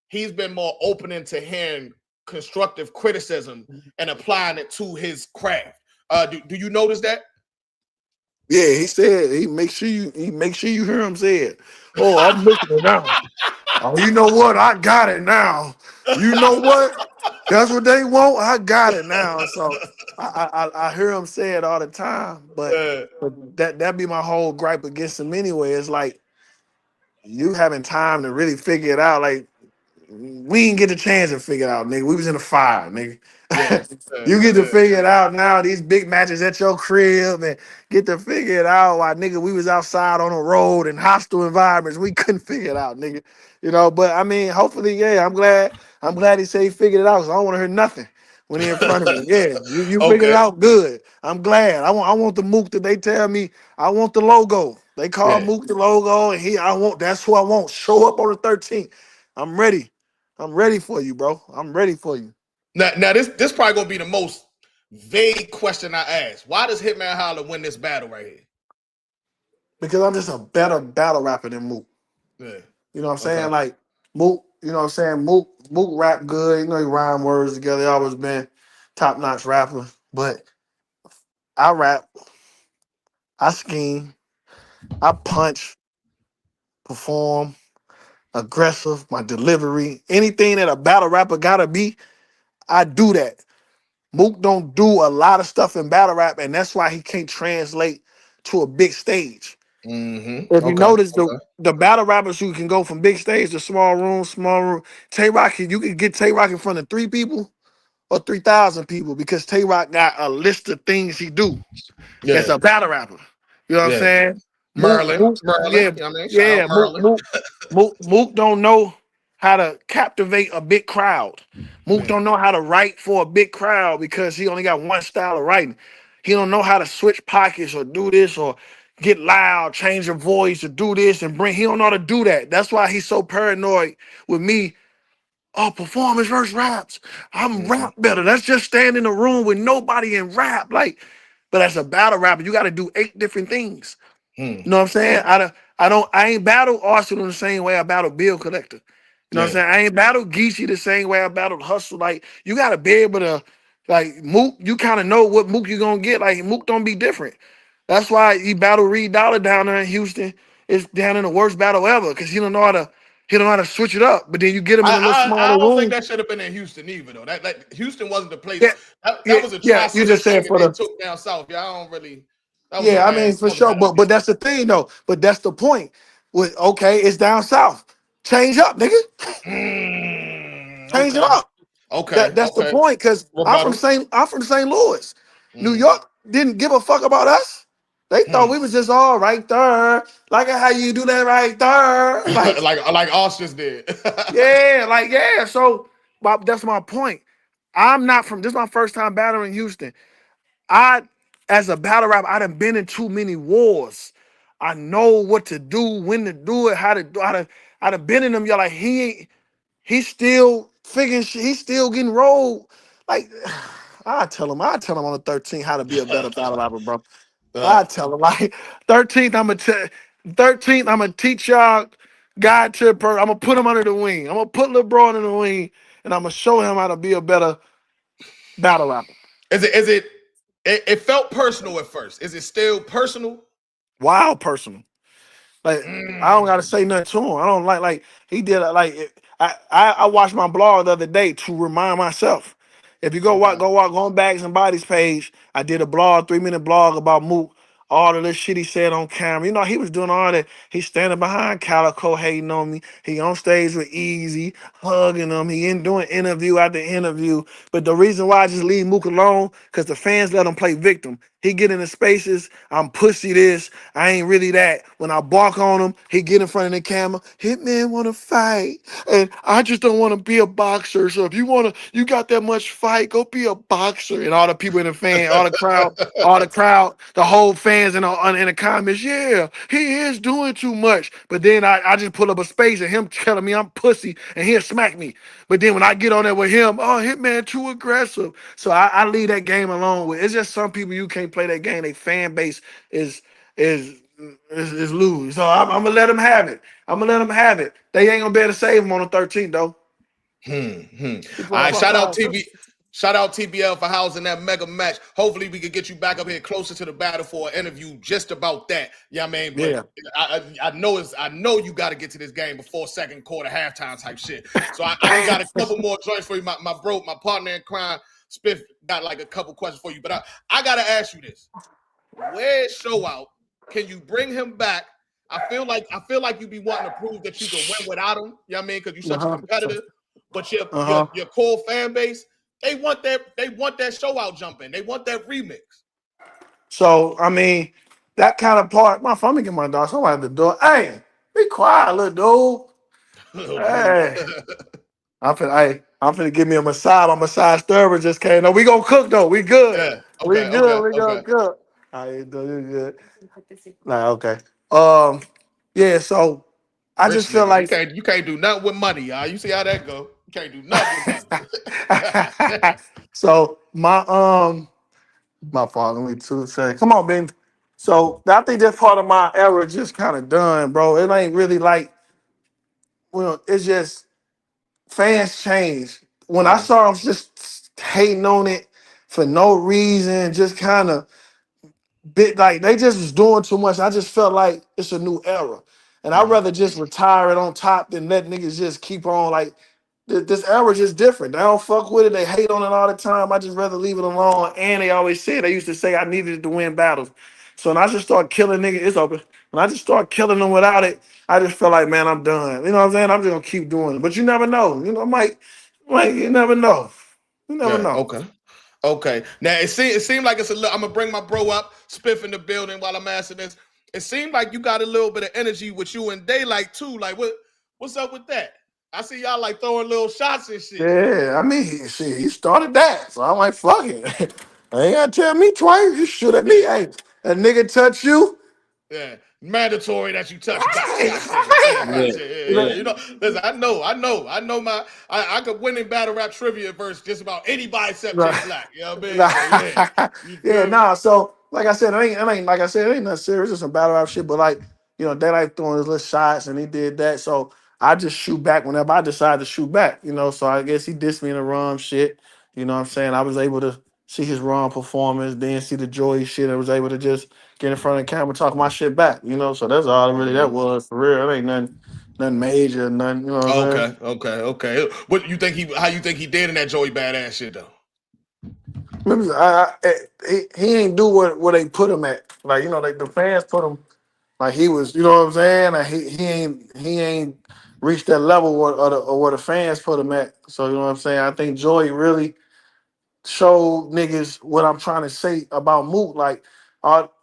S2: he's been more open to hearing constructive criticism and applying it to his craft. Do you notice that?
S3: Yeah, he said he make sure you hear him say it. Oh, I'm listening now. Oh, you know what? I got it now. You know what? That's what they want. I got it now. So I hear him say it all the time,
S2: Uh,
S3: but that be my whole gripe against him anyway. It's like you having time to really figure it out. Like we didn't get the chance to figure it out, nigga. We was in the fire, nigga.
S2: yeah.
S3: You get to figure it out now. These big matches at your crib and get to figure it out. While nigga, we was outside on the road in hostile environments. We couldn't figure it out, nigga. You know, but I mean, hopefully, yeah. I'm glad he said he figured it out. Cause I don't want to hear nothing when he in front of me. Yeah, you figured it
S2: Okay.
S3: out good. I'm glad. I want the Mook that they tell me. I want the logo. They call
S2: Yeah.
S3: Mook the logo, and that's who I want. Show up on the 13th. I'm ready. I'm ready for you, bro. I'm ready for you.
S2: Now this probably gonna be the most vague question I ask. Why does Hitman Holla win this battle right here?
S3: Because I'm just a better battle rapper than Mook.
S2: Yeah.
S3: You know what I'm
S2: Okay.
S3: saying? Like Mook, you know what I'm saying? Mook rap good. You know, he rhyme words together. He always been top notch rapper. But I rap, I scheme, I punch, perform, aggressive, my delivery, anything that a battle rapper gotta be, I do that. Mook don't do a lot of stuff in battle rap, and that's why he can't translate to a big stage.
S2: Mm-hmm.
S3: If you
S2: Okay.
S3: notice
S2: Okay.
S3: the battle rappers who can go from big stage to small room, small room, Tay Rock, you can get Tay Rock in front of 3 people or 3,000 people because Tay Rock got a list of things he do as
S2: Yeah.
S3: a battle rapper. You know what I'm
S2: Yeah.
S3: saying?
S2: Merlin.
S3: Yeah,
S2: Merlin. You know what I mean? Shout out
S3: yeah.
S2: Merlin.
S3: Mook don't know how to captivate a big crowd. Mook
S2: Yeah.
S3: don't know how to write for a big crowd because he only got one style of writing. He don't know how to switch pockets or do this or get loud, change your voice or do this and bring. He don't know how to do that. That's why he's so paranoid with me. Oh, performance versus raps. I'm
S2: Mm-hmm.
S3: rap better. Let's just stand in a room with nobody and rap. But as a battle rapper, you got to do 8 different things.
S2: Hmm.
S3: You know what I'm saying? I ain't battle Arsenal the same way I battle Bill Collector. You know what I'm
S2: Yeah.
S3: saying? I ain't battle Geechee the same way I battled Hustle. Like, you gotta be able to, like, Mook, you kind of know what Mook you gonna get. Like, Mook don't be different. That's why he battled Reed Dollar down there in Houston. It's down in the worst battle ever because he don't know how to switch it up. But then you get him in a little
S2: I
S3: smaller
S2: don't think
S3: room.
S2: that should have been in Houston either though. That Houston wasn't the place.
S3: Yeah,
S2: That
S3: yeah,
S2: was a
S3: yeah. You
S2: tri-city
S3: just
S2: thing
S3: said
S2: that
S3: for
S2: they
S3: the
S2: took down south. Yeah, I don't really. That was a
S3: Yeah, I
S2: bad.
S3: mean for
S2: That was a
S3: sure,
S2: bad
S3: but
S2: idea.
S3: that's the thing though. But that's the point. With okay, it's down south. Change up, nigga. Change it
S2: Okay.
S3: up.
S2: Okay.
S3: That's the
S2: Okay.
S3: point. Cause
S2: Rebuttal.
S3: I'm from St. Louis. New
S2: Mm-hmm.
S3: York didn't give a fuck about us. They thought we was just all right there. Like how you do that right there. Like,
S2: like Austin did.
S3: yeah, like yeah. So that's my point. I'm not from this is my first time battling Houston. I, as a battle rapper, I done been in too many wars. I know what to do, when to do it, how to do. I done been in them. You're like he's still figuring. He's still getting rolled. Like I tell him on the 13th how to be a better battle rapper, bro.
S2: Uh,
S3: I tell him like 13th. 13th. I'm gonna teach y'all guide to a person. I'm gonna put him under the wing. I'm gonna put LeBron under the wing, and I'm gonna show him how to be a better battle rapper.
S2: it felt personal at first. Is it still personal?
S3: Wild personal. Like I don't gotta
S2: Mm,
S3: say nothing to him. I don't like he did I watched my blog the other day to remind myself. If you
S2: okay.
S3: go on Bags and Bodies page, I did a blog, 3-minute blog about Mook. all of the shit he said on camera. You know, he was doing all that. He's standing behind Calico hating on me. He on stage with Easy, hugging him. He in doing interview after interview. But the reason why I just leave Mook alone, because the fans let him play victim. He get in the spaces, I'm pussy this, I ain't really that. When I bark on him, he get in front of the camera, Hitman wanna fight. And I just don't wanna be a boxer. So if you got that much fight, go be a boxer. And all the people in the fan, all the crowd, the whole fans in the comments, yeah, he is doing too much. But then I just pull up a space and him telling me I'm pussy and he'll smack me. But then when I get on there with him, oh, Hitman too aggressive. So I leave that game alone with. It's just some people you can't play that game. Their fan base is loose. So I'm gonna let them have it. I'm gonna let them have it. They ain't gonna be able to save him on the 13th though.
S2: All right, shout out TBL for housing that mega match. Hopefully we can get you back up here closer to the battle for an interview just about that. Yeah, I mean, but
S3: Yeah.
S2: I know you got to get to this game before second quarter, halftime type shit. So I got a couple more joints for you. My partner in crime, Spiff, got like a couple questions for you. But I gotta ask you this: where's Show Out? Can you bring him back? I feel like you be wanting to prove that you can win without him. You know what I mean? Because you're such a competitor. But your core fan base, they want that Show Out jumping. They want that remix.
S3: So I mean, that kind of part. My phone, let me get my dog. Somebody at the door. Hey, be quiet, little dude. Hey, I'm finna give me a massage. My massage server just came. No, we gonna cook though. We good.
S2: Yeah.
S3: We
S2: Okay.
S3: good.
S2: Okay.
S3: We gonna
S2: Okay.
S3: cook. How you doing? You good? Nah, okay. Yeah. So I
S2: Rich
S3: just feel
S2: nigga,
S3: like.
S2: you can't do nothing with money, y'all. You see how that go? You can't do nothing with money.
S3: So my father, let me too say, come on, Ben. So I think that part of my era just kind of done, bro. It ain't really like, well, it's just fans change. When I saw them just hating on it for no reason, just kind of bit like they just was doing too much. I just felt like it's a new era, and I'd rather just retire it on top than let niggas just keep on like this era just different. They don't fuck with it. They hate on it all the time. I just rather leave it alone. And they always said they used to say I needed it to win battles. So when I just start killing niggas, it's open. When I just start killing them without it, I just feel like, man, I'm done. You know what I'm saying? I'm just gonna keep doing it. But you never know. You know, you never know. You never
S2: Yeah.
S3: know.
S2: Okay. Okay. Now it seemed like it's a little. I'm gonna bring my bro up, Spiff in the building while I'm asking this. It seemed like you got a little bit of energy with you and Daylight too. Like what's up with that? I see y'all like throwing little shots and shit.
S3: Yeah, I mean, he started that, so I'm like, fuck it. Ain't gotta tell me twice. You shoot at me. Hey, a nigga touch you.
S2: Yeah, mandatory that you touch back.
S3: Hey,
S2: Gotcha. Yeah,
S3: hey.
S2: gotcha. Yeah. You know, listen, I know I could win in battle rap trivia versus just about anybody except Jay
S3: Right.
S2: Black. You know what I mean?
S3: Nah.
S2: So yeah, you
S3: Yeah,
S2: feel me?
S3: nah. So like I said, it ain't like I said, it ain't nothing serious. It's some battle rap shit. But like, you know, they like throwing his little shots and he did that. So I just shoot back whenever I decide to shoot back, you know. So I guess he dissed me in the rum shit. You know what I'm saying? I was able to see his rum performance, then see the joy shit. I was able to just get in front of the camera, talk my shit back, you know. So that's all really that was for real. It ain't nothing major, nothing, you know what I'm saying?
S2: Okay. What you think how you think he did in that Joey badass shit though?
S3: Maybe he ain't do what they put him at. Like, you know, like the fans put him like he was, you know what I'm saying? Like he ain't reached that level where the fans put him at. So you know what I'm saying? I think Joey really showed niggas what I'm trying to say about Mook. Like,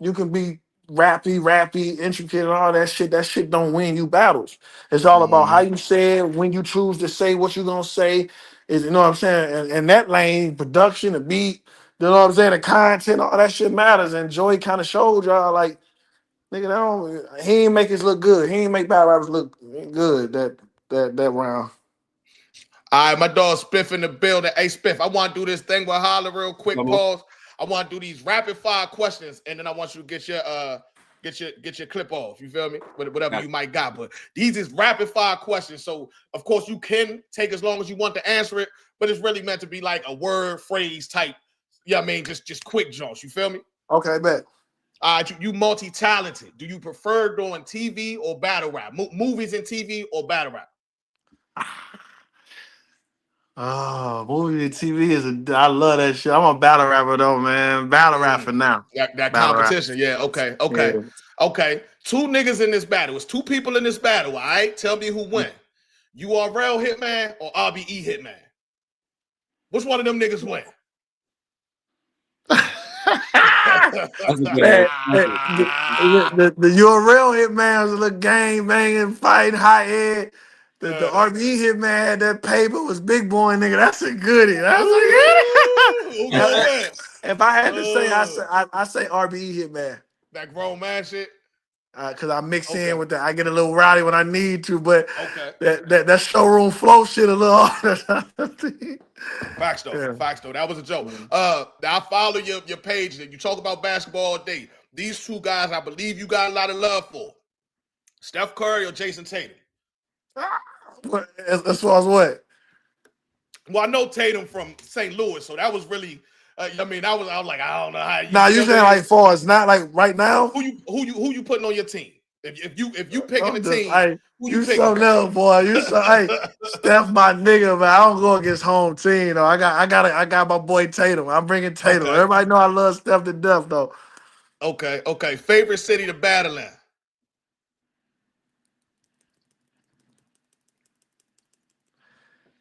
S3: you can be rappy, intricate, and all that shit. That shit don't win you battles. It's all about how you say it, when you choose to say what you're gonna say. Is, you know what I'm saying? And that lane, production, the beat, you know what I'm saying? The content, all that shit matters. And Joey kind of showed y'all like, nigga, he ain't make us look good. He ain't make battle rappers look good that round.
S2: All right, my dog Spiff in the building. Hey Spiff, I want to do this thing with Holla real quick. Pause. I want to do these rapid fire questions, and then I want you to get your clip off. You feel me? Whatever you might got, but these is rapid fire questions. So of course you can take as long as you want to answer it, but it's really meant to be like a word phrase type. Yeah, I mean just quick jaunts. You feel me?
S3: Okay, bet.
S2: All right, you multi-talented. Do you prefer doing TV or battle rap? Movies and TV or battle rap?
S3: Oh, movie and TV is I love that shit. I'm a battle rapper though, man. Battle rap for now.
S2: That
S3: Battle rap.
S2: competition. Yeah. Okay.
S3: Yeah.
S2: Okay. Okay. Two niggas in this battle. It's two people in this battle. All right. Tell me who win. URL Hitman or RBE Hitman? Which one of them niggas win?
S6: That's a good
S3: Man,
S6: answer.
S3: the URL hitman was a little gang banging, fighting, high head. The RBE hitman had that paper was big boy nigga. That's a goodie. That's a
S2: Who
S3: goodie.
S2: gonna win?
S3: If I had to say, I say RBE hitman.
S2: That grown man shit.
S3: Cause I mix
S2: Okay.
S3: in with that. I get a little rowdy when I need to, but
S2: Okay.
S3: that showroom flow shit a little harder.
S2: Facts though.
S3: Yeah.
S2: Facts though. That was a joke. I follow your page. You talk about basketball all day. These two guys, I believe you got a lot of love for. Steph Curry or Jason Tatum?
S3: As far as what?
S2: Well, I know Tatum from St. Louis, so that was really. I mean, I was like, I don't know how you.
S3: Nah, you saying like far as not like right now?
S2: Who you putting on your team? If you picking a
S3: I'm just,
S2: team,
S3: hey,
S2: who
S3: you
S2: you picking?
S3: something else, boy. You so hey, Steph my nigga, but I don't go against home team though. I got my boy Tatum. I'm bringing Tatum.
S2: Okay.
S3: Everybody know I love Steph to death though.
S2: Okay. Favorite city to battle in?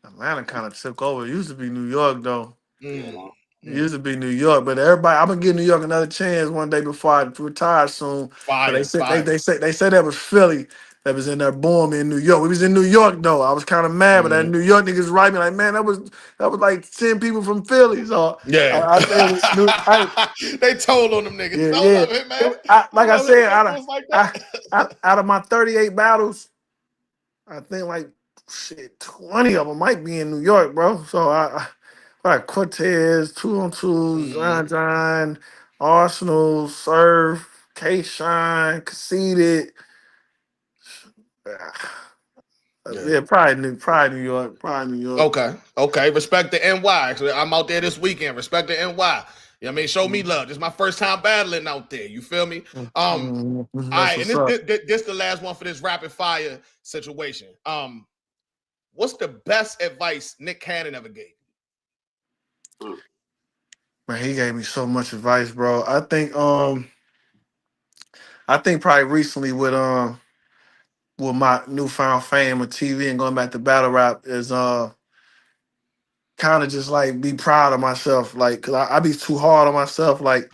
S3: Atlanta kind of took over. It used to be New York though. It
S2: Mm.
S3: used to be New York, but everybody, I'm gonna give New York another chance one day before I retire soon. But
S2: Fire.
S3: they said that was Philly that was in there born me in New York. We was in New York though. I was kind of mad, but that New York niggas write me like, man, that was like 10 people from Philly. So
S2: Yeah.
S3: I said, it was
S2: They told on them niggas.
S3: yeah,
S2: Don't
S3: yeah.
S2: love it, man.
S3: Like I
S2: Don't love it.
S3: said,
S2: It was like that.
S3: out of my 38 battles, I think like shit, 20 of them might be in New York, bro. So I like Cortez, 2-on-2, Zion, Arsenal, Serve, K Shine, Conceited. Yeah, probably New York. Probably New York.
S2: Okay. Respect the NY. I'm out there this weekend. Respect the NY. You know what I mean? Show me love. This is my first time battling out there. You feel me? All right, and this the last one for this rapid fire situation. What's the best advice Nick Cannon ever gave you?
S3: Man, he gave me so much advice, bro. I think probably recently with my newfound fame with TV and going back to battle rap is kind of just like be proud of myself, like, cause I be too hard on myself, like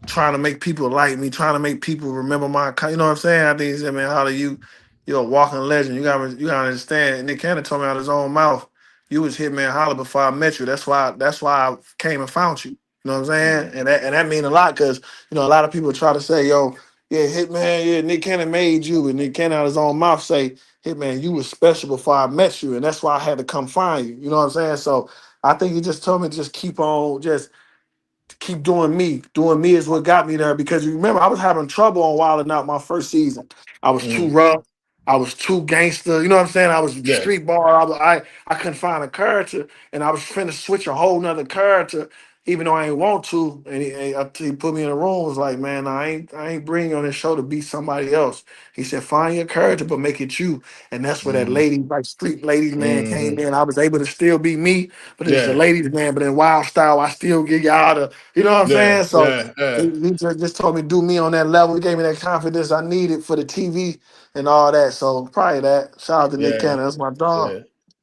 S3: trying to make people like me, trying to make people remember you know what I'm saying? I think he said, man, Holla, you're a walking legend. You gotta understand. And Nick Cannon told me out of his own mouth, you was Hitman Holla before I met you. That's why I came and found you. You know what I'm saying? And that mean a lot because a lot of people try to say, yo, yeah, Hitman, yeah, Nick Cannon made you, and Nick Cannon out of his own mouth say, Hitman, you was special before I met you, and that's why I had to come find you. You know what I'm saying? So I think he just told me to just keep on, just keep doing me. Doing me is what got me there. Because you remember, I was having trouble on Wild 'N Out my first season. I was too rough. I was too gangster. You know what I'm saying? I was
S2: Yeah.
S3: street ball. I couldn't find a character, and I was finna switch a whole nother character, even though I ain't want to. And he put me in a room. Was like, man, I ain't bringing you on this show to be somebody else. He said, find your character, but make it you. And that's where that lady, like street ladies man, came in. I was able to still be me, but it's the ladies man. But in Wild Style, I still get y'all to, you know what I'm saying? So he just told me do me on that level. He gave me that confidence I needed for the TV and all that. So probably that. Shout out to Nick Cannon. That's my dog.
S2: Yeah.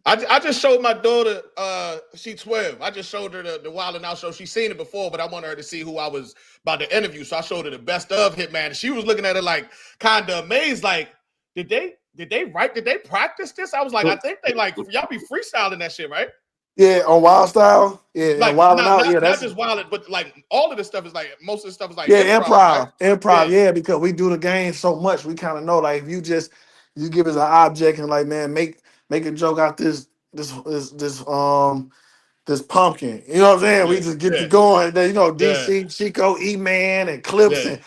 S2: I just showed my daughter, she 12. I just showed her the Wild 'N Out show. She's seen it before, but I wanted her to see who I was about to interview. So I showed her the best of Hitman. And she was looking at it like kind of amazed, like, did they practice this? I was like, I think they like y'all be freestyling that shit, right?
S3: Yeah, on Wild Style. Yeah,
S2: Like
S3: Wild 'N Out. Yeah,
S2: not
S3: that's
S2: just Wild, but like all of this stuff is like most of the stuff is like
S3: improv.
S2: right?
S3: Improv, yeah, because we do the game so much, we kind of know like if you give us an object and like, man, make a joke out this pumpkin. You know what I'm saying? We just get you going. Then, DC, Chico, E-Man, and Clips, and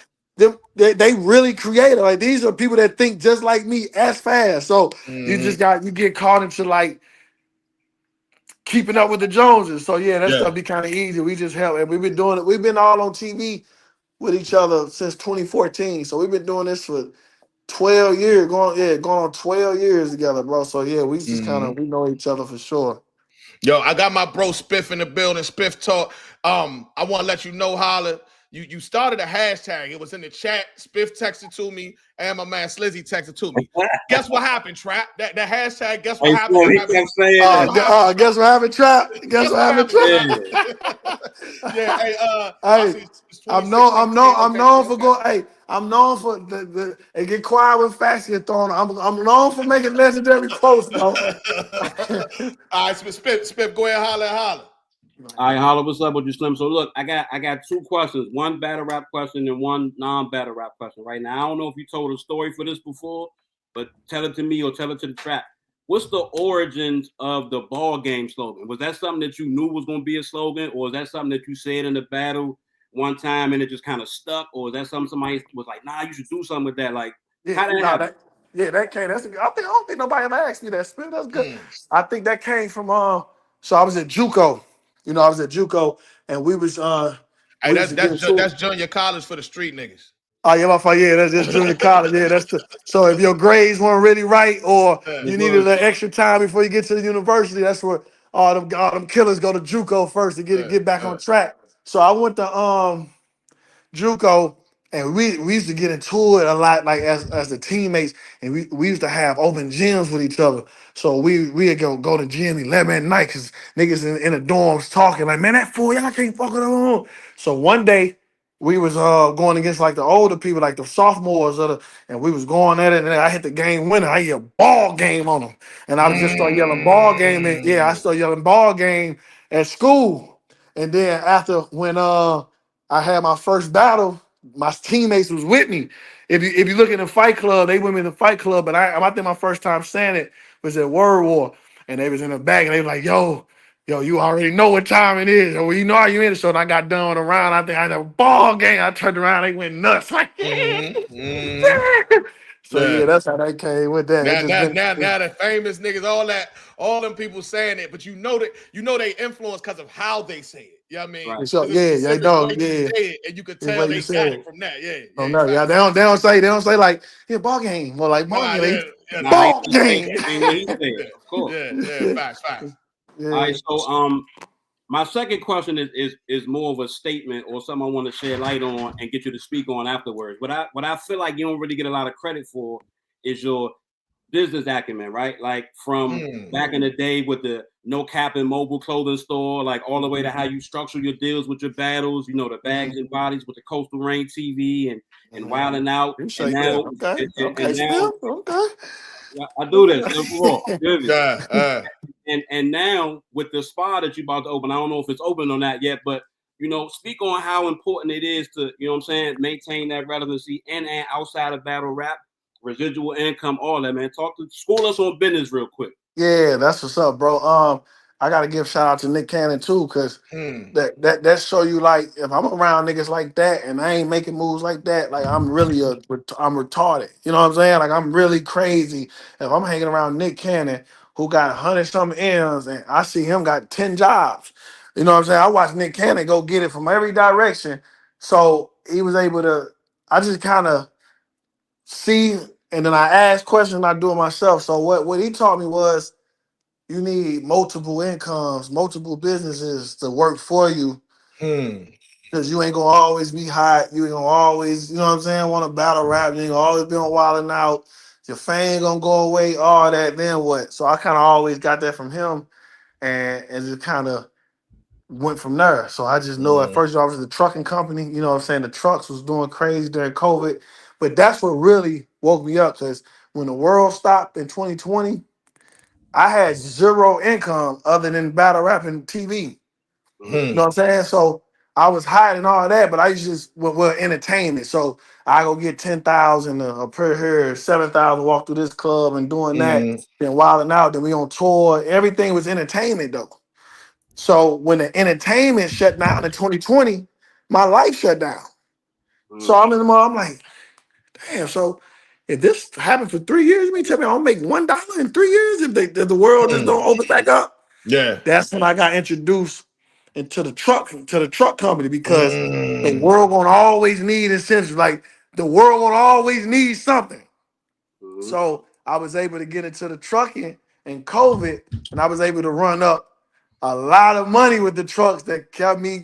S3: they really creative. Like these are people that think just like me as fast. So you get caught into like keeping up with the Joneses. So yeah, that stuff be kind of easy. We just help, and we've been doing it. We've been all on TV with each other since 2014. So we've been doing this for 12 years, going on 12 years together, bro. So yeah, we just kind of we know each other for sure.
S2: Yo, I got my bro Spiff in the building. Spiff talk. I want to let you know, Holla. You started a hashtag. It was in the chat. Spiff texted to me, and my man Slizzy texted to me. Guess what happened, Trap? That hashtag. Guess what
S6: Hey,
S2: happened?
S6: He kept saying that.
S3: Guess what happened, Trap? Guess what happened, Trap?
S2: Yeah. Hey, I
S3: Hey,
S2: see it's 26:17.
S3: I'm
S2: Okay,
S3: known for
S2: okay.
S3: going. Hey, I'm known for the it get quiet when facts get thrown. I'm known for making legendary quotes, though.
S2: All right, Spiff, go ahead, holla.
S6: All right, Holla, what's up with you, Slim? So look, I got two questions, one battle rap question and one non-battle rap question right now. I don't know if you told a story for this before, but tell it to me or tell it to the trap. What's the origins of the ball game slogan? Was that something that you knew was going to be a slogan, or is that something that you said in the battle one time and it just kind of stuck, or is that something somebody was like, nah, you should do something with that? Like, how did that happen?
S3: That came. I don't think nobody ever asked me that. Spiff, that's good. I think that came from So I was at JUCO. I was at JUCO, and we was
S2: Hey,
S3: we used to get into it.
S2: that's junior college for the street niggas.
S3: Oh yeah, my fault. Yeah, that's just junior college. Yeah, so if your grades weren't really right, or you needed an extra time before you get to the university, that's where all them killers go to JUCO first to get back on track. So I went to JUCO, and we used to get into it a lot, like as the teammates, and we used to have open gyms with each other. So we'd go to gym 11 at night because niggas in the dorms talking like, man, that fool, y'all can't fuck with him. So one day we was going against like the older people, like the sophomores, and we was going at it, and I hit the game winner. I yelled ball game on them, and I just started yelling ball game, and I started yelling ball game at school. And then after when I had my first battle, my teammates was with me. If you look in the Fight Club, they went me in the Fight Club, but I think my first time saying it was at Word War, and they was in the back, and they was like, yo, you already know what time it is, or you know how you in it. So when I got done with a round, I think I had a ball game. I turned around, they went nuts. Like, so yeah, that's how they came with that.
S2: Now the famous niggas, all them people saying it, but you know they influence because of how they say it. You know what I mean?
S6: Right.
S3: So
S2: It's
S3: yeah,
S2: specific
S3: know,
S2: way you say it, and you could
S3: the
S2: tell
S3: way
S2: they
S3: you
S2: got
S3: said
S2: it
S3: it.
S2: from that.
S3: Oh no, yeah, they don't say like ball game or like ball game.
S6: Nah,
S3: Ball game.
S6: what he said, of course.
S2: Facts.
S3: Yeah.
S6: All right, so my second question is more of a statement or something I want to shed light on and get you to speak on afterwards. What I feel like you don't really get a lot of credit for is your business acumen, right? Like from back in the day with the no cap and mobile clothing store, like all the way to how you structure your deals with your battles, the bags and bodies with the Coastal Rain TV and Wilding Out. And now,
S3: Okay.
S6: I do this. And now with the spa that you're about to open, I don't know if it's open or not yet, but speak on how important it is to, maintain that relevancy and outside of battle rap, residual income, all that, man. School us on business real quick.
S3: Yeah, that's what's up, bro. I gotta give shout out to Nick Cannon too, cause that show you like if I'm around niggas like that and I ain't making moves like that, like I'm really I'm retarded. You know what I'm saying? Like I'm really crazy if I'm hanging around Nick Cannon who got 100-something M's and I see him got 10 jobs. You know what I'm saying? I watch Nick Cannon go get it from every direction. So he was able to. I just kind of see, and then I ask questions. I do it myself. So what he taught me was you need multiple incomes, multiple businesses to work for you. Because you ain't gonna always be hot. You ain't gonna always, you know what I'm saying, want to battle rap. You ain't gonna always be on Wildin' Out. Your fame gonna go away, all that, then what? So I kind of always got that from him and just kind of went from there. So I just know at first I was the trucking company, you know what I'm saying? The trucks was doing crazy during COVID. But that's what really woke me up because when the world stopped in 2020, I had zero income other than battle rap and TV. You know what I'm saying? So I was hiding all that, but I used to just well entertainment. So I go get 10,000 a per here, 7,000 walk through this club and doing that, then wilding out. Then we on tour. Everything was entertainment though. So when the entertainment shut down in 2020, my life shut down. So I'm in the mall. I'm like, damn. So if this happened for 3 years, you mean tell me I'll make $1 in 3 years if the world just don't open back up?
S2: Yeah.
S3: That's when I got introduced into the truck company because the world gonna always need incentives. Like the world gonna always need something. So I was able to get into the trucking and COVID, and I was able to run up a lot of money with the trucks that kept me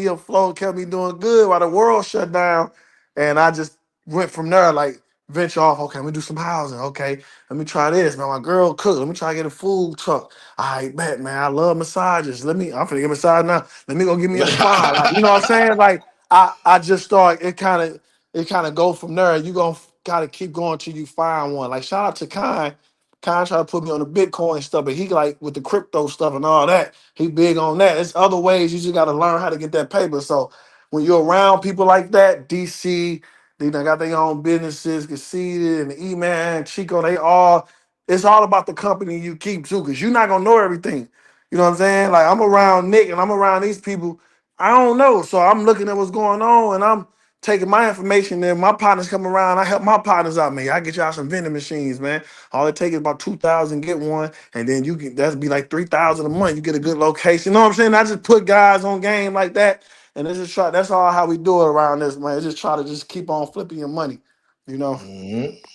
S3: afloat, kept me doing good while the world shut down. And I just went from there, like venture off. Okay, let me do some housing. Okay, let me try this. Man, my girl cook. Let me try to get a food truck. I bet, man. I love massages. I'm finna get a massage now. Let me go give me a spa. Like, you know what I'm saying? Like, I just start. It kind of go from there. You gonna gotta keep going till you find one. Like, shout out to Kai. Kind of try to put me on the Bitcoin stuff, but he like with the crypto stuff and all that. He big on that. There's other ways you just got to learn how to get that paper. So when you're around people like that, DC, they done got their own businesses, Conceited and E-Man, Chico, it's all about the company you keep too, because you're not gonna know everything. You know what I'm saying? Like I'm around Nick and I'm around these people. I don't know. So I'm looking at what's going on and I'm taking my information and my partners come around. I help my partners out, man. I get y'all some vending machines, man. All it takes is about 2,000, get one, and then you can that'd be like 3,000 a month. You get a good location. You know what I'm saying? I just put guys on game like that, and it's just try. That's all how we do it around this, man. Just try to just keep on flipping your money, you know.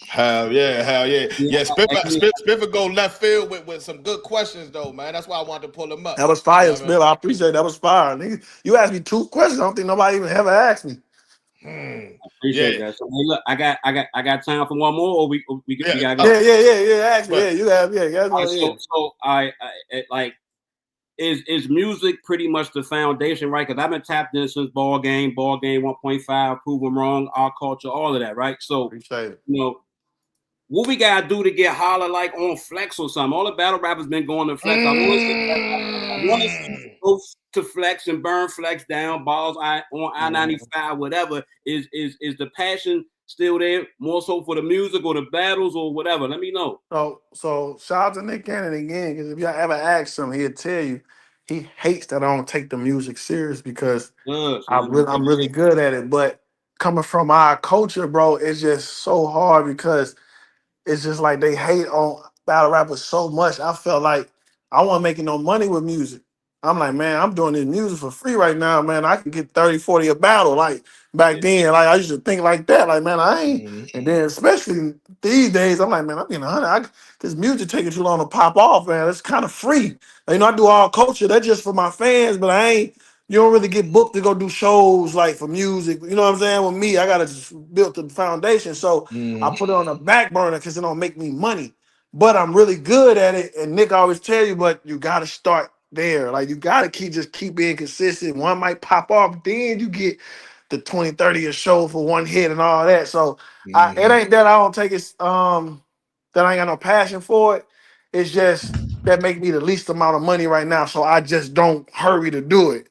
S2: Hell yeah, hell yeah.
S6: Yeah,
S2: Yeah, Spiffer go left field with some good questions though, man. That's why I wanted to pull him up.
S3: That was
S2: You
S3: fire,
S2: know what I mean?
S3: Bill. I appreciate that was fire. Nigga, you asked me 2 questions. I don't think nobody even ever asked me.
S6: Appreciate that. So hey, look, I got time for one more, or we gotta go.
S3: Yeah. Ask me.
S2: But-
S3: Yeah, you have. Yeah, that's
S6: All right,
S3: what it is.
S6: so I like is music pretty much the foundation, right? Because I've been tapped in since ball game 1.5, prove them wrong, our culture, all of that, right? So
S3: Appreciate it.
S6: you know what we gotta do to get Holla like on Flex or something. All the battle rappers been going to Flex. I want to see both to Flex and burn Flex down, balls on I-95, whatever. Is the passion still there? More so for the music or the battles or whatever. Let me know.
S3: So shout out to Nick Cannon again, because if y'all ever ask him, he'll tell you he hates that I don't take the music serious because I'm really good at it. But coming from our culture, bro, it's just so hard because it's just like they hate on battle rappers so much. I felt like I wasn't making no money with music. I'm like, man, I'm doing this music for free right now, man. I can get 30, 40 a battle. Like back then, like I used to think like that. Like, man, I ain't. And then especially these days, I'm like, man, I'm getting 100. This music taking too long to pop off, man. It's kind of free. You know, I do all culture. That's just for my fans, but I ain't. You don't really get booked to go do shows like for music. You know what I'm saying? With me, I gotta just build the foundation. So I put it on the back burner because it don't make me money. But I'm really good at it. And Nick always tell you, but you gotta start there. Like you gotta keep being consistent. One might pop off, then you get the 20, 30 a show for one hit and all that. So it ain't that I don't take it that I ain't got no passion for it. It's just that make me the least amount of money right now. So I just don't hurry to do it.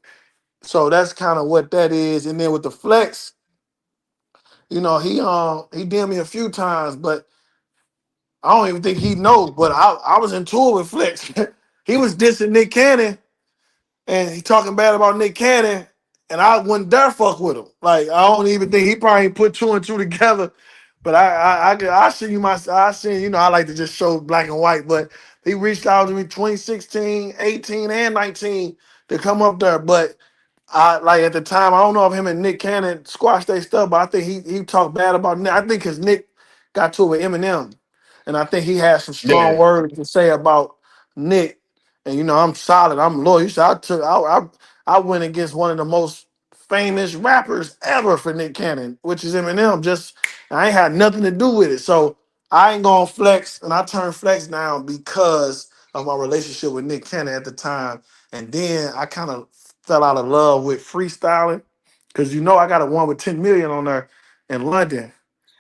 S3: So that's kind of what that is. And then with the flex, you know, he did me a few times, but I don't even think he knows. But I was in tour with Flex. He was dissing Nick Cannon and he talking bad about Nick Cannon, and I wouldn't dare fuck with him. Like I don't even think he probably put two and two together. But I see you I like to just show black and white. But he reached out to me 2016, 18, and 19 to come up there. But I like at the time, I don't know if him and Nick Cannon squashed their stuff, but I think he talked bad about Nick. I think because Nick got to it with Eminem, and I think he had some strong words to say about Nick. And you know, I'm solid. I'm loyal. So I went against one of the most famous rappers ever for Nick Cannon, which is Eminem. Just I ain't had nothing to do with it. So I ain't gonna flex, and I turned flex down because of my relationship with Nick Cannon at the time. And then I kind of fell out of love with freestyling because you know I got a one with 10 million on there in London.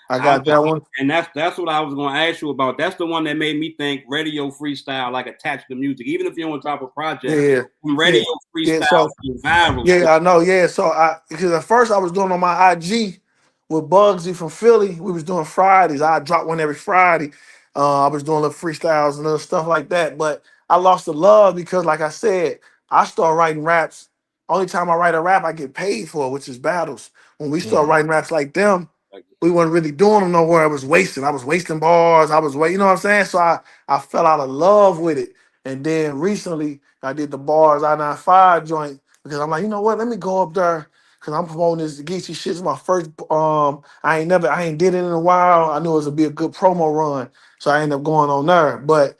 S3: I got that one.
S6: And that's what I was going to ask you about. That's the one that made me think radio freestyle, like attached to music. Even if you don't drop a project, radio freestyle is viral.
S3: Yeah, I know. Yeah, so because at first I was doing on my IG with Bugsy from Philly. We was doing Fridays. I drop one every Friday. I was doing little freestyles and little stuff like that. But I lost the love because, like I said, I started writing raps. Only time I write a rap, I get paid for, which is battles. When we start writing raps like them, we weren't really doing them nowhere. I was wasting bars. You know what I'm saying? So I fell out of love with it. And then recently I did the bars I-95 joint because I'm like, you know what? Let me go up there because I'm promoting this Geechee shit. It's my first I ain't did it in a while. I knew it was be a good promo run. So I ended up going on there. But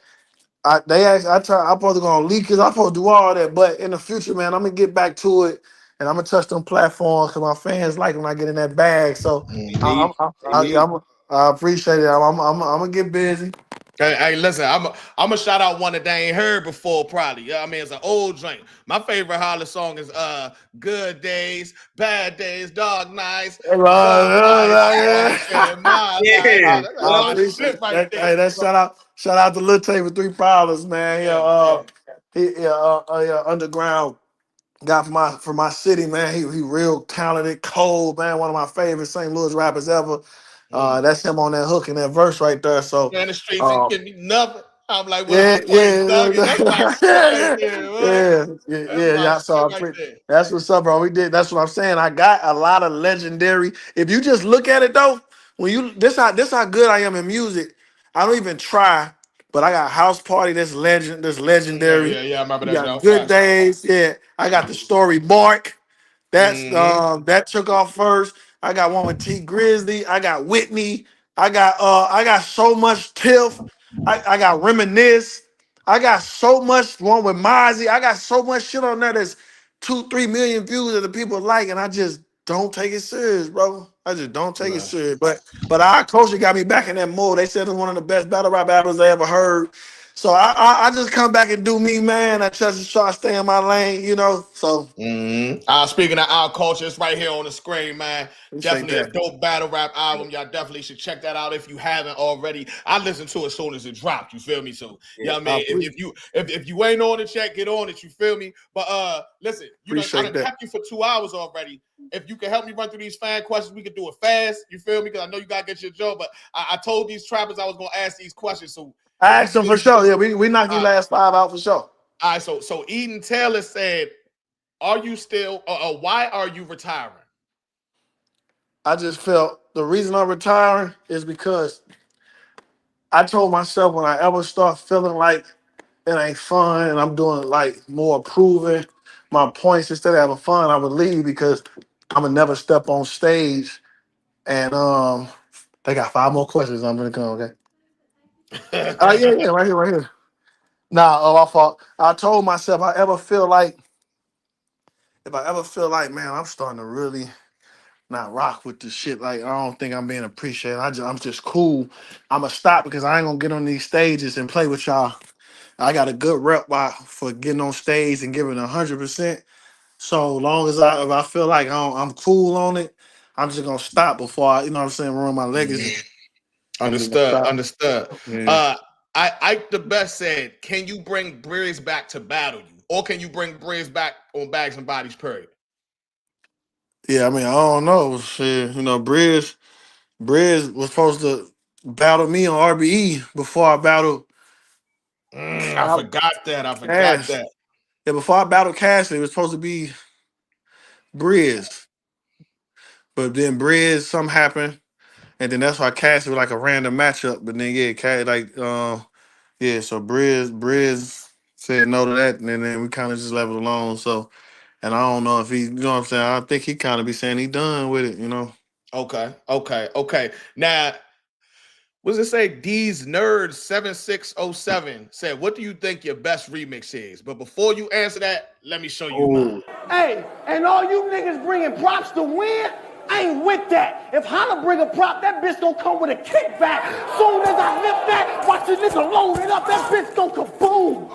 S3: I'm supposed to go on leak, cause I'm supposed to do all that, but in the future, man, I'm gonna get back to it, and I'm gonna touch them platforms because my fans like when I get in that bag. So
S6: They
S3: I,
S6: need
S3: I'm, I,
S6: they
S3: I,
S6: need
S3: I appreciate it. I'm gonna get busy.
S2: Hey, listen, I'm gonna shout out one that they ain't heard before, probably. Yeah, I mean, it's an old joint. My favorite Holla song is Good Days, Bad Days, Dog Nights, Bug Nights. I'm feeling my life.
S6: Yeah.
S2: That's
S3: I
S2: my
S6: Well,
S2: shit
S3: appreciate
S2: right
S3: that.
S2: there.
S3: Hey, that shout out to Lil Tay with 3 Prowlers, man.
S2: Yeah, yeah.
S3: Yeah, underground guy from my city, man. He real talented, cold, man. One of my favorite St. Louis rappers ever.
S2: Mm.
S3: That's him on that hook and that verse right there. So,
S2: Man, the streets ain't
S3: um,
S2: give me nothing. I'm like, what up,
S3: yeah,
S2: the place,
S3: yeah,
S2: Doug? That's my shit right there, man. That's my
S3: yeah. So
S2: shit right there.
S3: that's what's up, bro. We did. That's what I'm saying. I got a lot of legendary. If you just look at it though, when you this how good I am in music. I don't even try, but I got House Party. That's
S2: Yeah,
S3: legendary.
S2: yeah, yeah. I remember
S3: You
S2: that
S3: got
S2: joke.
S3: Good
S2: Facts.
S3: Days. Yeah, I got the story Mark.
S2: Mm-hmm.
S3: That took off first. I got one with T Grizzly. I got Whitney. I got so much Tiff. I got Reminisce. I got so much one with Mozzie. I got so much shit on there that's 2-3 million views that the people like, and I just don't take it serious, bro. I just don't take it
S2: Nah.
S3: serious. But our culture got me back in that mode. They said it's one of the best battle rap albums they ever heard. So I just come back and do me, man. I just try to stay in my lane, you know. So
S2: Mm-hmm. Speaking of our culture, it's right here on the screen, man.
S3: appreciate
S2: Definitely a
S3: that.
S2: dope battle rap album. Y'all definitely should check that out if you haven't already. I listened to it as soon as it dropped. You feel me? So, yeah, I
S3: I
S2: mean,
S3: appreciate
S2: if you ain't on it yet, get on it. You feel me? But listen, I done
S3: that.
S2: kept you for 2 hours already. If you can help me run through these fan questions, we can do it fast. You feel me? Because I know you gotta get your job. But I told these trappers I was gonna ask these questions. So if
S3: I
S2: you
S3: asked him
S2: feel
S3: for
S2: you good,
S3: sure. Yeah, we knocked these last 5 out for sure.
S2: all right. So Eden Taylor said, "Are you still? Why are you retiring?"
S3: I just felt the reason I'm retiring is because I told myself when I ever start feeling like it ain't fun and I'm doing like more proving my points instead of having fun, I would leave because I'm gonna never step on stage. And they got 5 more questions. I'm gonna come. Okay. Yeah, right here, right here. Nah, my fault. I told myself if I ever feel like, man, I'm starting to really not rock with this shit. Like I don't think I'm being appreciated. I'm just cool. I'ma stop because I ain't gonna get on these stages and play with y'all. I got a good rep for getting on stage and giving 100%. So long as if I feel like I'm cool on it, I'm just gonna stop before I, you know what I'm saying, ruin my legacy. I'm just gonna
S2: Understood.
S3: stop.
S2: Understood.
S3: Yeah.
S2: Ike the Best said, "Can you bring Briz back to battle you, or can you bring Briz back on Bags and Bodies?" Period.
S3: Yeah, I mean, I don't know. Shit, you know, Briz was supposed to battle me on RBE before I battled
S2: I forgot that. I forgot
S3: Cash.
S2: that.
S3: Yeah, before I battled Cash, it was supposed to be Briz. But then Briz, something happened. And then that's why Cash was like a random matchup. But then yeah, Cash yeah, so Briz said no to that, and then we kind of just left it alone. So and I don't know if he, you know what I'm saying? I think he kind of be saying he done with it, you know.
S2: Okay. Okay. Okay. Now, what does it say? These nerds 7607 said, "What do you think your best remix is?" But before you answer that, let me show you mine.
S3: Oh,
S4: Hey, and all you niggas bringing props to win, I ain't with that. If Holla bring a prop, that bitch gonna come with a kickback. Soon as I lift that, watch the nigga load it up, that bitch go kaboom.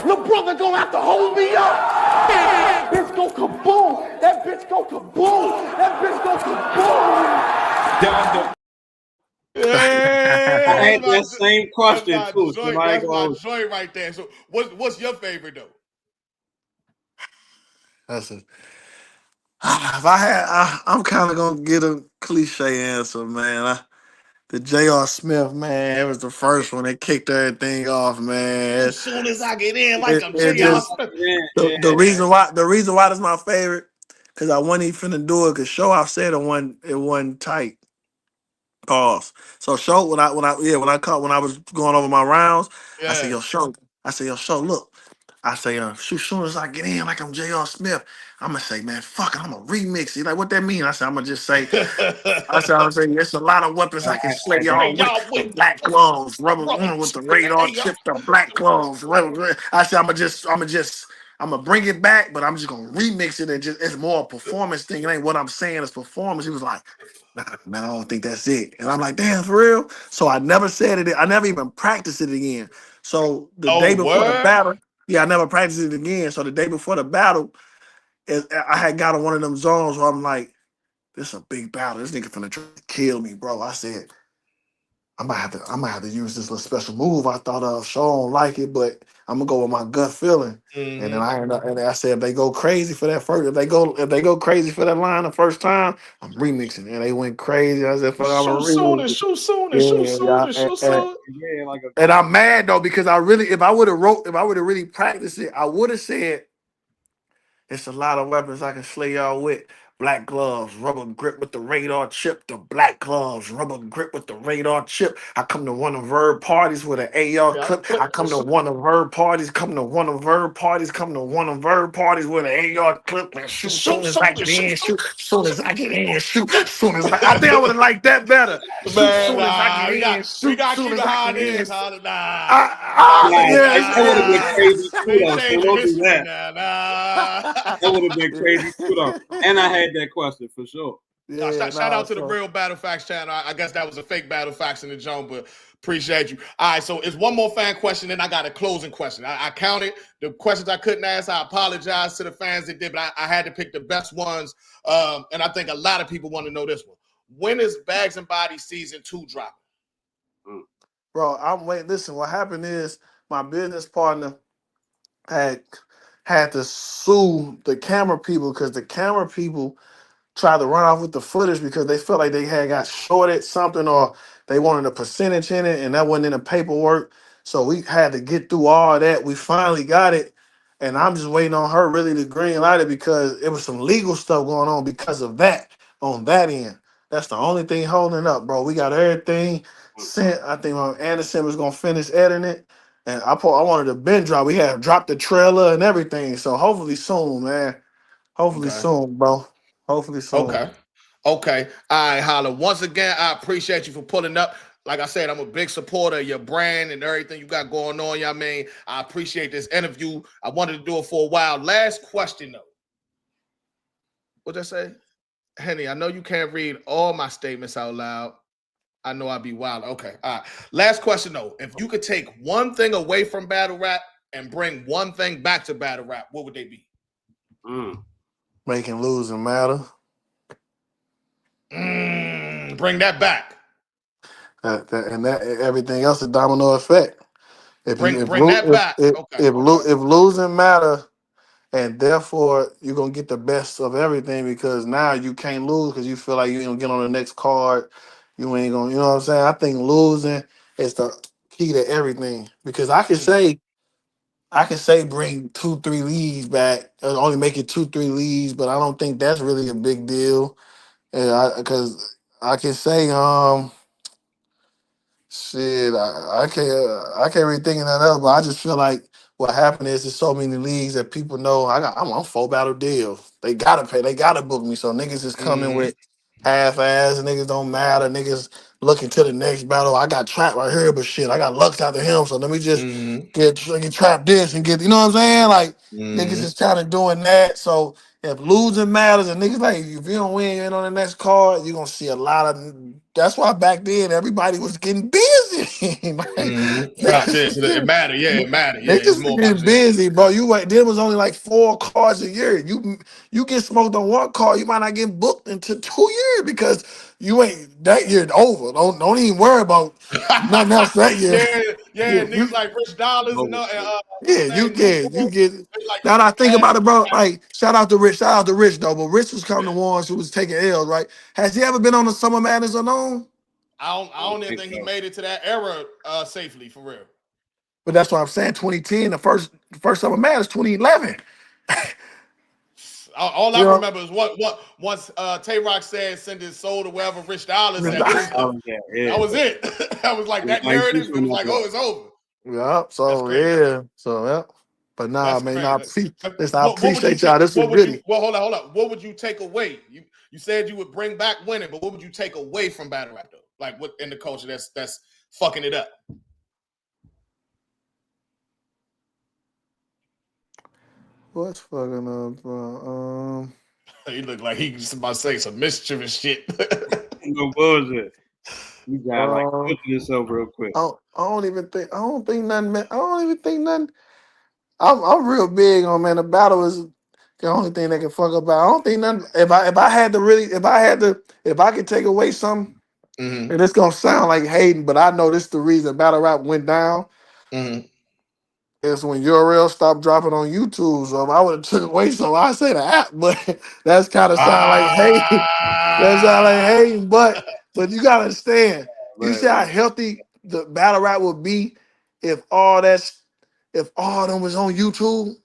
S4: Little brother gonna have to hold me up. That bitch go kaboom. That bitch go kaboom. That bitch go kaboom.
S6: I
S2: Hey,
S6: had that same question too. Somebody
S2: that's my
S6: goes,
S2: joint right there. So, what's your favorite though?
S3: that's it. If I had, I'm kind of gonna get a cliche answer, man. The J.R. Smith, man, it was the first one that kicked everything off, man.
S2: As soon as I get in, like I'm
S3: It
S2: J.R.
S3: just
S2: Smith.
S3: the reason why that's my favorite, because I wasn't even finna do it, because show off said it wasn't tight. Pause. So show when I was going over my rounds, I said,
S2: Yeah.
S3: yo, show. I said, yo, show, look. I say, soon as I get in, like I'm J.R. Smith, I'm gonna say, man, fuck it, I'm gonna remix it. Like, what that mean? I said, I'm gonna just say, I'm saying, there's a lot of weapons I can slay
S2: Hey,
S3: y'all with.
S2: y'all
S3: The
S2: wait.
S3: black gloves, rubber
S2: Brother,
S3: with the
S2: with the
S3: radar
S2: AR.
S3: chip, the black gloves. I said, I'm gonna bring it back, but I'm just gonna remix it and just it's more a performance thing. It ain't what I'm saying, it's performance. He was like, nah, man, I don't think that's it. And I'm like, damn, for real? So I never said it, I never even practiced it again. So the day
S2: Oh,
S3: before the
S2: word?
S3: battle, yeah, I never practiced it again. So the day before the battle, I had got on one of them zones where I'm like, this is a big battle. This nigga finna try to kill me, bro. I said, I might have to use this little special move I thought of. Sure don't like it, but I'm gonna go with my gut feeling. And then I said if they go crazy for that first, if they go crazy for that line the first time, I'm remixing. And they went crazy. I said, fuck, I'm a
S2: Shoot soon and
S3: remix.
S2: shoot soon and shoot
S3: Yeah,
S2: soon
S3: yeah.
S2: and shoot soon.
S6: Yeah, like a
S3: And I'm mad though, because if I would have really practiced it, I would have said it's a lot of weapons I can slay y'all with. Black gloves, rubber grip with the radar chip. The black gloves, rubber grip with the radar chip. I come to one of Verb parties with an AR
S2: Yeah,
S3: clip.
S2: clip
S3: I come
S2: this
S3: to
S2: shit.
S3: one of Verb parties. Come to one of Verb parties. Come to one of Verb parties with an AR clip and shoot.
S2: Shoot
S3: Soon as I
S2: soon and
S3: get
S2: shoot
S3: in,
S2: soon.
S3: shoot. Soon as I get in, shoot. Soon as I think I would have liked that better. Shoot.
S2: Man,
S3: Soon as I
S2: nah,
S3: get in,
S2: we
S3: shoot.
S2: got to
S3: Soon
S2: keep it
S3: as I
S2: how
S3: get
S2: it
S3: in.
S2: is, huh? Nah,
S6: nah,
S3: Yeah,
S6: that would have been crazy too,
S2: we ain't
S6: though. So
S2: changing
S6: don't do
S2: history
S6: that.
S2: now. Nah.
S6: That would have been crazy too, though. And I had that question for sure.
S2: Nah,
S3: yeah,
S2: shout out to the
S3: so
S2: Real Battle Facts channel. I guess that was a fake Battle Facts in the joint, but appreciate you. All right, so it's one more fan question, then I got a closing question. I counted the questions I couldn't ask. I apologize to the fans that did, but I had to pick the best ones. And I think a lot of people want to know this one. When is Bags and Bodies season 2 dropping?
S3: bro, I'm waiting. Listen, what happened is my business partner had to sue the camera people because the camera people tried to run off with the footage because they felt like they had got shorted something or they wanted a percentage in it and that wasn't in the paperwork. So we had to get through all that. We finally got it. And I'm just waiting on her really to green light it because it was some legal stuff going on because of that on that end. That's the only thing holding up, bro. We got everything sent. I think Anderson was gonna finish editing it. And I wanted to bin drop. We had dropped the trailer and everything. So hopefully soon, man. Hopefully
S2: Okay.
S3: soon, bro. Hopefully soon.
S2: Okay. Okay. All right, Holla. Once again, I appreciate you for pulling up. Like I said, I'm a big supporter of your brand and everything you got going on. I mean, I appreciate this interview. I wanted to do it for a while. Last question, though. What'd I say? Henny, I know you can't read all my statements out loud. I know I'd be wild. Okay. All right. Last question, though. If you could take one thing away from battle rap and bring one thing back to battle rap, what would they be?
S3: Making losing matter.
S2: Bring that back.
S3: And that everything else is domino effect. If you
S2: Bring that back. Okay.
S3: if losing matter, and therefore you're gonna get the best of everything because now you can't lose because you feel like you ain't gonna get on the next card. You ain't gonna, you know what I'm saying? I think losing is the key to everything because I can say bring 2-3 leads back, only make it 2-3 leads, but I don't think that's really a big deal. And because I can say shit, I can't really think of that up, but I just feel like what happened is there's so many leagues that people know I'm on 4 battle deals. They gotta pay, they gotta book me. So niggas is coming with half ass, niggas don't matter. Niggas looking to the next battle. I got trapped right here, but shit, I got Lux after him. So let me just get trapped this and get, you know what I'm saying? Like niggas is kind of doing that. So if losing matters and niggas like if you don't win, you ain't on the next card, you're gonna see a lot of. That's why back then everybody was getting busy. Like,
S2: Facts,
S3: niggas
S2: yeah,
S3: was
S2: so it
S3: getting,
S2: matter. Yeah, it matter. Yeah, it's
S3: niggas was
S2: more about
S3: getting
S2: this.
S3: busy, bro. There was only like 4 cards a year. You get smoked on 1 card, you might not get booked into 2 years because you ain't that year over. Don't even worry about nothing else that year.
S2: yeah, niggas like Rich Dollars and what's
S3: Yeah,
S2: his name? Mook.
S3: you get.
S2: It's like
S3: Now that I think
S2: man,
S3: about it, bro, like shout out to Rich though, but Rich was counting the ones who was taking L's, right? Has he ever been on the Summer Madness alone?
S2: I don't even think he made it to that era safely for real.
S3: But that's what I'm saying. 2010, the first Summer Madness, 2011.
S2: All
S3: You
S2: I
S3: know,
S2: remember is what once Tay Rock said send his soul to wherever Rich Dollars said. That was it. That was like that narrative. It was like, oh, it's over.
S3: yeah.
S2: That's
S3: So
S2: crazy.
S3: yeah. So yeah. But nah,
S2: That's
S3: man,
S2: crazy.
S3: listen, I appreciate y'all. This was goody.
S2: Well, hold on. What would you take away? You said you would bring back winning, but what would you take away from battle rap though? Like what in the culture that's fucking it up?
S3: What's fucking up, bro?
S2: He looked like he was about to say some mischievous shit.
S6: No bullshit. You got like
S3: Um,
S6: put yourself real quick.
S3: I don't even think nothing, man. I don't even think nothing. I'm real big on, man. The battle is the only thing that can fuck up. I don't think nothing. If I could take away something,
S2: Mm-hmm.
S3: and it's gonna sound like hating, but I know this the reason battle rap went down.
S2: Mm-hmm.
S3: Is when URL stopped dropping on YouTube. So if I would have took away some, I say the app, but that's kind of sound like hating. That sound like hating, but you gotta understand. You see how healthy the battle rap would be if all of them was on YouTube.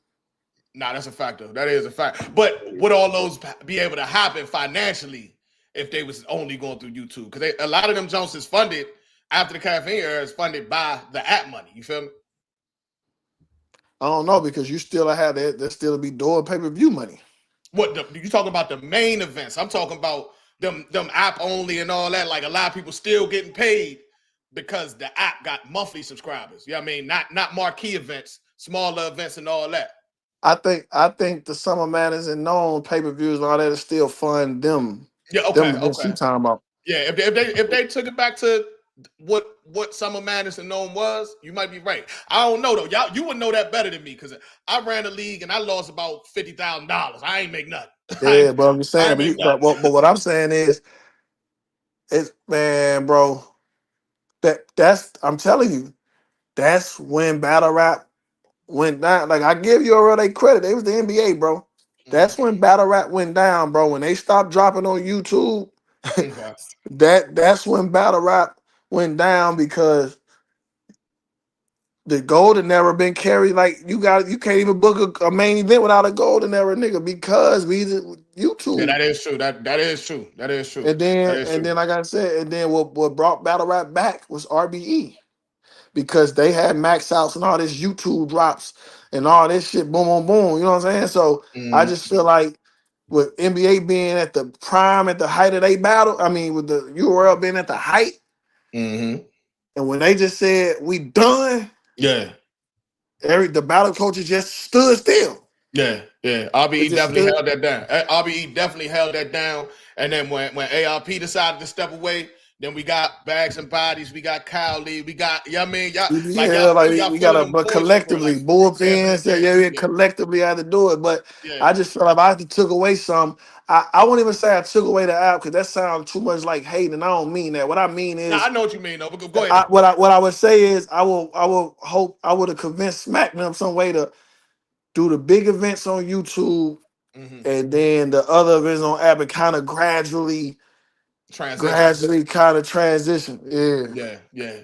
S2: Nah, that's a factor. That is a fact. But would all those be able to happen financially if they was only going through YouTube? Because a lot of them Jones is funded after the caffeine era is funded by the app money. You feel me?
S3: I don't know because you still have that. There still be doing pay-per-view money.
S2: What you talking about the main events? I'm talking about them app only and all that. Like a lot of people still getting paid because the app got monthly subscribers. You know what I mean? Not marquee events, smaller events and all that.
S3: I think the Summer Madness and known pay-per-views and all that is still fund them.
S2: Yeah,
S3: Them
S2: okay,
S3: events
S2: okay.
S3: you talking about.
S2: Yeah, if they took it back to what Summer Madness and known was, you might be right. I don't know though. You would know that better than me because I ran a league and I lost about $50,000. I ain't make nothing.
S3: Yeah, but I'm just
S2: I
S3: saying.
S2: ain't make nothing.
S3: But what I'm saying is, man, bro. That's I'm telling you, that's when battle rap went down. Like I give URL they credit. They was the NBA, bro. That's when battle rap went down, bro. When they stopped dropping on YouTube,
S2: Okay.
S3: that's when battle rap went down because the gold had never been carried. Like you can't even book a main event without a golden era, nigga, because we
S2: Yeah,
S3: YouTube.
S2: that is true. That is true. That is true.
S3: And
S2: That
S3: then
S2: is
S3: and
S2: true.
S3: then like I said, and then what brought battle rap back was RBE. Because they had max outs and all this YouTube drops and all this shit, boom, boom, boom. You know what I'm saying? So I just feel like with NBA being at the prime, at the height of their battle, I mean, with the URL being at the height,
S2: Mm-hmm.
S3: and when they just said we done,
S2: Yeah.
S3: the battle coaches just stood still.
S2: Yeah.
S3: It
S2: RBE
S3: just
S2: definitely
S3: stood.
S2: held that down. RBE definitely held that down. And then when ARP decided to step away, then we got Bags and Bodies, we got Kyle Lee, we got, you know what I mean?
S3: Yeah, like
S2: Y'all
S3: we
S2: feeling
S3: gotta,
S2: them
S3: but
S2: boys for real. Like,
S3: collectively, bullpens,
S2: yeah,
S3: yeah, collectively had to do it. But
S2: yeah.
S3: I just feel like if I took away some, I won't even say I took away the app because that sounds too much like hating, and I don't mean that. What I mean
S2: Now I
S3: is,
S2: know what you mean though, but go ahead though.
S3: what I would say is, I will hope I would have convinced Smack them some way to do the big events on YouTube,
S2: Mm-hmm.
S3: and then the other events on app, and kind of
S2: Transition.
S3: kind of transition. Yeah.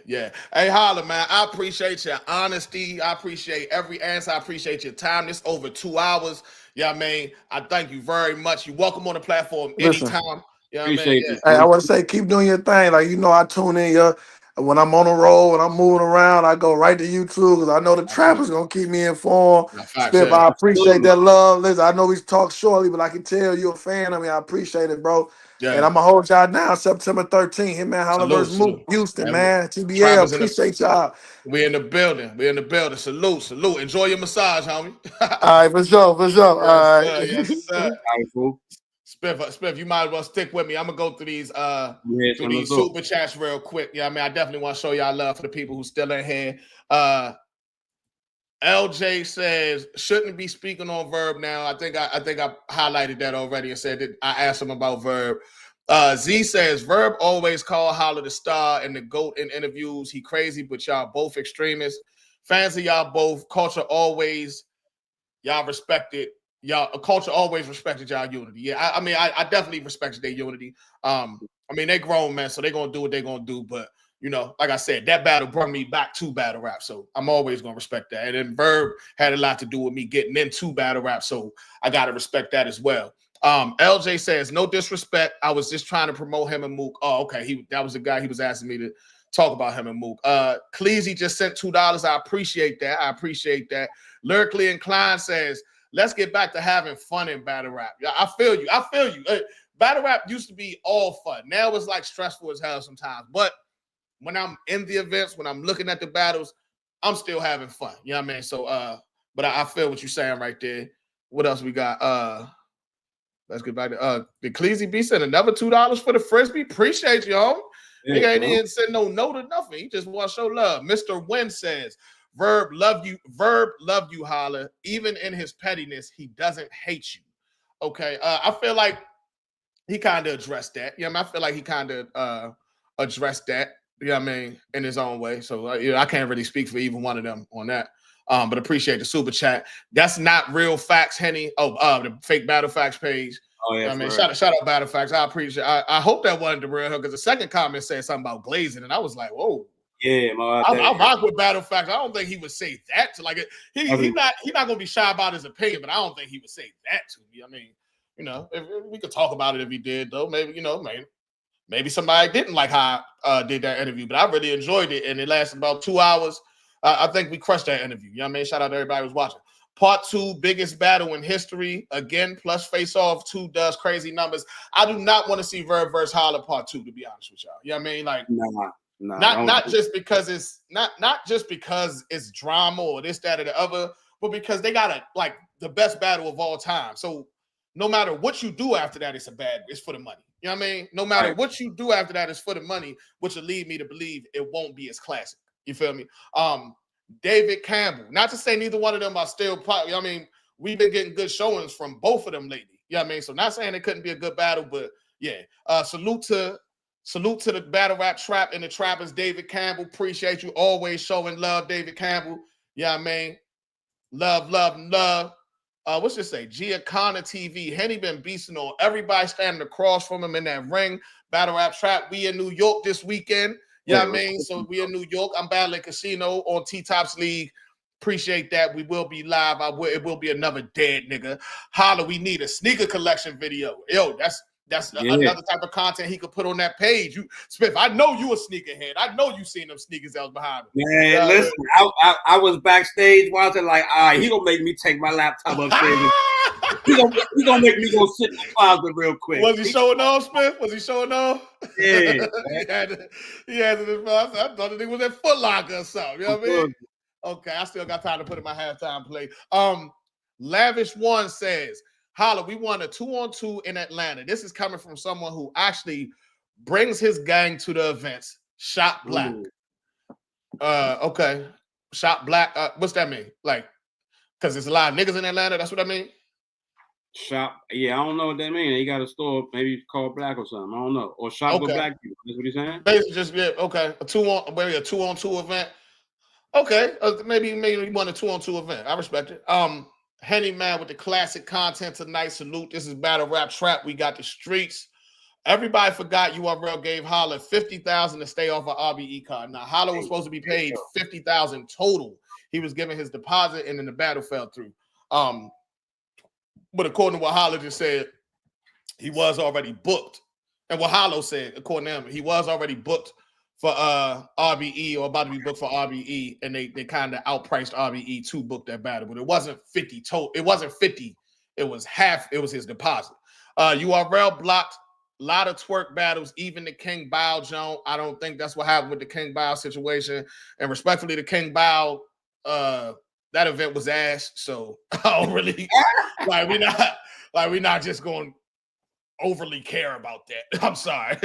S2: Yeah. Hey, Holla, man, I appreciate your honesty. I appreciate every answer. I appreciate your time. This over 2 hours. Yeah, man. I thank you very much. You're welcome on the platform
S3: Listen.
S2: anytime. Yeah, I mean,
S6: Appreciate
S2: yeah.
S6: this,
S3: Hey, I
S6: man.
S3: want to say, keep doing your thing. Like, I tune in when I'm on the road, when I'm moving around, I go right to YouTube because I know the trapper's going to keep me informed.
S2: Facts,
S3: Spiff,
S2: yeah.
S3: I appreciate
S6: Absolutely.
S3: that love. Listen, I know we talk shortly, but I can tell you're a fan of me. I appreciate it, bro. And
S2: Yeah.
S3: I'm going to hold y'all down September 13th. Hitman Holla vs.
S2: Salute.
S3: MOOK, Houston,
S2: And
S3: man. TBL,
S2: Travis in the
S3: appreciate y'all.
S2: we in the building. We in the building. Salute. Enjoy your massage, homie.
S3: All right, for sure.
S2: Yes,
S3: All
S2: sir. Yes, sir.
S3: right.
S6: All right, cool.
S2: Spiff, you might as well stick with me. I'm gonna go through these
S6: Yeah, so let's go.
S2: super chats real quick. Yeah, I mean, I definitely want to show y'all love for the people who still in here. LJ says shouldn't be speaking on Verb now. I think I highlighted that already and said that I asked him about Verb. Z says Verb always call Holla the star and the GOAT in interviews. He crazy, but y'all both extremists. Fans of y'all both. Culture always y'all respected. Y'all culture always respected y'all unity. Yeah, I mean, I definitely respected their unity. I mean, they grown men, so they're gonna do what they're gonna do. But like I said, that battle brought me back to battle rap, so I'm always gonna respect that. And then Verb had a lot to do with me getting into battle rap, so I gotta respect that as well. LJ says, no disrespect. I was just trying to promote him and Mook. Oh, okay. That was the guy he was asking me talk about him and Mook. Cleasy just sent $2. I appreciate that. Lyrically Inclined says, let's get back to having fun in battle rap. Yeah, I feel you. Battle rap used to be all fun. Now it's like stressful as hell sometimes. But when I'm in the events, when I'm looking at the battles, I'm still having fun. You know what I mean? So but I feel what you're saying right there. What else we got? Let's get back to the Cleasy B sent another $2 for the frisbee. Appreciate you, home. He ain't even send no note or nothing. He just want to show love. Mr. Wynn says, Verb loved you, Holla. Even in his pettiness, he doesn't hate you. Okay. I feel like he kind of addressed that. You know what I mean? I feel like he kind of addressed that, you know what I mean, in his own way. So you know, I can't really speak for even one of them on that. But appreciate the super chat. That's not real facts, Henny. The fake Battle Facts page. Oh, yeah, I mean, shout out Battle Facts. I appreciate it. I hope that wasn't the real because the second comment said something about glazing, and I was like, whoa. Yeah, I rock with Battle Facts. I don't think he would say that to like he's not gonna be shy about his opinion, but I don't think he would say that to me. I mean, you know, if we could talk about it if he did, though. Maybe, you know, maybe somebody didn't like how I did that interview, but I really enjoyed it, and it lasted about 2 hours. I think we crushed that interview. You know what I mean? Shout out to everybody who's watching. Part 2, biggest battle in history. Again, plus face off 2 does crazy numbers. I do not want to see Verb versus Holla Part 2, to be honest with y'all. You know what I mean? Like, not just because it's not just because it's drama or this, that, or the other, but because they got like the best battle of all time. So no matter what you do after that, it's for the money. You know what I mean? No matter what you do after that, it's for the money, which will lead me to believe it won't be as classic. You feel me? David Campbell. Not to say neither one of them are still, you know what I mean? We've been getting good showings from both of them lately. You know what I mean? So not saying it couldn't be a good battle, but yeah. Salute to the battle rap trap and the trappers, David Campbell. Appreciate you always showing love, David Campbell. You know what I mean? Love. What's this say? Giacana TV. Henny been beasting on everybody standing across from him in that ring. Battle rap trap. We in New York this weekend. You know what I mean? So we in New York. I'm battling Casino on T-Tops League. Appreciate that. We will be live. It will be another dead nigga. Holla, we need a sneaker collection video. Yo, that's another type of content he could put on that page. You, Smith, I know you a sneakerhead. I know you seen them sneakers that was behind him.
S6: Man, listen, I was backstage watching like, all right, he gonna make me take my laptop upstairs. He gonna make me go sit in the closet real quick.
S2: Was he showing off, Smith? Was he showing off?
S6: Yeah.
S2: he had it. I thought the nigga was at Foot Locker or something. You know what I mean? Okay, I still got time to put in my halftime play. Lavish One says, Holla, we won a 2-on-2 in Atlanta. This is coming from someone who actually brings his gang to the events. Shot Black. Okay. Shot Black. What's that mean? Like, because there's a lot of niggas in Atlanta. That's what I mean?
S6: Shop, yeah, I don't know what that means. He got a store, maybe called Black or something. I don't know. Or shop with black people. That's what he's saying.
S2: Basically, just okay. A 2-on-2 event. Okay, maybe you want a 2-on-2 event. I respect it. Henny Man with the classic content tonight. Salute. This is Battle Rap Trap. We got the streets. Everybody forgot URL gave Holla $50,000 to stay off an RBE card. Now Holla was supposed to be paid $50,000 total. He was given his deposit, and then the battle fell through. But according to what Holla just said, he was already booked. And what Hollow said, according to him, he was already booked for RBE or about to be booked for RBE, and they kind of outpriced RBE to book that battle. But it wasn't 50 total. It wasn't 50. It was half. It was his deposit. URL blocked a lot of twerk battles, even the King Bao Joan. I don't think that's what happened with the King Bao situation. And respectfully, the King Bao that event was ass, so I don't really we're not just going to overly care about that. I'm sorry.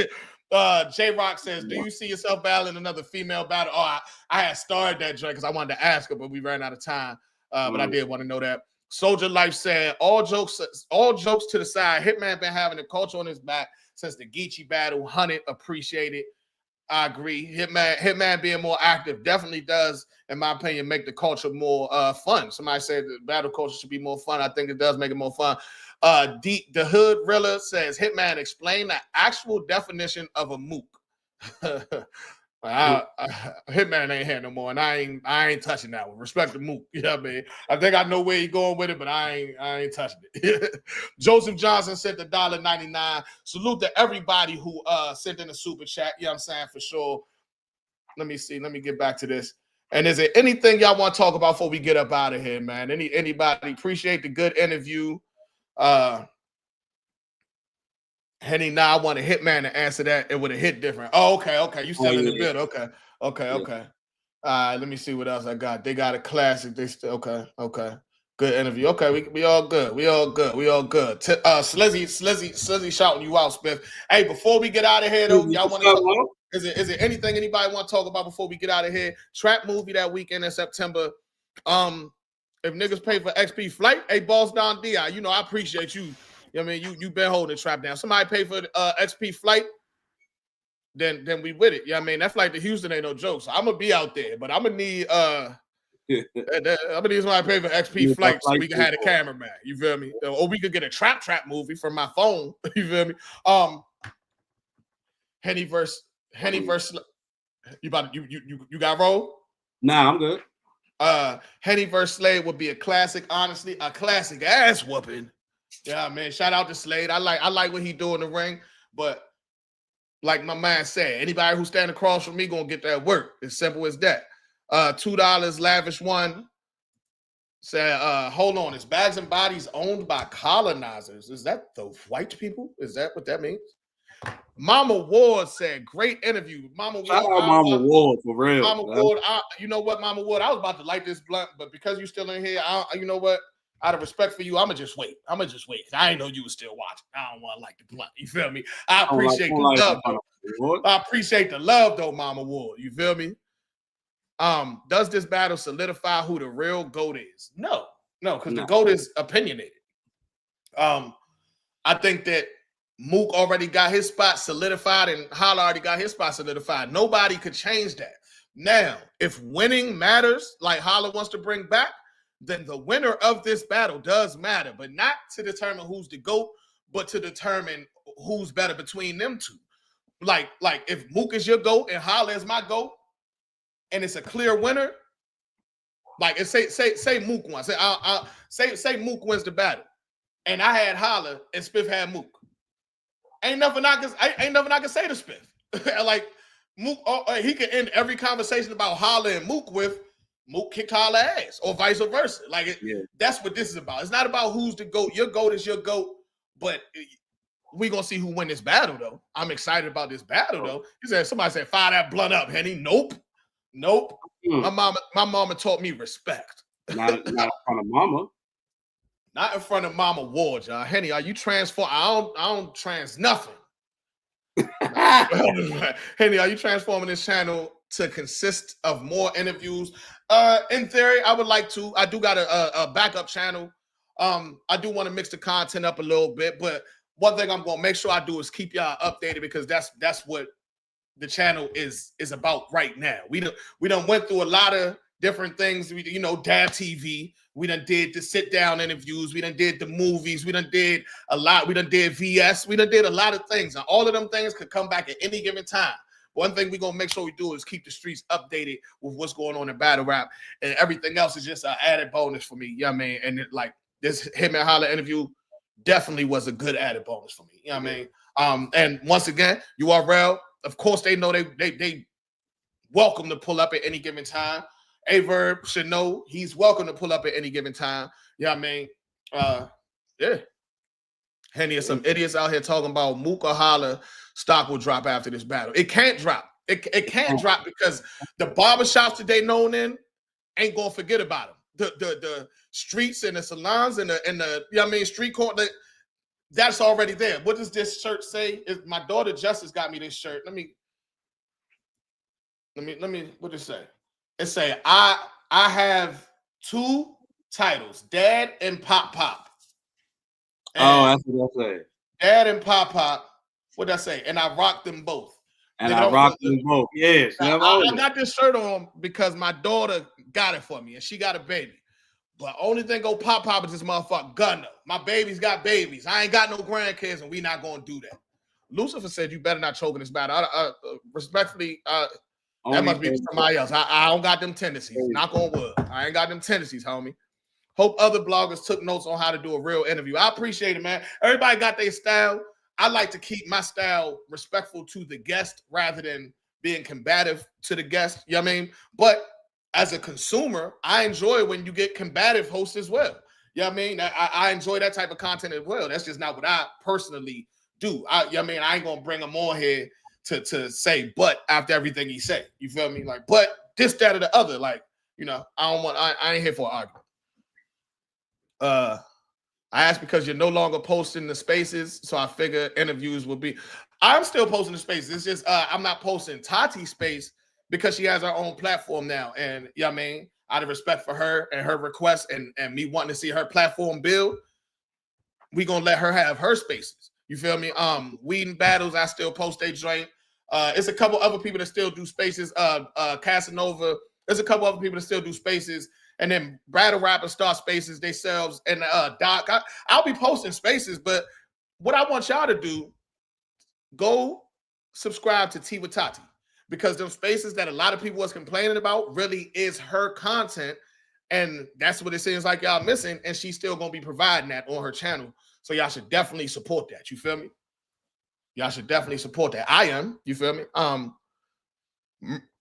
S2: J Rock says, do you see yourself battling another female battle? Oh, I had started that joint because I wanted to ask her, but we ran out of time. But I did want to know that. Soldier Life said, all jokes to the side. Hitman been having the culture on his back since the Geechee battle. 100 appreciated. I agree. Hitman being more active definitely does, in my opinion, make the culture more fun. Somebody said the battle culture should be more fun. I think it does make it more fun. The Hood Rilla says, Hitman, explain the actual definition of a MOOK. Hitman ain't here no more, and I ain't touching that one. Respect the MOOK. You know what I mean? I think I know where you're going with it, but I ain't touching it. Joseph Johnson sent the $1.99. Salute to everybody who sent in a super chat. You know what I'm saying? For sure. let me see. Let me get back to this. And is there anything y'all want to talk about before we get up out of here, man? Anybody appreciate the good interview? Henny, now I want a Hitman to answer that. It would have hit different. Oh, okay. You still in the bid. Okay. Let me see what else I got. They got a classic. They still okay. Good interview. Okay, we all good. We all good. Slizzy shouting you out, Smith. Hey, before we get out of here, though, y'all want to talk? Is there anything anybody want to talk about before we get out of here? Trap movie that weekend in September. If niggas pay for XP flight, hey, Boss Don Di, you know I appreciate you. You know what I mean, you've been holding Trap down. Somebody pay for XP flight, then we with it. You know what I mean? That flight to Houston ain't no joke. So I'm gonna be out there, but I'm gonna need I'm gonna need somebody to pay for XP flight so we can have a cameraman. You feel me? Or we could get a trap movie from my phone. You feel me? Henny verse. You got roll?
S6: Nah, I'm good.
S2: Henny versus Slade would be a classic. Honestly, a classic ass whooping. Yeah, man. Shout out to Slade. I like what he do in the ring, but like my man said, anybody who stand across from me gonna get that work. As simple as that. $2 Lavish One said, hold on, is Bags and Bodies owned by colonizers? Is that the white people? Is that what that means? Mama Ward said, great interview. Mama Ward.
S6: Shout out Mama Ward, for real.
S2: Mama Ward, you know what, Mama Ward? I was about to light this blunt, but because you're still in here, you know what? Out of respect for you, I'm going to just wait. I didn't know you were still watching. I don't want to light the blunt. You feel me? I appreciate the love, though. I appreciate the love, though, Mama Ward. You feel me? Does this battle solidify who the real GOAT is? No, because the GOAT is opinionated. I think that Mook already got his spot solidified and Holla already got his spot solidified. Nobody could change that. Now, if winning matters, like Holla wants to bring back, then the winner of this battle does matter, but not to determine who's the GOAT, but to determine who's better between them two. Like if Mook is your GOAT and Holla is my GOAT, and it's a clear winner, like say Mook won. Say Mook wins the battle, and I had Holla and Spiff had Mook. Ain't nothing I can say to Spiff. Like Mook, he can end every conversation about Holla and Mook with Mook kicked Holla ass, or vice versa. Like that's what this is about. It's not about who's the GOAT. Your GOAT is your GOAT, but we gonna see who win this battle though. I'm excited about this battle though. He said somebody said fire that blunt up, Henny. Nope. My mama taught me respect.
S6: Not in front of mama.
S2: Not in front of Mama Ward, y'all. Henny, are you transform? I don't trans nothing. Henny, are you transforming this channel to consist of more interviews? In theory, I would like to. I do got a backup channel. I do want to mix the content up a little bit, but one thing I'm gonna make sure I do is keep y'all updated, because that's what the channel is about right now. We done went through a lot of different things. Dad TV. We done did the sit down interviews. We done did the movies. We done did a lot. We done did VS. We done did a lot of things, and all of them things could come back at any given time. One thing we're gonna make sure we do is keep the streets updated with what's going on in battle rap, and everything else is just an added bonus for me. You know what I mean? And this Hitman Holla interview definitely was a good added bonus for me. You know what I mean? And once again, URL, of course, they know they welcome to pull up at any given time. Verb should know he's welcome to pull up at any given time. You know what I mean? Yeah. Henny, some idiots out here talking about Mook or Holla stock will drop after this battle. It can't drop. It can't drop because the barbershops that they known in ain't gonna forget about them. The streets and the salons and the you know what I mean, street court, that's already there. What does this shirt say? My daughter Justice got me this shirt. Let me what does it say? It say I have 2 titles, Dad and Pop. And
S6: that's what I say.
S2: Dad and Pop. What did I say? And I rock them both.
S6: And I rock them both. Yes.
S2: I got this shirt on because my daughter got it for me, and she got a baby. But only thing go Pop is this motherfucker gunner. My baby's got babies. I ain't got no grandkids, and we not gonna do that. Lucifer said you better not choke in this battle. Respectfully, that must be somebody else. I don't got them tendencies. Knock on wood. I ain't got them tendencies, homie. Hope other bloggers took notes on how to do a real interview. I appreciate it, man. Everybody got their style. I like to keep my style respectful to the guest rather than being combative to the guest. You know what I mean? But as a consumer, I enjoy when you get combative hosts as well. You know what I mean? I enjoy that type of content as well. That's just not what I personally do. You know what I mean? I ain't gonna bring him on here to say but after everything he say. You feel me? Like, but this, that, or the other. Like, you know, I ain't here for an argument. I asked because you're no longer posting the spaces, so I figure interviews will be. I'm still posting the spaces. It's just I'm not posting Tati's space because she has her own platform now. And you know what I mean, out of respect for her and her request and me wanting to see her platform build, we gonna let her have her spaces. You feel me? Weed and Battles, I still post a joint. It's a couple other people that still do spaces. Casanova, there's a couple other people that still do spaces. And then battle rappers start spaces themselves. And Doc, I'll be posting spaces, but what I want y'all to do, go subscribe to Tea with Tati, because them spaces that a lot of people was complaining about really is her content. And that's what it seems like y'all missing. And she's still going to be providing that on her channel. So y'all should definitely support that. You feel me? Y'all should definitely support that. I am. You feel me?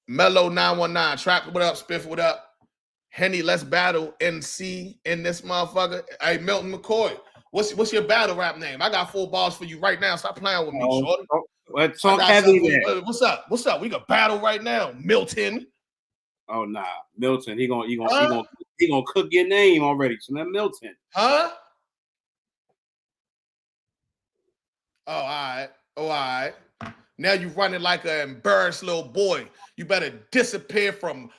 S2: Mellow 919, Trap, what up? Spiff, what up? Henny, let's battle NC in this motherfucker. Hey, Milton McCoy, what's your battle rap name? I got 4 balls for you right now. Stop playing with me, shorty.
S6: Let's talk heavy there.
S2: What's up? What's up? We got battle right now, Milton.
S6: Oh nah, Milton. He gonna cook your name already. So that Milton.
S2: Huh? Oh, all right. Oh, all right. Now you running like an embarrassed little boy. You better disappear from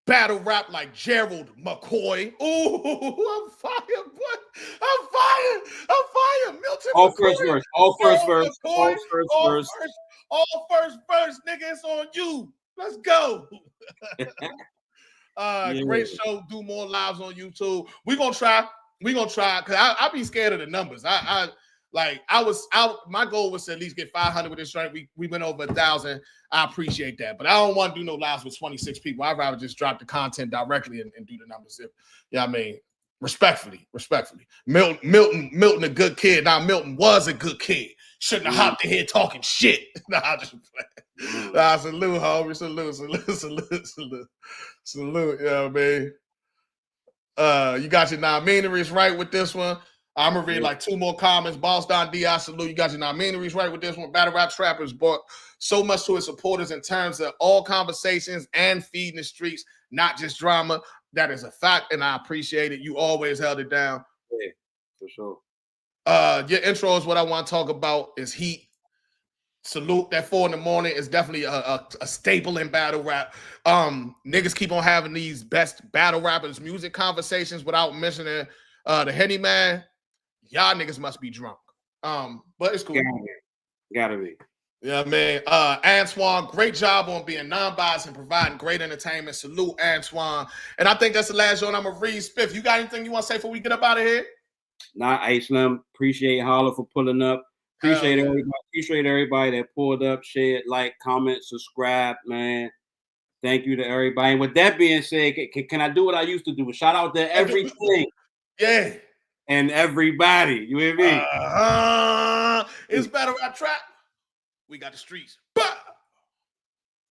S2: battle rap like Gerald McCoy. Ooh, I'm fired, boy. I'm fired. Milton
S6: All
S2: McCoy.
S6: first verse. All first verse. All
S2: first verse, nigga. It's on you. Let's go. Great show. Do more lives on YouTube. We're gonna try. Because I be scared of the numbers. My goal was to at least get 500 with this joint. We went over 1,000. I appreciate that, but I don't want to do no lives with 26 people. I'd rather just drop the content directly and do the numbers. I mean, respectfully. Milton, a good kid. Now Milton was a good kid. Shouldn't have hopped in here talking shit. Nah, just playing. Nah, salute, homie. Salute. You know what I mean? You got your non-meaneries right with this one. I'm gonna read like 2 more comments. Boss Don D, I salute. You got your non-meaneries right with this one. Battle Rap Trappers brought so much to its supporters in terms of all conversations and feeding the streets, not just drama. That is a fact, and I appreciate it. You always held it down.
S6: Yeah, for sure.
S2: Your intro is what I want to talk about. Is heat. Salute. That 4 in the morning is definitely a staple in battle rap. Niggas keep on having these best battle rappers music conversations without mentioning the Henny Man. Y'all niggas must be drunk. But it's cool.
S6: Gotta be.
S2: Yeah, man. Antoine, great job on being non-biased and providing great entertainment. Salute, Antoine. And I think that's the last one I'm gonna read. Spiff, you got anything you want to say before we get up out of here?
S6: Nah, Slim. Appreciate Holla for pulling up. Appreciate everybody that pulled up, shared, like, comment, subscribe, man. Thank you to everybody. And with that being said, can I do what I used to do? Shout out to everything.
S2: Yeah.
S6: And everybody. You hear me?
S2: It's Battle Rap Trap. We got the streets.